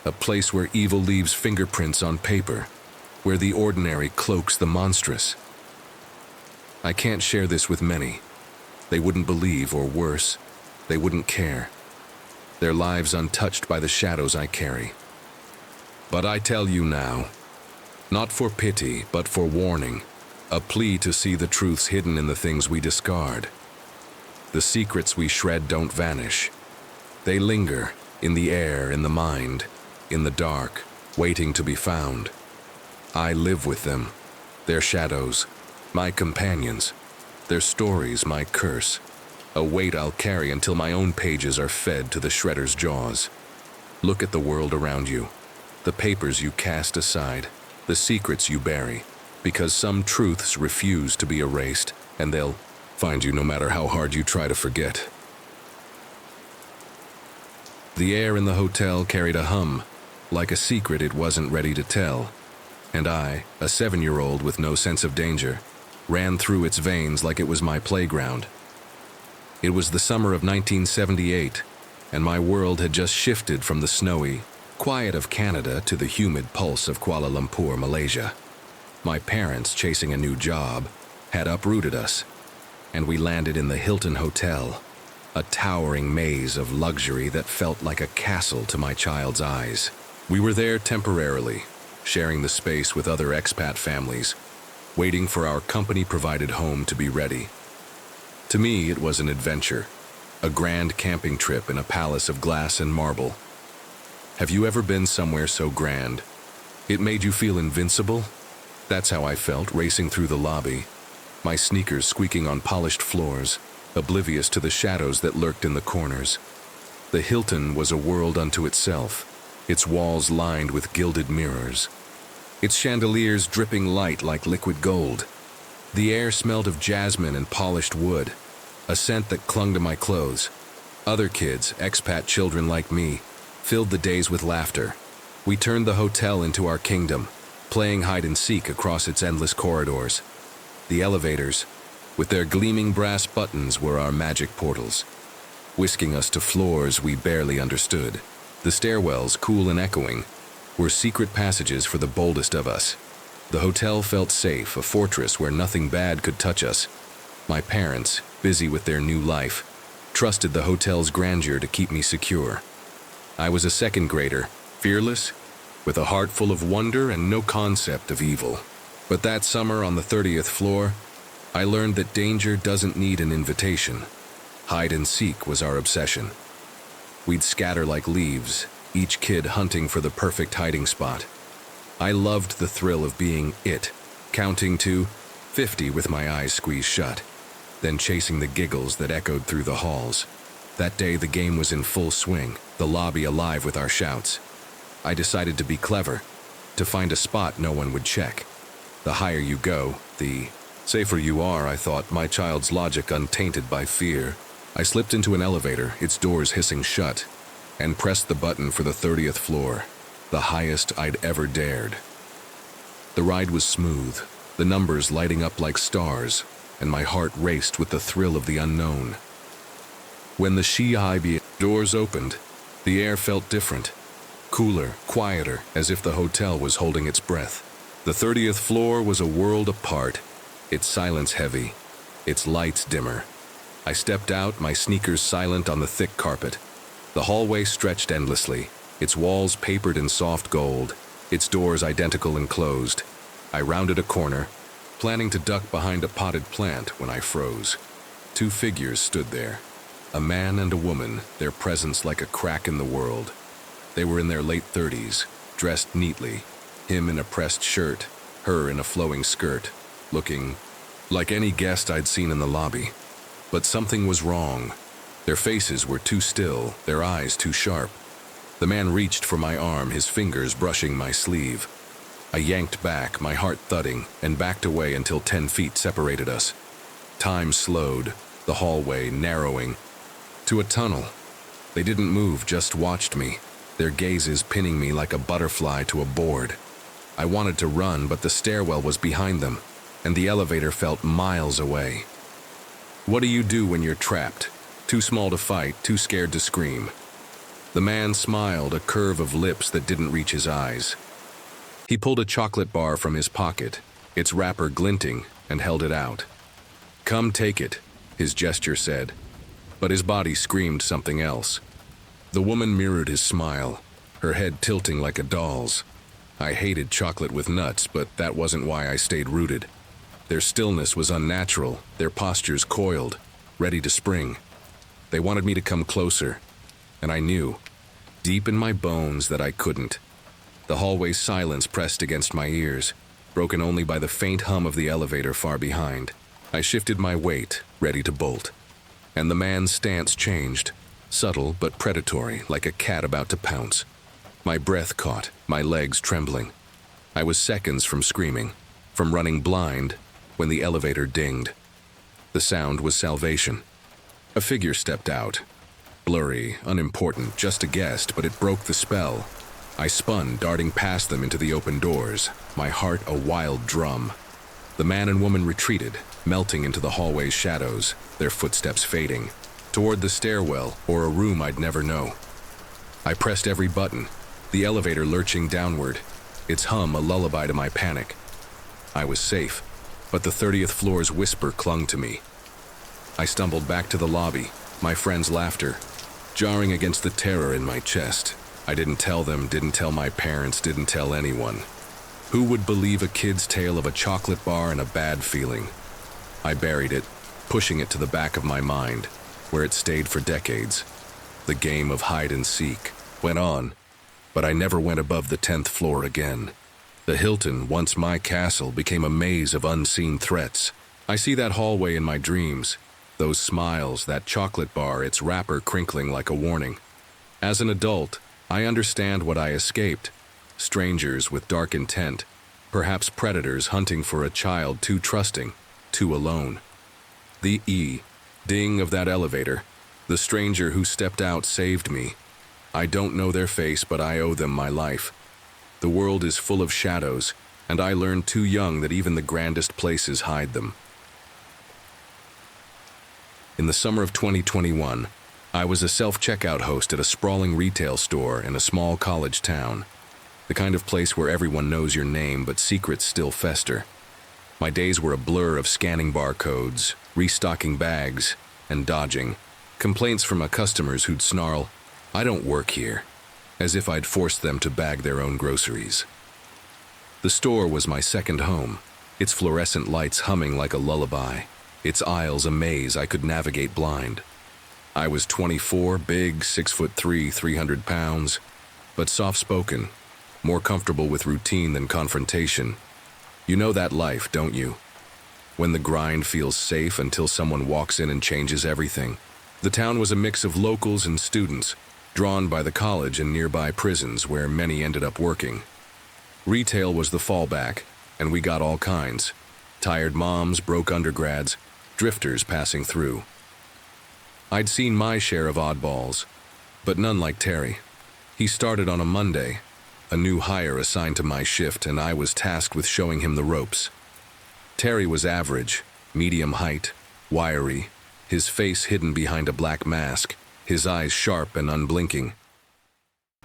a place where evil leaves fingerprints on paper, where the ordinary cloaks the monstrous. I can't share this with many. They wouldn't believe, or worse, they wouldn't care. Their lives untouched by the shadows I carry. But I tell you now, not for pity, but for warning, a plea to see the truths hidden in the things we discard. The secrets we shred don't vanish. They linger, in the air, in the mind, in the dark, waiting to be found. I live with them, their shadows, my companions, their stories my curse, a weight I'll carry until my own pages are fed to the shredder's jaws. Look at the world around you, the papers you cast aside, the secrets you bury, because some truths refuse to be erased, and they'll find you no matter how hard you try to forget. The air in the hotel carried a hum, like a secret it wasn't ready to tell. And I, a 7-year-old with no sense of danger, ran through its veins like it was my playground. It was the summer of 1978, and my world had just shifted from the snowy quiet of Canada to the humid pulse of Kuala Lumpur, Malaysia. My parents, chasing a new job, had uprooted us, and we landed in the Hilton Hotel, a towering maze of luxury that felt like a castle to my child's eyes. We were there temporarily, sharing the space with other expat families, waiting for our company-provided home to be ready. To me, it was an adventure, a grand camping trip in a palace of glass and marble. Have you ever been somewhere so grand? It made you feel invincible? That's how I felt racing through the lobby, my sneakers squeaking on polished floors, oblivious to the shadows that lurked in the corners. The Hilton was a world unto itself, its walls lined with gilded mirrors, its chandeliers dripping light like liquid gold. The air smelled of jasmine and polished wood, a scent that clung to my clothes. Other kids, expat children like me, filled the days with laughter. We turned the hotel into our kingdom, playing hide and seek across its endless corridors. The elevators, with their gleaming brass buttons, were our magic portals, whisking us to floors we barely understood. The stairwells, cool and echoing, were secret passages for the boldest of us. The hotel felt safe, a fortress where nothing bad could touch us. My parents, busy with their new life, trusted the hotel's grandeur to keep me secure. I was a second grader, fearless, with a heart full of wonder and no concept of evil. But that summer on the 30th floor, I learned that danger doesn't need an invitation. Hide and seek was our obsession. We'd scatter like leaves, each kid hunting for the perfect hiding spot. I loved the thrill of being it, counting to 50 with my eyes squeezed shut, then chasing the giggles that echoed through the halls. That day the game was in full swing, the lobby alive with our shouts. I decided to be clever, to find a spot no one would check. The higher you go, the safer you are, I thought, my child's logic untainted by fear. I slipped into an elevator, its doors hissing shut, and pressed the button for the 30th floor, the highest I'd ever dared. The ride was smooth, the numbers lighting up like stars, and my heart raced with the thrill of the unknown. When the Shihabi doors opened, the air felt different, cooler, quieter, as if the hotel was holding its breath. The 30th floor was a world apart, its silence heavy, its lights dimmer. I stepped out, my sneakers silent on the thick carpet. The hallway stretched endlessly, its walls papered in soft gold, its doors identical and closed. I rounded a corner, planning to duck behind a potted plant when I froze. Two figures stood there, a man and a woman, their presence like a crack in the world. They were in their late 30s, dressed neatly, him in a pressed shirt, her in a flowing skirt, looking like any guest I'd seen in the lobby. But something was wrong. Their faces were too still, their eyes too sharp. The man reached for my arm, his fingers brushing my sleeve. I yanked back, my heart thudding, and backed away until 10 feet separated us. Time slowed, the hallway narrowing to a tunnel. They didn't move, just watched me, their gazes pinning me like a butterfly to a board. I wanted to run, but the stairwell was behind them, and the elevator felt miles away. What do you do when you're trapped? Too small to fight, too scared to scream. The man smiled, a curve of lips that didn't reach his eyes. He pulled a chocolate bar from his pocket, its wrapper glinting, and held it out. "Come take it," his gesture said, but his body screamed something else. The woman mirrored his smile, her head tilting like a doll's. I hated chocolate with nuts, but that wasn't why I stayed rooted. Their stillness was unnatural, their postures coiled, ready to spring. They wanted me to come closer, and I knew, deep in my bones, that I couldn't. The hallway's silence pressed against my ears, broken only by the faint hum of the elevator far behind. I shifted my weight, ready to bolt. And the man's stance changed, subtle but predatory, like a cat about to pounce. My breath caught, my legs trembling. I was seconds from screaming, from running blind, when the elevator dinged. The sound was salvation. A figure stepped out. Blurry, unimportant, just a guest, but it broke the spell. I spun, darting past them into the open doors, my heart a wild drum. The man and woman retreated, melting into the hallway's shadows, their footsteps fading, toward the stairwell or a room I'd never know. I pressed every button, the elevator lurching downward, its hum a lullaby to my panic. I was safe, but the 30th floor's whisper clung to me. I stumbled back to the lobby, my friends' laughter, jarring against the terror in my chest. I didn't tell them, didn't tell my parents, didn't tell anyone. Who would believe a kid's tale of a chocolate bar and a bad feeling? I buried it, pushing it to the back of my mind, where it stayed for decades. The game of hide and seek went on, but I never went above the 10th floor again. The Hilton, once my castle, became a maze of unseen threats. I see that hallway in my dreams, those smiles, that chocolate bar, its wrapper crinkling like a warning. As an adult, I understand what I escaped. Strangers with dark intent, perhaps predators hunting for a child too trusting, too alone. The ding of that elevator, the stranger who stepped out saved me. I don't know their face, but I owe them my life. The world is full of shadows, and I learned too young that even the grandest places hide them. In the summer of 2021, I was a self-checkout host at a sprawling retail store in a small college town, the kind of place where everyone knows your name but secrets still fester. My days were a blur of scanning barcodes, restocking bags, and dodging complaints from my customers who'd snarl, "I don't work here," as if I'd forced them to bag their own groceries. The store was my second home, its fluorescent lights humming like a lullaby, its aisles a maze I could navigate blind. I was 24, big, 6'3", 300 pounds, but soft-spoken, more comfortable with routine than confrontation. You know that life, don't you? When the grind feels safe until someone walks in and changes everything. The town was a mix of locals and students, drawn by the college and nearby prisons where many ended up working. Retail was the fallback, and we got all kinds. Tired moms, broke undergrads, drifters passing through. I'd seen my share of oddballs, but none like Terry. He started on a Monday, a new hire assigned to my shift, and I was tasked with showing him the ropes. Terry was average, medium height, wiry, his face hidden behind a black mask, his eyes sharp and unblinking.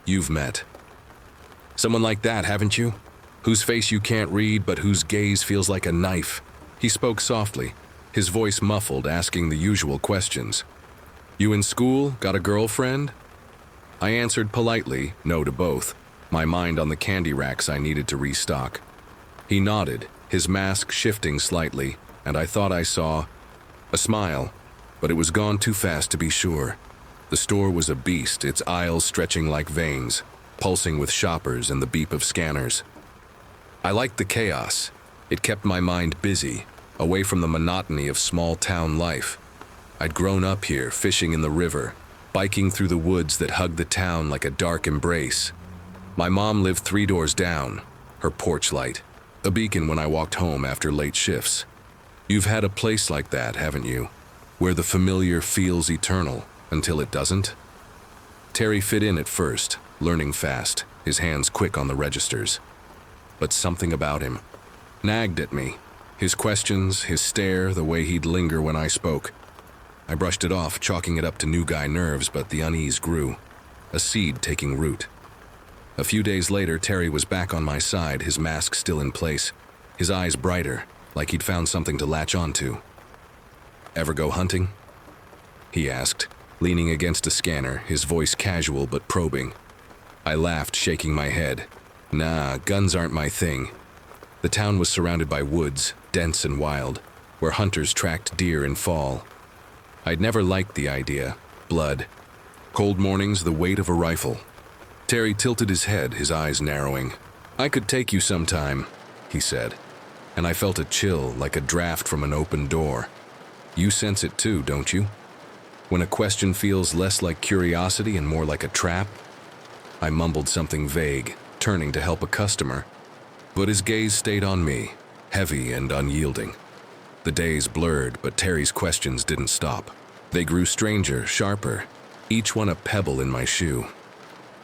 You've met someone like that, haven't you? Whose face you can't read, but whose gaze feels like a knife. He spoke softly, his voice muffled, asking the usual questions. You in school? Got a girlfriend? I answered politely, no to both, my mind on the candy racks I needed to restock. He nodded, his mask shifting slightly, and I thought I saw a smile, but it was gone too fast to be sure. The store was a beast, its aisles stretching like veins, pulsing with shoppers and the beep of scanners. I liked the chaos. It kept my mind busy, away from the monotony of small-town life. I'd grown up here, fishing in the river, biking through the woods that hugged the town like a dark embrace. My mom lived 3 doors down, her porch light, a beacon when I walked home after late shifts. You've had a place like that, haven't you? Where the familiar feels eternal until it doesn't? Terry fit in at first, learning fast, his hands quick on the registers. But something about him nagged at me. His questions, his stare, the way he'd linger when I spoke. I brushed it off, chalking it up to new guy nerves, but the unease grew, a seed taking root. A few days later, Terry was back on my side, his mask still in place, his eyes brighter, like he'd found something to latch onto. "Ever go hunting?" he asked, leaning against a scanner, his voice casual but probing. I laughed, shaking my head. Nah, guns aren't my thing. The town was surrounded by woods, dense and wild, where hunters tracked deer in fall. I'd never liked the idea. Blood. Cold mornings, the weight of a rifle. Terry tilted his head, his eyes narrowing. "I could take you sometime," he said, and I felt a chill, like a draft from an open door. You sense it too, don't you? When a question feels less like curiosity and more like a trap? I mumbled something vague, turning to help a customer, but his gaze stayed on me, heavy and unyielding. The days blurred, but Terry's questions didn't stop. They grew stranger, sharper, each one a pebble in my shoe.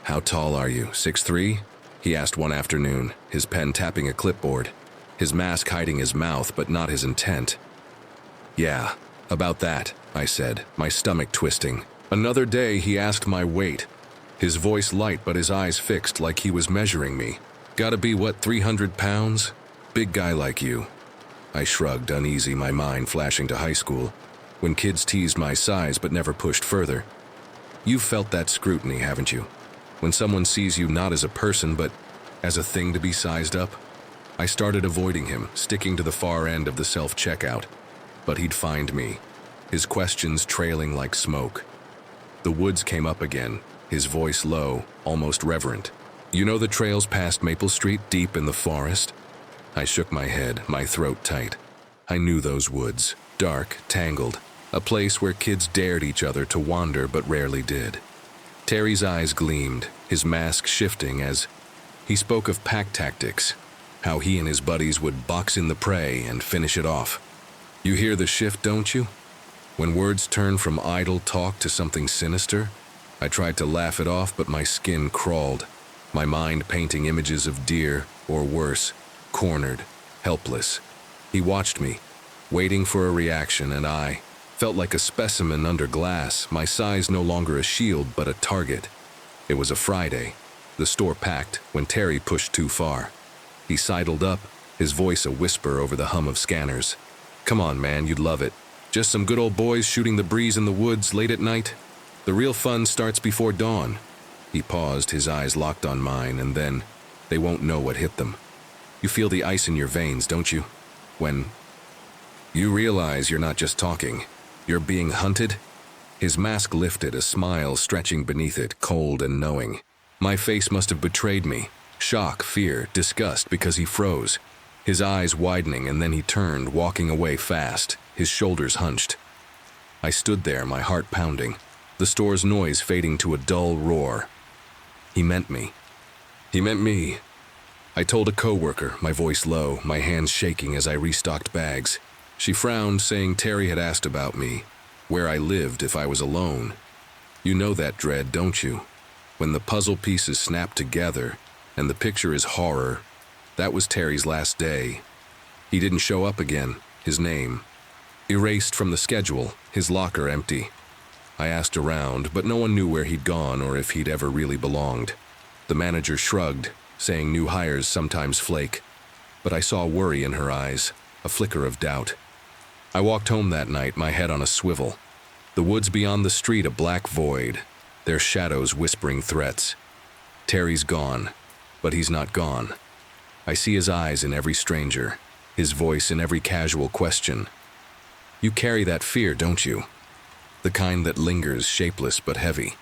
"How tall are you, 6'3"? He asked one afternoon, his pen tapping a clipboard, his mask hiding his mouth but not his intent. "Yeah, about that," I said, my stomach twisting. Another day he asked my weight, his voice light but his eyes fixed like he was measuring me. "Gotta be, what, 300 pounds? Big guy like you." I shrugged, uneasy, my mind flashing to high school, when kids teased my size but never pushed further. You've felt that scrutiny, haven't you? When someone sees you not as a person but as a thing to be sized up? I started avoiding him, sticking to the far end of the self-checkout. But he'd find me, his questions trailing like smoke. The woods came up again, his voice low, almost reverent. "You know the trails past Maple Street, deep in the forest?" I shook my head, my throat tight. I knew those woods, dark, tangled, a place where kids dared each other to wander but rarely did. Terry's eyes gleamed, his mask shifting as he spoke of pack tactics, how he and his buddies would box in the prey and finish it off. "You hear the shift, don't you? When words turn from idle talk to something sinister?" I tried to laugh it off, but my skin crawled, my mind painting images of deer, or worse, cornered, helpless. He watched me, waiting for a reaction, and I felt like a specimen under glass, my size no longer a shield but a target. It was a Friday, the store packed, when Terry pushed too far. He sidled up, his voice a whisper over the hum of scanners. "Come on, man, you'd love it. Just some good old boys shooting the breeze in the woods late at night. The real fun starts before dawn." He paused, his eyes locked on mine, and then they won't know what hit them. "You feel the ice in your veins, don't you? When you realize you're not just talking, you're being hunted?" His mask lifted, a smile stretching beneath it, cold and knowing. My face must have betrayed me. Shock, fear, disgust, because he froze, his eyes widening, and then he turned, walking away fast, his shoulders hunched. I stood there, my heart pounding, the store's noise fading to a dull roar. He meant me. He meant me. I told a coworker, my voice low, my hands shaking as I restocked bags. She frowned, saying Terry had asked about me, where I lived if I was alone. You know that dread, don't you? When the puzzle pieces snap together and the picture is horror. That was Terry's last day. He didn't show up again, his name erased from the schedule, his locker empty. I asked around, but no one knew where he'd gone or if he'd ever really belonged. The manager shrugged, saying new hires sometimes flake, but I saw worry in her eyes, a flicker of doubt. I walked home that night, my head on a swivel. The woods beyond the street a black void, their shadows whispering threats. Terry's gone, but he's not gone. I see his eyes in every stranger, his voice in every casual question. You carry that fear, don't you? The kind that lingers, shapeless but heavy.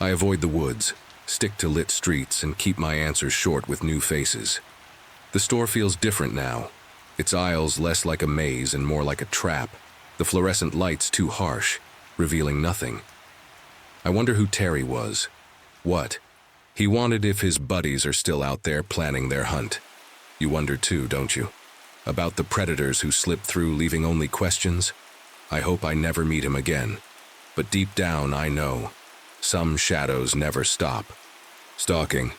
I avoid the woods, stick to lit streets, and keep my answers short with new faces. The store feels different now. Its aisles less like a maze and more like a trap, the fluorescent lights too harsh, revealing nothing. I wonder who Terry was. What he wanted, if his buddies are still out there planning their hunt. You wonder too, don't you? About the predators who slip through leaving only questions? I hope I never meet him again. But deep down, I know. Some shadows never stop. Stalking.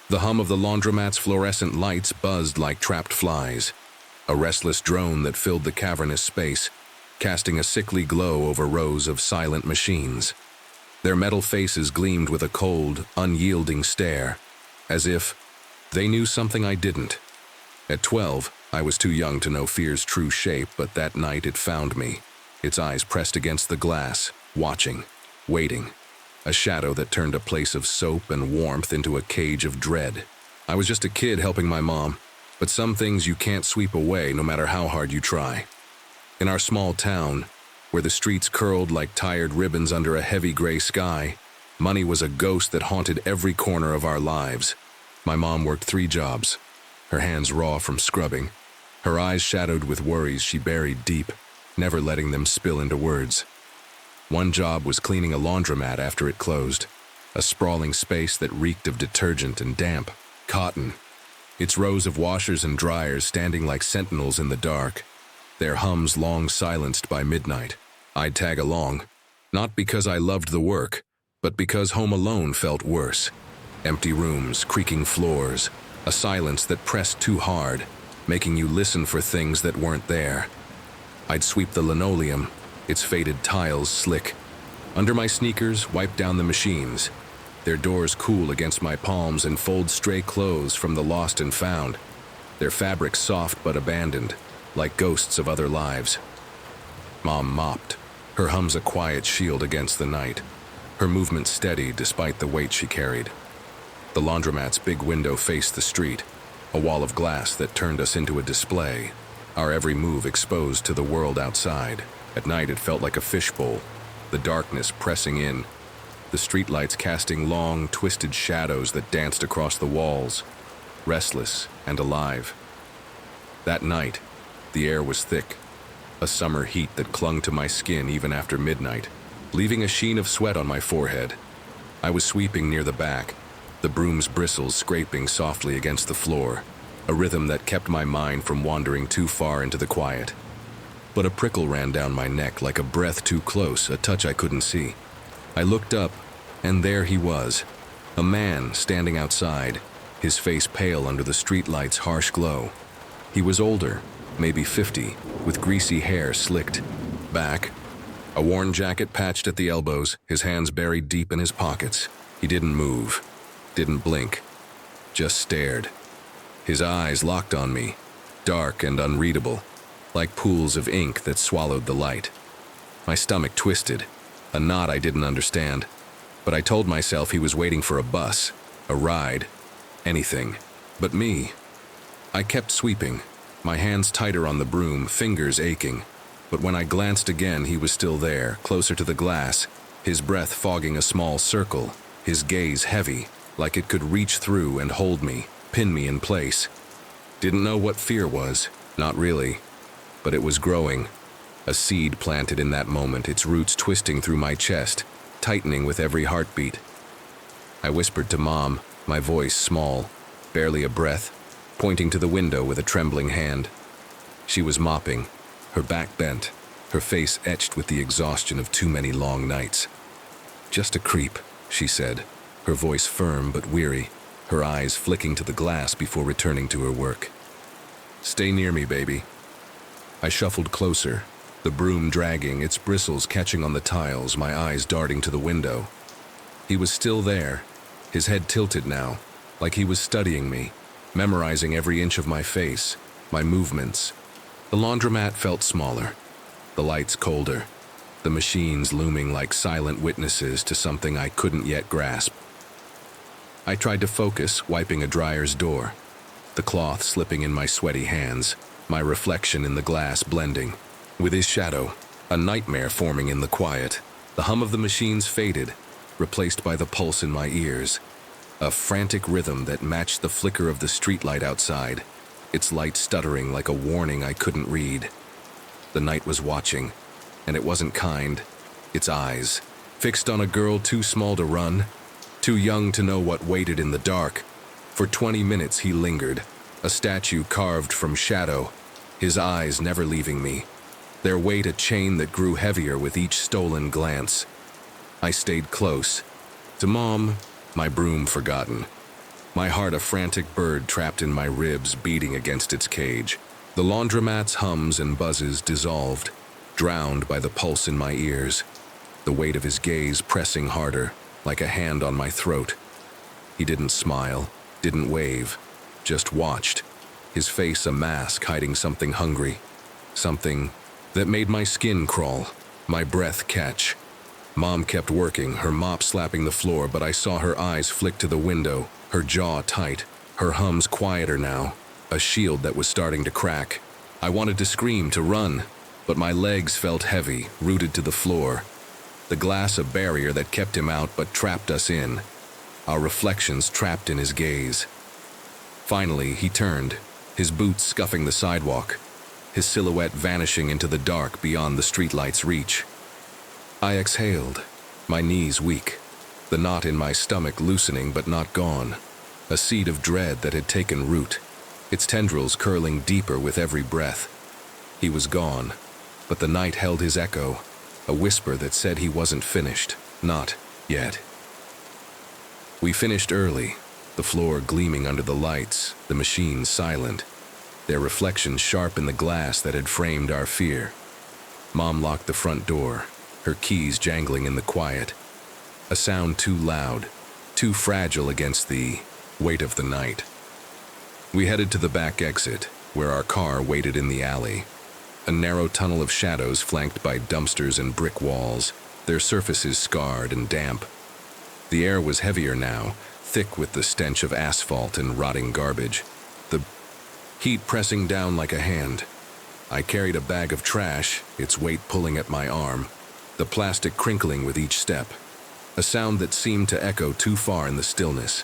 The hum of the laundromat's fluorescent lights buzzed like trapped flies. A restless drone that filled the cavernous space, casting a sickly glow over rows of silent machines. Their metal faces gleamed with a cold, unyielding stare, as if they knew something I didn't. At 12, I was too young to know fear's true shape, but that night it found me, its eyes pressed against the glass, watching, waiting. A shadow that turned a place of soap and warmth into a cage of dread. I was just a kid helping my mom, but some things you can't sweep away no matter how hard you try. In our small town, where the streets curled like tired ribbons under a heavy gray sky, money was a ghost that haunted every corner of our lives. My mom worked 3 jobs, her hands raw from scrubbing, her eyes shadowed with worries she buried deep, never letting them spill into words. One job was cleaning a laundromat after it closed, a sprawling space that reeked of detergent and damp cotton. Its rows of washers and dryers standing like sentinels in the dark, their hums long silenced by midnight. I'd tag along, not because I loved the work, but because home alone felt worse. Empty rooms, creaking floors, a silence that pressed too hard, making you listen for things that weren't there. I'd sweep the linoleum, its faded tiles slick. Under my sneakers, wipe down the machines, their doors cool against my palms, and fold stray clothes from the lost and found, their fabrics soft but abandoned, like ghosts of other lives. Mom mopped, her hums a quiet shield against the night, her movement steady despite the weight she carried. The laundromat's big window faced the street, a wall of glass that turned us into a display, our every move exposed to the world outside. At night it felt like a fishbowl, the darkness pressing in, the streetlights casting long, twisted shadows that danced across the walls, restless and alive. That night, the air was thick, a summer heat that clung to my skin even after midnight, leaving a sheen of sweat on my forehead. I was sweeping near the back, the broom's bristles scraping softly against the floor, a rhythm that kept my mind from wandering too far into the quiet. But a prickle ran down my neck like a breath too close, a touch I couldn't see. I looked up, and there he was, a man standing outside, his face pale under the streetlight's harsh glow. He was older, maybe 50, with greasy hair slicked back, a worn jacket patched at the elbows, his hands buried deep in his pockets. He didn't move, didn't blink, just stared. His eyes locked on me, dark and unreadable, like pools of ink that swallowed the light. My stomach twisted, a knot I didn't understand, but I told myself he was waiting for a bus, a ride, anything, but me. I kept sweeping, my hands tighter on the broom, fingers aching, but when I glanced again, he was still there, closer to the glass, his breath fogging a small circle, his gaze heavy, like it could reach through and hold me, pin me in place. Didn't know what fear was, not really, but it was growing. A seed planted in that moment, its roots twisting through my chest, tightening with every heartbeat. I whispered to Mom, my voice small, barely a breath, pointing to the window with a trembling hand. She was mopping, her back bent, her face etched with the exhaustion of too many long nights. "Just a creep," she said, her voice firm but weary, her eyes flicking to the glass before returning to her work. "Stay near me, baby." I shuffled closer, the broom dragging, its bristles catching on the tiles, my eyes darting to the window. He was still there, his head tilted now, like he was studying me, memorizing every inch of my face, my movements. The laundromat felt smaller, the lights colder, the machines looming like silent witnesses to something I couldn't yet grasp. I tried to focus, wiping a dryer's door, the cloth slipping in my sweaty hands, my reflection in the glass blending. With his shadow, a nightmare forming in the quiet. The hum of the machines faded, replaced by the pulse in my ears, a frantic rhythm that matched the flicker of the streetlight outside, its light stuttering like a warning I couldn't read. The night was watching, and it wasn't kind. Its eyes, fixed on a girl too small to run, too young to know what waited in the dark, For 20 minutes he lingered, a statue carved from shadow, his eyes never leaving me, their weight a chain that grew heavier with each stolen glance. I stayed close. To Mom, my broom forgotten. My heart a frantic bird trapped in my ribs beating against its cage. The laundromat's hums and buzzes dissolved, drowned by the pulse in my ears, the weight of his gaze pressing harder, like a hand on my throat. He didn't smile, didn't wave, just watched, his face a mask hiding something hungry, something that made my skin crawl, my breath catch. Mom kept working, her mop slapping the floor, but I saw her eyes flick to the window, her jaw tight, her hums quieter now, a shield that was starting to crack. I wanted to scream, to run, but my legs felt heavy, rooted to the floor. The glass a barrier that kept him out but trapped us in, our reflections trapped in his gaze. Finally, he turned, his boots scuffing the sidewalk, his silhouette vanishing into the dark beyond the streetlight's reach. I exhaled, my knees weak, the knot in my stomach loosening but not gone, a seed of dread that had taken root, its tendrils curling deeper with every breath. He was gone, but the night held his echo, a whisper that said he wasn't finished, not yet. We finished early, the floor gleaming under the lights, the machines silent, their reflections sharp in the glass that had framed our fear. Mom locked the front door, her keys jangling in the quiet, a sound too loud, too fragile against the weight of the night. We headed to the back exit, where our car waited in the alley, a narrow tunnel of shadows flanked by dumpsters and brick walls, their surfaces scarred and damp. The air was heavier now, thick with the stench of asphalt and rotting garbage, the heat pressing down like a hand. I carried a bag of trash, its weight pulling at my arm, the plastic crinkling with each step, a sound that seemed to echo too far in the stillness.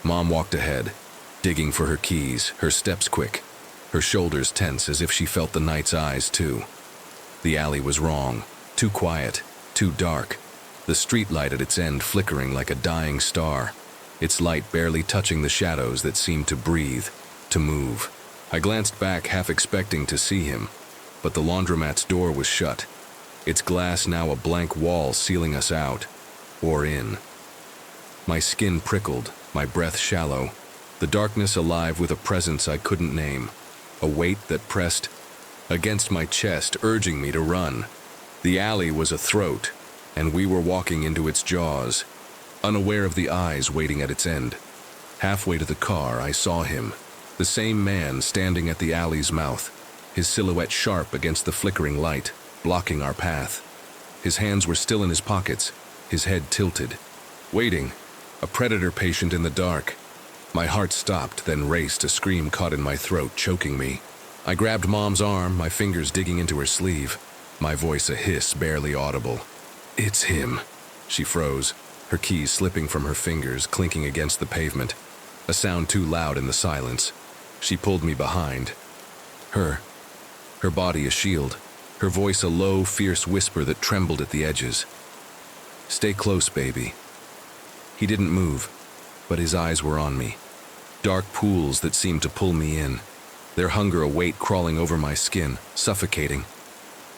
Mom walked ahead, digging for her keys, her steps quick, her shoulders tense as if she felt the night's eyes too. The alley was wrong, too quiet, too dark, the streetlight at its end flickering like a dying star, its light barely touching the shadows that seemed to breathe, to move. I glanced back, half expecting to see him, but the laundromat's door was shut, its glass now a blank wall sealing us out, or in. My skin prickled, my breath shallow, the darkness alive with a presence I couldn't name, a weight that pressed against my chest, urging me to run. The alley was a throat, and we were walking into its jaws, unaware of the eyes waiting at its end. Halfway to the car, I saw him, the same man standing at the alley's mouth, his silhouette sharp against the flickering light, blocking our path. His hands were still in his pockets, his head tilted, waiting, a predator patient in the dark. My heart stopped, then raced, a scream caught in my throat, choking me. I grabbed Mom's arm, my fingers digging into her sleeve, my voice a hiss barely audible. "It's him." She froze, her keys slipping from her fingers, clinking against the pavement, a sound too loud in the silence. She pulled me behind. Her body a shield, her voice a low, fierce whisper that trembled at the edges. "Stay close, baby." He didn't move, but his eyes were on me, dark pools that seemed to pull me in, their hunger a weight crawling over my skin, suffocating.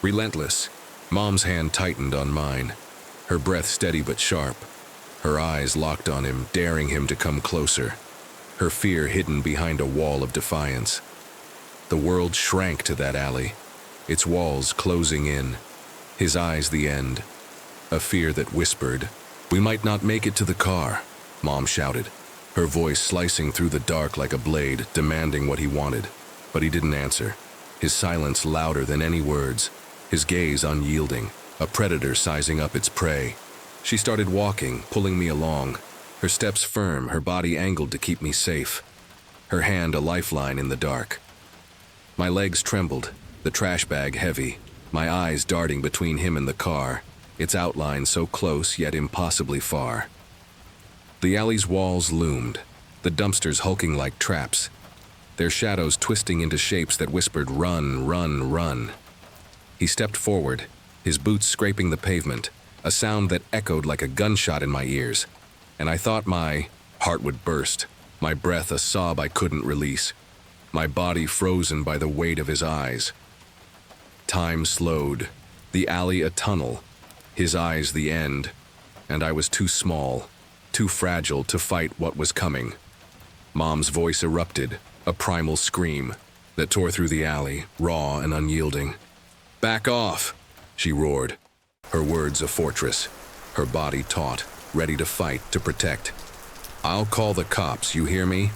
Relentless, Mom's hand tightened on mine, her breath steady but sharp, her eyes locked on him, daring him to come closer, her fear hidden behind a wall of defiance. The world shrank to that alley, its walls closing in, his eyes the end, a fear that whispered, "We might not make it to the car," Mom shouted, her voice slicing through the dark like a blade, demanding what he wanted. But he didn't answer, his silence louder than any words, his gaze unyielding, a predator sizing up its prey. She started walking, pulling me along, her steps firm, her body angled to keep me safe, her hand a lifeline in the dark. My legs trembled, the trash bag heavy, my eyes darting between him and the car, its outline so close yet impossibly far. The alley's walls loomed, the dumpsters hulking like traps, their shadows twisting into shapes that whispered, "Run, run, run." He stepped forward, his boots scraping the pavement, a sound that echoed like a gunshot in my ears, and I thought my heart would burst. my breath a sob I couldn't release, my body frozen by the weight of his eyes. Time slowed, the alley a tunnel, his eyes the end, and I was too small, too fragile to fight what was coming. Mom's voice erupted, a primal scream that tore through the alley, raw and unyielding. "Back off!" she roared, her words a fortress, her body taut, ready to fight, to protect. "I'll call the cops, you hear me?"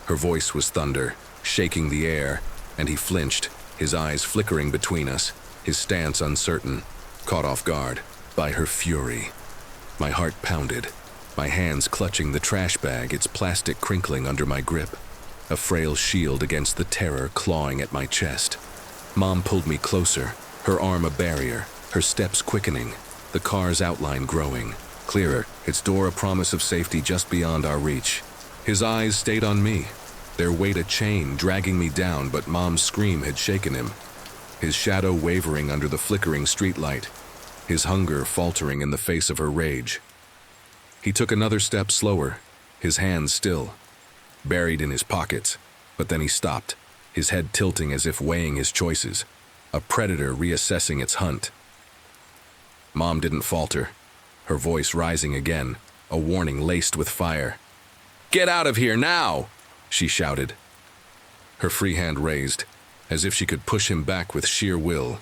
Her voice was thunder, shaking the air, and he flinched, his eyes flickering between us, his stance uncertain, caught off guard by her fury. My heart pounded, my hands clutching the trash bag, its plastic crinkling under my grip, a frail shield against the terror clawing at my chest. Mom pulled me closer, her arm a barrier, her steps quickening, the car's outline growing, clearer, its door a promise of safety just beyond our reach. His eyes stayed on me, their weight a chain dragging me down, but Mom's scream had shaken him. His shadow wavering under the flickering streetlight, his hunger faltering in the face of her rage. He took another step slower, his hands still, buried in his pockets, but then he stopped, his head tilting as if weighing his choices, a predator reassessing its hunt. Mom didn't falter, her voice rising again, a warning laced with fire. "Get out of here now!" she shouted. Her free hand raised, as if she could push him back with sheer will,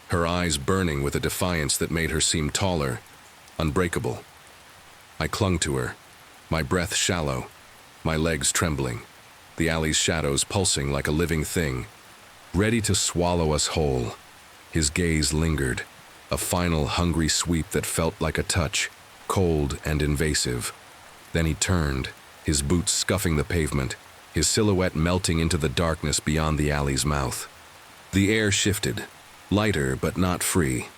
her eyes burning with a defiance that made her seem taller, unbreakable. I clung to her, my breath shallow, my legs trembling, the alley's shadows pulsing like a living thing, ready to swallow us whole. His gaze lingered, a final hungry sweep that felt like a touch, cold and invasive. Then he turned, his boots scuffing the pavement, his silhouette melting into the darkness beyond the alley's mouth. The air shifted, lighter but not free,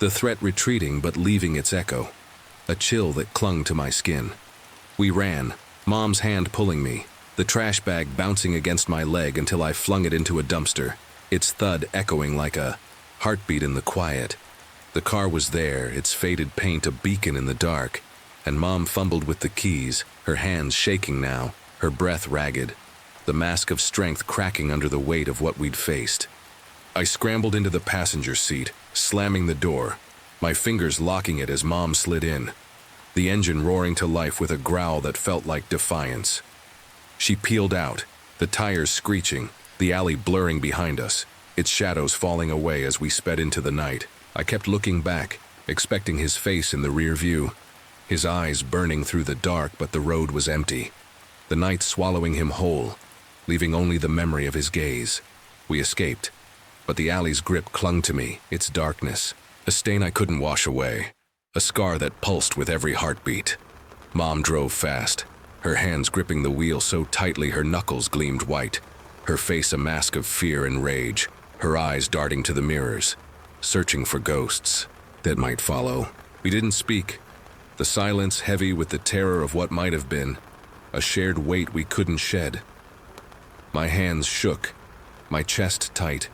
the threat retreating but leaving its echo, a chill that clung to my skin. We ran, Mom's hand pulling me, the trash bag bouncing against my leg until I flung it into a dumpster, its thud echoing like a heartbeat in the quiet. The car was there, its faded paint a beacon in the dark, and Mom fumbled with the keys, her hands shaking now, her breath ragged, the mask of strength cracking under the weight of what we'd faced. I scrambled into the passenger seat, slamming the door, my fingers locking it as Mom slid in, the engine roaring to life with a growl that felt like defiance. She peeled out, the tires screeching, the alley blurring behind us, its shadows falling away as we sped into the night. I kept looking back, expecting his face in the rear view, his eyes burning through the dark, but the road was empty, the night swallowing him whole, leaving only the memory of his gaze. We escaped, but the alley's grip clung to me, its darkness, a stain I couldn't wash away, a scar that pulsed with every heartbeat. Mom drove fast, her hands gripping the wheel so tightly her knuckles gleamed white, her face a mask of fear and rage, her eyes darting to the mirrors, searching for ghosts that might follow. We didn't speak, the silence heavy with the terror of what might have been, a shared weight we couldn't shed. My hands shook, my chest tight,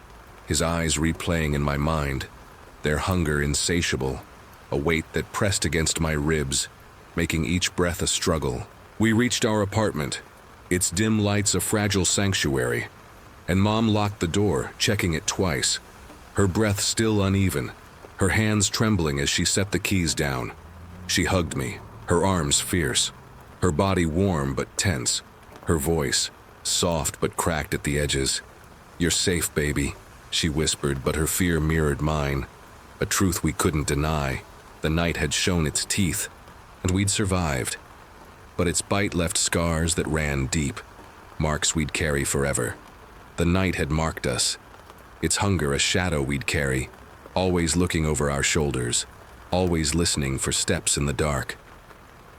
his eyes replaying in my mind, their hunger insatiable, a weight that pressed against my ribs, making each breath a struggle. We reached our apartment, its dim lights a fragile sanctuary, and Mom locked the door, checking it twice, her breath still uneven, her hands trembling as she set the keys down. She hugged me, her arms fierce, her body warm but tense, her voice soft but cracked at the edges. "You're safe, baby," she whispered, but her fear mirrored mine, a truth we couldn't deny. The night had shown its teeth, and we'd survived. But its bite left scars that ran deep, marks we'd carry forever. The night had marked us, its hunger a shadow we'd carry, always looking over our shoulders, always listening for steps in the dark.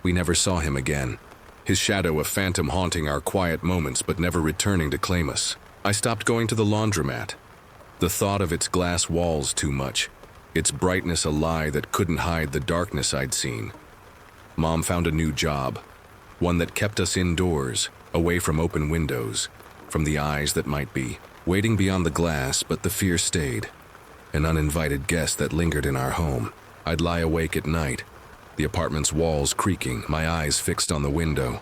We never saw him again, his shadow a phantom haunting our quiet moments but never returning to claim us. I stopped going to the laundromat, the thought of its glass walls too much, its brightness a lie that couldn't hide the darkness I'd seen. Mom found a new job, one that kept us indoors, away from open windows, from the eyes that might be waiting beyond the glass, but the fear stayed, an uninvited guest that lingered in our home. I'd lie awake at night, the apartment's walls creaking, my eyes fixed on the window,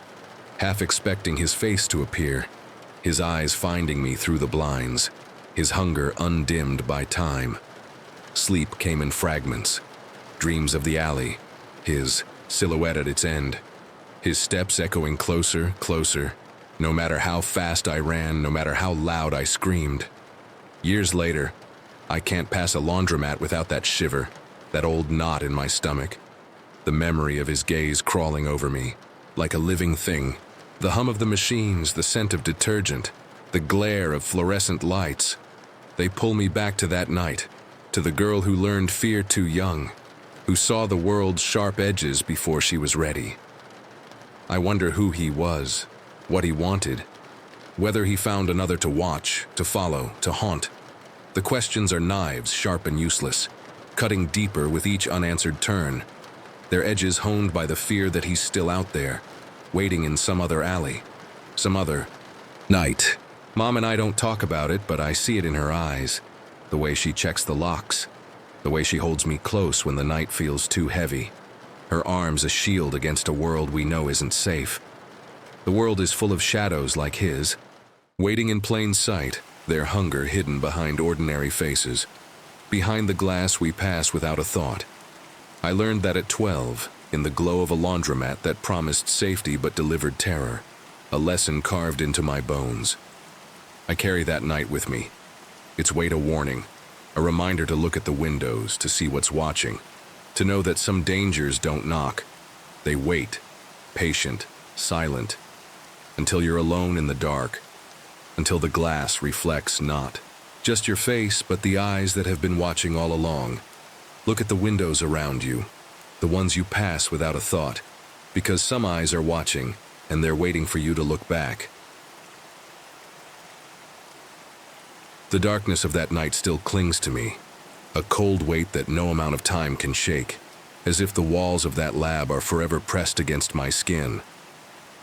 half expecting his face to appear, his eyes finding me through the blinds, his hunger undimmed by time. Sleep came in fragments, dreams of the alley, his silhouette at its end, his steps echoing closer, closer, no matter how fast I ran, no matter how loud I screamed. Years later, I can't pass a laundromat without that shiver, that old knot in my stomach, the memory of his gaze crawling over me, like a living thing, the hum of the machines, the scent of detergent, the glare of fluorescent lights. They pull me back to that night, to the girl who learned fear too young, who saw the world's sharp edges before she was ready. I wonder who he was, what he wanted, whether he found another to watch, to follow, to haunt. The questions are knives, sharp and useless, cutting deeper with each unanswered turn, their edges honed by the fear that he's still out there, waiting in some other alley, some other night. Mom and I don't talk about it, but I see it in her eyes, the way she checks the locks, the way she holds me close when the night feels too heavy, her arms a shield against a world we know isn't safe. The world is full of shadows like his, waiting in plain sight, their hunger hidden behind ordinary faces, behind the glass we pass without a thought. I learned that at 12, in the glow of a laundromat that promised safety but delivered terror, a lesson carved into my bones. I carry that night with me, its weight a warning, a reminder to look at the windows, to see what's watching, to know that some dangers don't knock. They wait, patient, silent, until you're alone in the dark, until the glass reflects not just your face, but the eyes that have been watching all along. Look at the windows around you, the ones you pass without a thought, because some eyes are watching, and they're waiting for you to look back. The darkness of that night still clings to me, a cold weight that no amount of time can shake, as if the walls of that lab are forever pressed against my skin.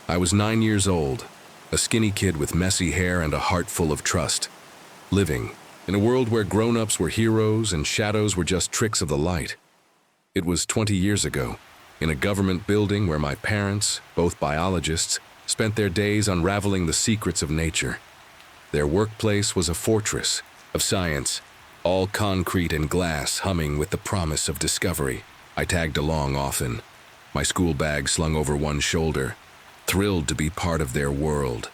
I was 9 years old, a skinny kid with messy hair and a heart full of trust, living in a world where grown-ups were heroes and shadows were just tricks of the light. It was 20 years ago, in a government building where my parents, both biologists, spent their days unraveling the secrets of nature. Their workplace was a fortress of science, all concrete and glass humming with the promise of discovery. I tagged along often, my school bag slung over one shoulder, thrilled to be part of their world.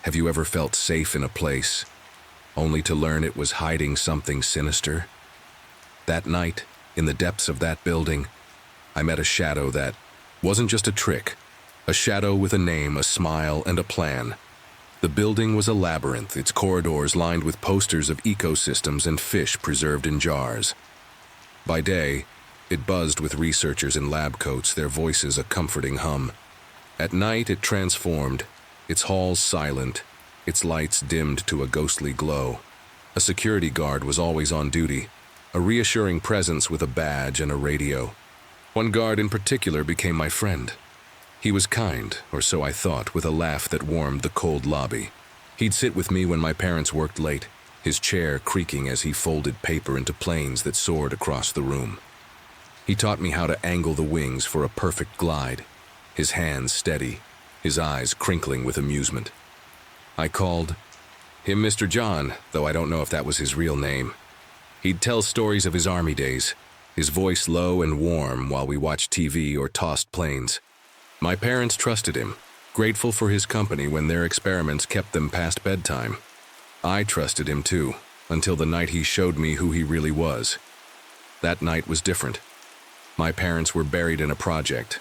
Have you ever felt safe in a place, only to learn it was hiding something sinister? That night, in the depths of that building, I met a shadow that wasn't just a trick, a shadow with a name, a smile, and a plan. The building was a labyrinth, its corridors lined with posters of ecosystems and fish preserved in jars. By day, it buzzed with researchers in lab coats, their voices a comforting hum. At night, it transformed, its halls silent, its lights dimmed to a ghostly glow. A security guard was always on duty, a reassuring presence with a badge and a radio. One guard in particular became my friend. He was kind, or so I thought, with a laugh that warmed the cold lobby. He'd sit with me when my parents worked late, his chair creaking as he folded paper into planes that soared across the room. He taught me how to angle the wings for a perfect glide, his hands steady, his eyes crinkling with amusement. I called him Mr. John, though I don't know if that was his real name. He'd tell stories of his army days, his voice low and warm while we watched TV or tossed planes. My parents trusted him, grateful for his company when their experiments kept them past bedtime. I trusted him too, until the night he showed me who he really was. That night was different. My parents were buried in a project,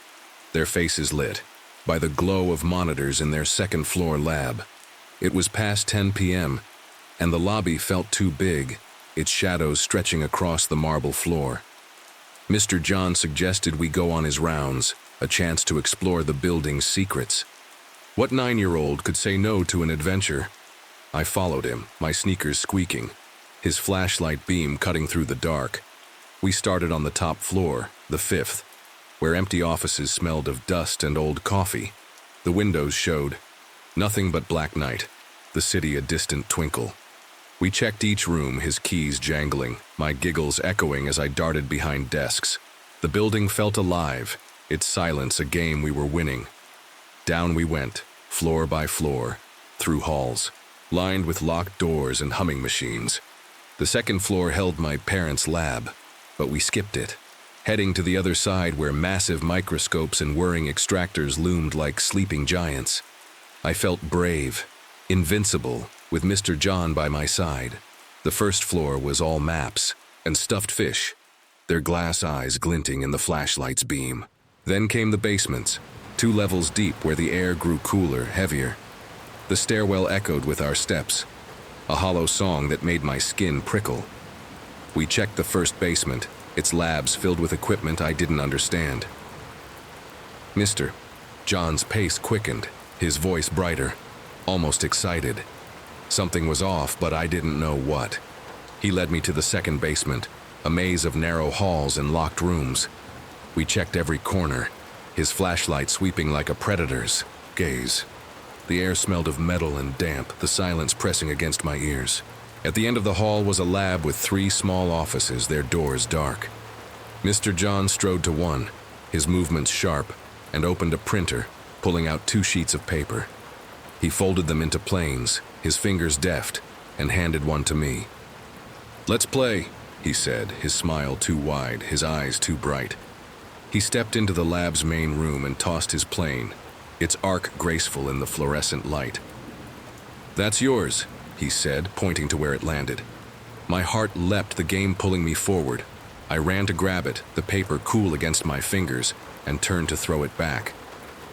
their faces lit by the glow of monitors in their second-floor lab. It was past 10 p.m., and the lobby felt too big, its shadows stretching across the marble floor. Mr. John suggested we go on his rounds, a chance to explore the building's secrets. What 9-year-old could say no to an adventure? I followed him, my sneakers squeaking, his flashlight beam cutting through the dark. We started on the top floor, the 5th, where empty offices smelled of dust and old coffee. The windows showed nothing but black night, the city a distant twinkle. We checked each room, his keys jangling, my giggles echoing as I darted behind desks. The building felt alive, its silence a game we were winning. Down we went, floor by floor, through halls, lined with locked doors and humming machines. The second floor held my parents' lab, but we skipped it, heading to the other side where massive microscopes and whirring extractors loomed like sleeping giants. I felt brave, invincible, with Mr. John by my side. The first floor was all maps and stuffed fish, their glass eyes glinting in the flashlight's beam. Then came the basements, 2 levels deep where the air grew cooler, heavier. The stairwell echoed with our steps, a hollow song that made my skin prickle. We checked the first basement, its labs filled with equipment I didn't understand. Mr. John's pace quickened, his voice brighter, almost excited. Something was off, but I didn't know what. He led me to the second basement, a maze of narrow halls and locked rooms. We checked every corner, his flashlight sweeping like a predator's gaze. The air smelled of metal and damp, the silence pressing against my ears. At the end of the hall was a lab with 3 small offices, their doors dark. Mr. John strode to one, his movements sharp, and opened a printer, pulling out 2 sheets of paper. He folded them into planes, his fingers deft, and handed one to me. "Let's play," he said, his smile too wide, his eyes too bright. He stepped into the lab's main room and tossed his plane, its arc graceful in the fluorescent light. "That's yours," he said, pointing to where it landed. My heart leapt, the game pulling me forward. I ran to grab it, the paper cool against my fingers, and turned to throw it back.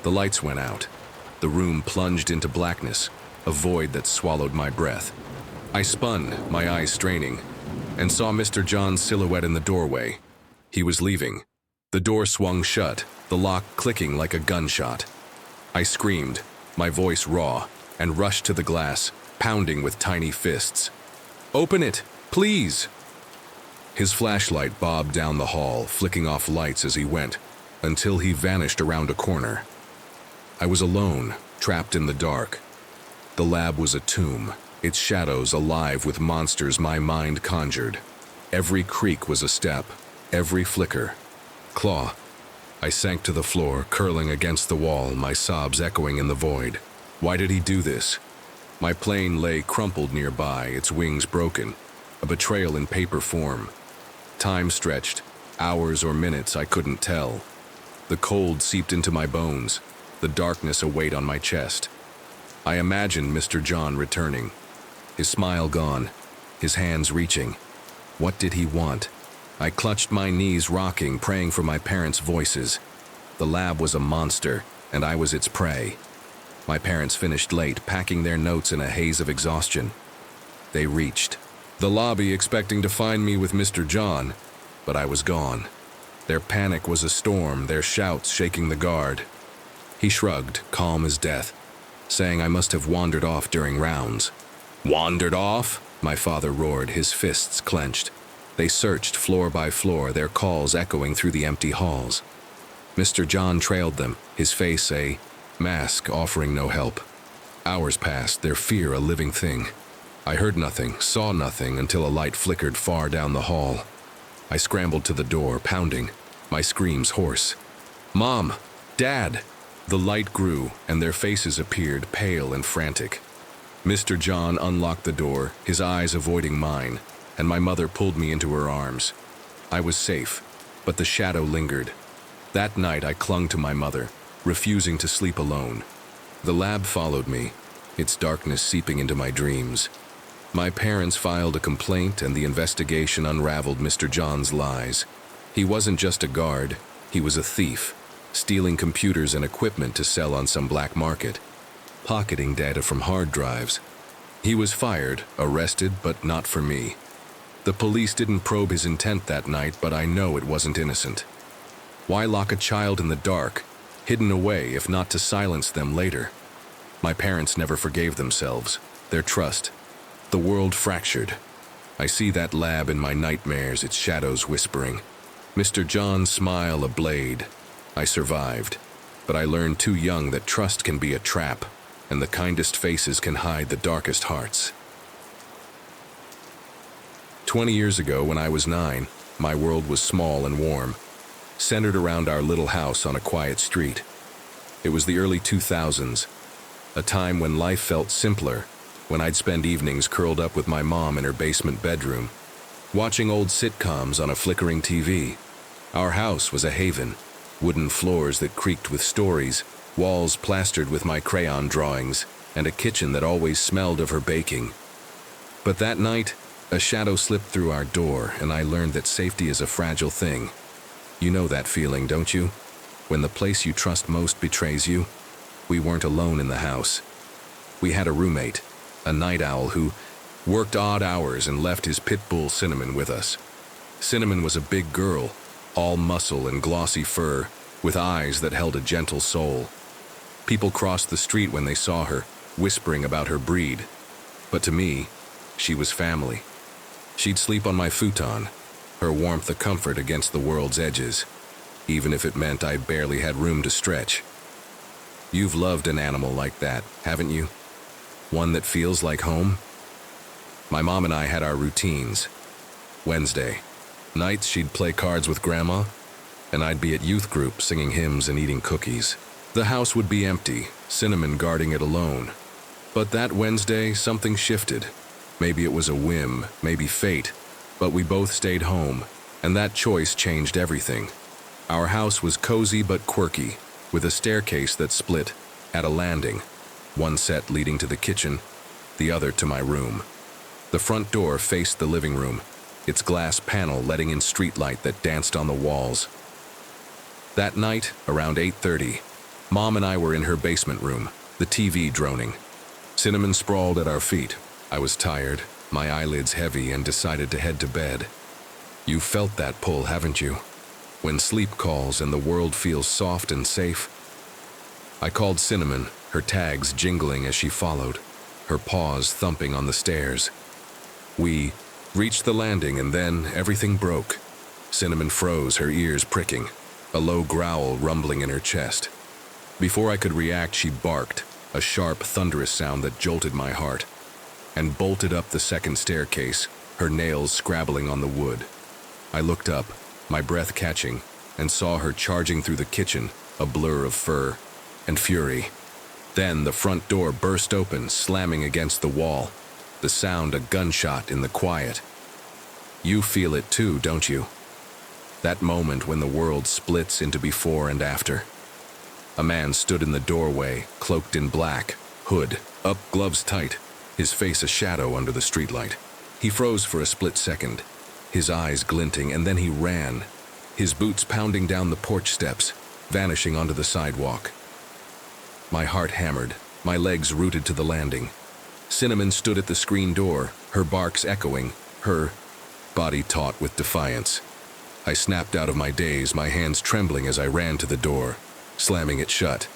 The lights went out. The room plunged into blackness, a void that swallowed my breath. I spun, my eyes straining, and saw Mr. John's silhouette in the doorway. He was leaving. The door swung shut, the lock clicking like a gunshot. I screamed, my voice raw, and rushed to the glass, pounding with tiny fists. "Open it, please!" His flashlight bobbed down the hall, flicking off lights as he went, until he vanished around a corner. I was alone, trapped in the dark. The lab was a tomb, its shadows alive with monsters my mind conjured. Every creak was a step, every flicker. Claw. I sank to the floor, curling against the wall, my sobs echoing in the void. Why did he do this? My plane lay crumpled nearby, its wings broken, a betrayal in paper form. Time stretched, hours or minutes I couldn't tell. The cold seeped into my bones, the darkness a weight on my chest. I imagined Mr. John returning, his smile gone, his hands reaching. What did he want? I clutched my knees, rocking, praying for my parents' voices. The lab was a monster, and I was its prey. My parents finished late, packing their notes in a haze of exhaustion. They reached the lobby expecting to find me with Mr. John, but I was gone. Their panic was a storm, their shouts shaking the guard. He shrugged, calm as death, saying I must have wandered off during rounds. "Wandered off?" my father roared, his fists clenched. They searched floor by floor, their calls echoing through the empty halls. Mr. John trailed them, his face a mask offering no help. Hours passed, their fear a living thing. I heard nothing, saw nothing until a light flickered far down the hall. I scrambled to the door, pounding, my screams hoarse. "Mom! Dad!" The light grew, and their faces appeared, pale and frantic. Mr. John unlocked the door, his eyes avoiding mine, and my mother pulled me into her arms. I was safe, but the shadow lingered. That night I clung to my mother, refusing to sleep alone. The lab followed me, its darkness seeping into my dreams. My parents filed a complaint, and the investigation unraveled Mr. John's lies. He wasn't just a guard, he was a thief, stealing computers and equipment to sell on some black market, pocketing data from hard drives. He was fired, arrested, but not for me. The police didn't probe his intent that night, but I know it wasn't innocent. Why lock a child in the dark, hidden away if not to silence them later? My parents never forgave themselves, their trust. The world fractured. I see that lab in my nightmares, its shadows whispering. Mr. John's smile a blade. I survived, but I learned too young that trust can be a trap, and the kindest faces can hide the darkest hearts. 20 years ago, when I was 9, my world was small and warm, centered around our little house on a quiet street. It was the early 2000s, a time when life felt simpler, when I'd spend evenings curled up with my mom in her basement bedroom, watching old sitcoms on a flickering TV. Our house was a haven, wooden floors that creaked with stories, walls plastered with my crayon drawings, and a kitchen that always smelled of her baking. But that night, a shadow slipped through our door, and I learned that safety is a fragile thing. You know that feeling, don't you? When the place you trust most betrays you? We weren't alone in the house. We had a roommate, a night owl who worked odd hours and left his pit bull Cinnamon with us. Cinnamon was a big girl, all muscle and glossy fur, with eyes that held a gentle soul. People crossed the street when they saw her, whispering about her breed. But to me, she was family. She'd sleep on my futon, her warmth a comfort against the world's edges, even if it meant I barely had room to stretch. You've loved an animal like that, haven't you? One that feels like home? My mom and I had our routines. Wednesday nights she'd play cards with Grandma, and I'd be at youth group singing hymns and eating cookies. The house would be empty, Cinnamon guarding it alone. But that Wednesday, something shifted. Maybe it was a whim, maybe fate, but we both stayed home, and that choice changed everything. Our house was cozy but quirky, with a staircase that split at a landing, one set leading to the kitchen, the other to my room. The front door faced the living room, its glass panel letting in streetlight that danced on the walls. That night, around 8:30, Mom and I were in her basement room, the TV droning. Cinnamon sprawled at our feet. I was tired, my eyelids heavy, and decided to head to bed. You've felt that pull, haven't you? When sleep calls and the world feels soft and safe. I called Cinnamon, her tags jingling as she followed, her paws thumping on the stairs. We reached the landing, and then everything broke. Cinnamon froze, her ears pricking, a low growl rumbling in her chest. Before I could react, she barked, a sharp, thunderous sound that jolted my heart, and bolted up the second staircase, her nails scrabbling on the wood. I looked up, my breath catching, and saw her charging through the kitchen, a blur of fur and fury. Then the front door burst open, slamming against the wall, the sound a gunshot in the quiet. You feel it too, don't you? That moment when the world splits into before and after. A man stood in the doorway, cloaked in black, hood up, gloves tight, his face a shadow under the streetlight. He froze for a split second, his eyes glinting, and then he ran, his boots pounding down the porch steps, vanishing onto the sidewalk. My heart hammered, my legs rooted to the landing. Cinnamon stood at the screen door, her barks echoing, her body taut with defiance. I snapped out of my daze, my hands trembling as I ran to the door, slamming it shut,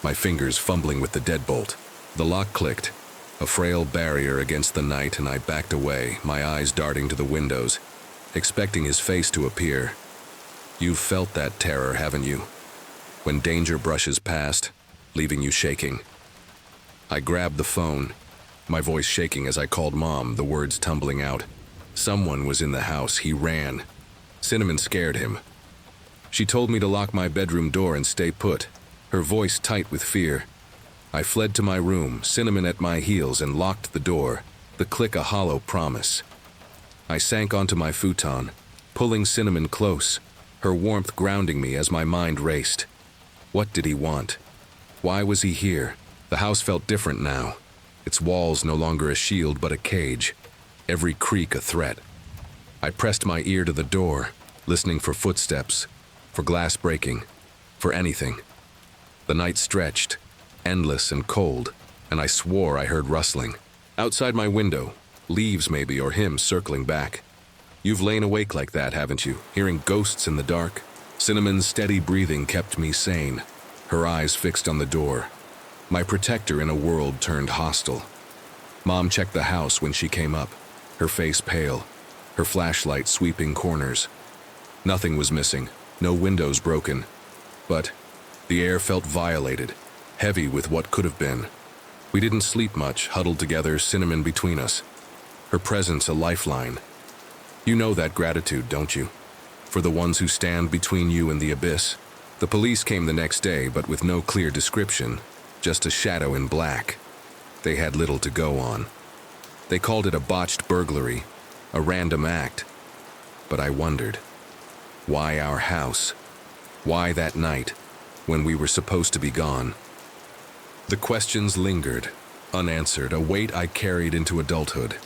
my fingers fumbling with the deadbolt. The lock clicked, a frail barrier against the night, and I backed away, my eyes darting to the windows, expecting his face to appear. You've felt that terror, haven't you? When danger brushes past, leaving you shaking. I grabbed the phone, my voice shaking as I called Mom, the words tumbling out. Someone was in the house. He ran. Cinnamon scared him. She told me to lock my bedroom door and stay put, her voice tight with fear. I fled to my room, Cinnamon at my heels, and locked the door, the click a hollow promise. I sank onto my futon, pulling Cinnamon close, her warmth grounding me as my mind raced. What did he want? Why was he here? The house felt different now, its walls no longer a shield but a cage, every creak a threat. I pressed my ear to the door, listening for footsteps, for glass breaking, for anything. The night stretched, endless and cold, and I swore I heard rustling. Outside my window, leaves maybe, or him circling back. You've lain awake like that, haven't you, hearing ghosts in the dark? Cinnamon's steady breathing kept me sane, her eyes fixed on the door, my protector in a world turned hostile. Mom checked the house when she came up, her face pale, her flashlight sweeping corners. Nothing was missing, no windows broken, but the air felt violated, heavy with what could have been. We didn't sleep much, huddled together, Cinnamon between us, her presence a lifeline. You know that gratitude, don't you? For the ones who stand between you and the abyss. The police came the next day, but with no clear description, just a shadow in black. They had little to go on. They called it a botched burglary, a random act. But I wondered, why our house? Why that night, when we were supposed to be gone? The questions lingered, unanswered, a weight I carried into adulthood.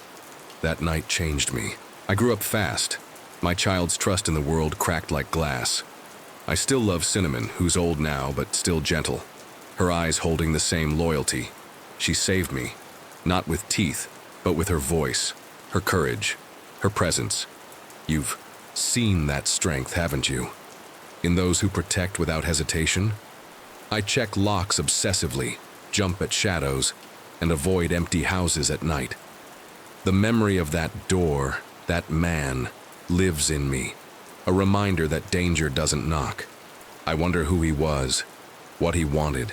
That night changed me. I grew up fast. My child's trust in the world cracked like glass. I still love Cinnamon, who's old now but still gentle, her eyes holding the same loyalty. She saved me, not with teeth, but with her voice, her courage, her presence. You've seen that strength, haven't you? In those who protect without hesitation? I check locks obsessively, jump at shadows, and avoid empty houses at night. The memory of that door, that man, lives in me, a reminder that danger doesn't knock. I wonder who he was, what he wanted,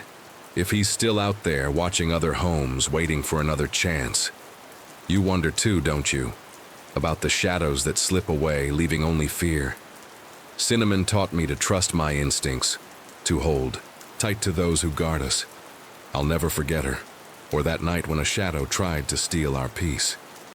if he's still out there watching other homes, waiting for another chance. You wonder too, don't you? About the shadows that slip away, leaving only fear. Cinnamon taught me to trust my instincts, to hold tight to those who guard us. I'll never forget her, or that night when a shadow tried to steal our peace.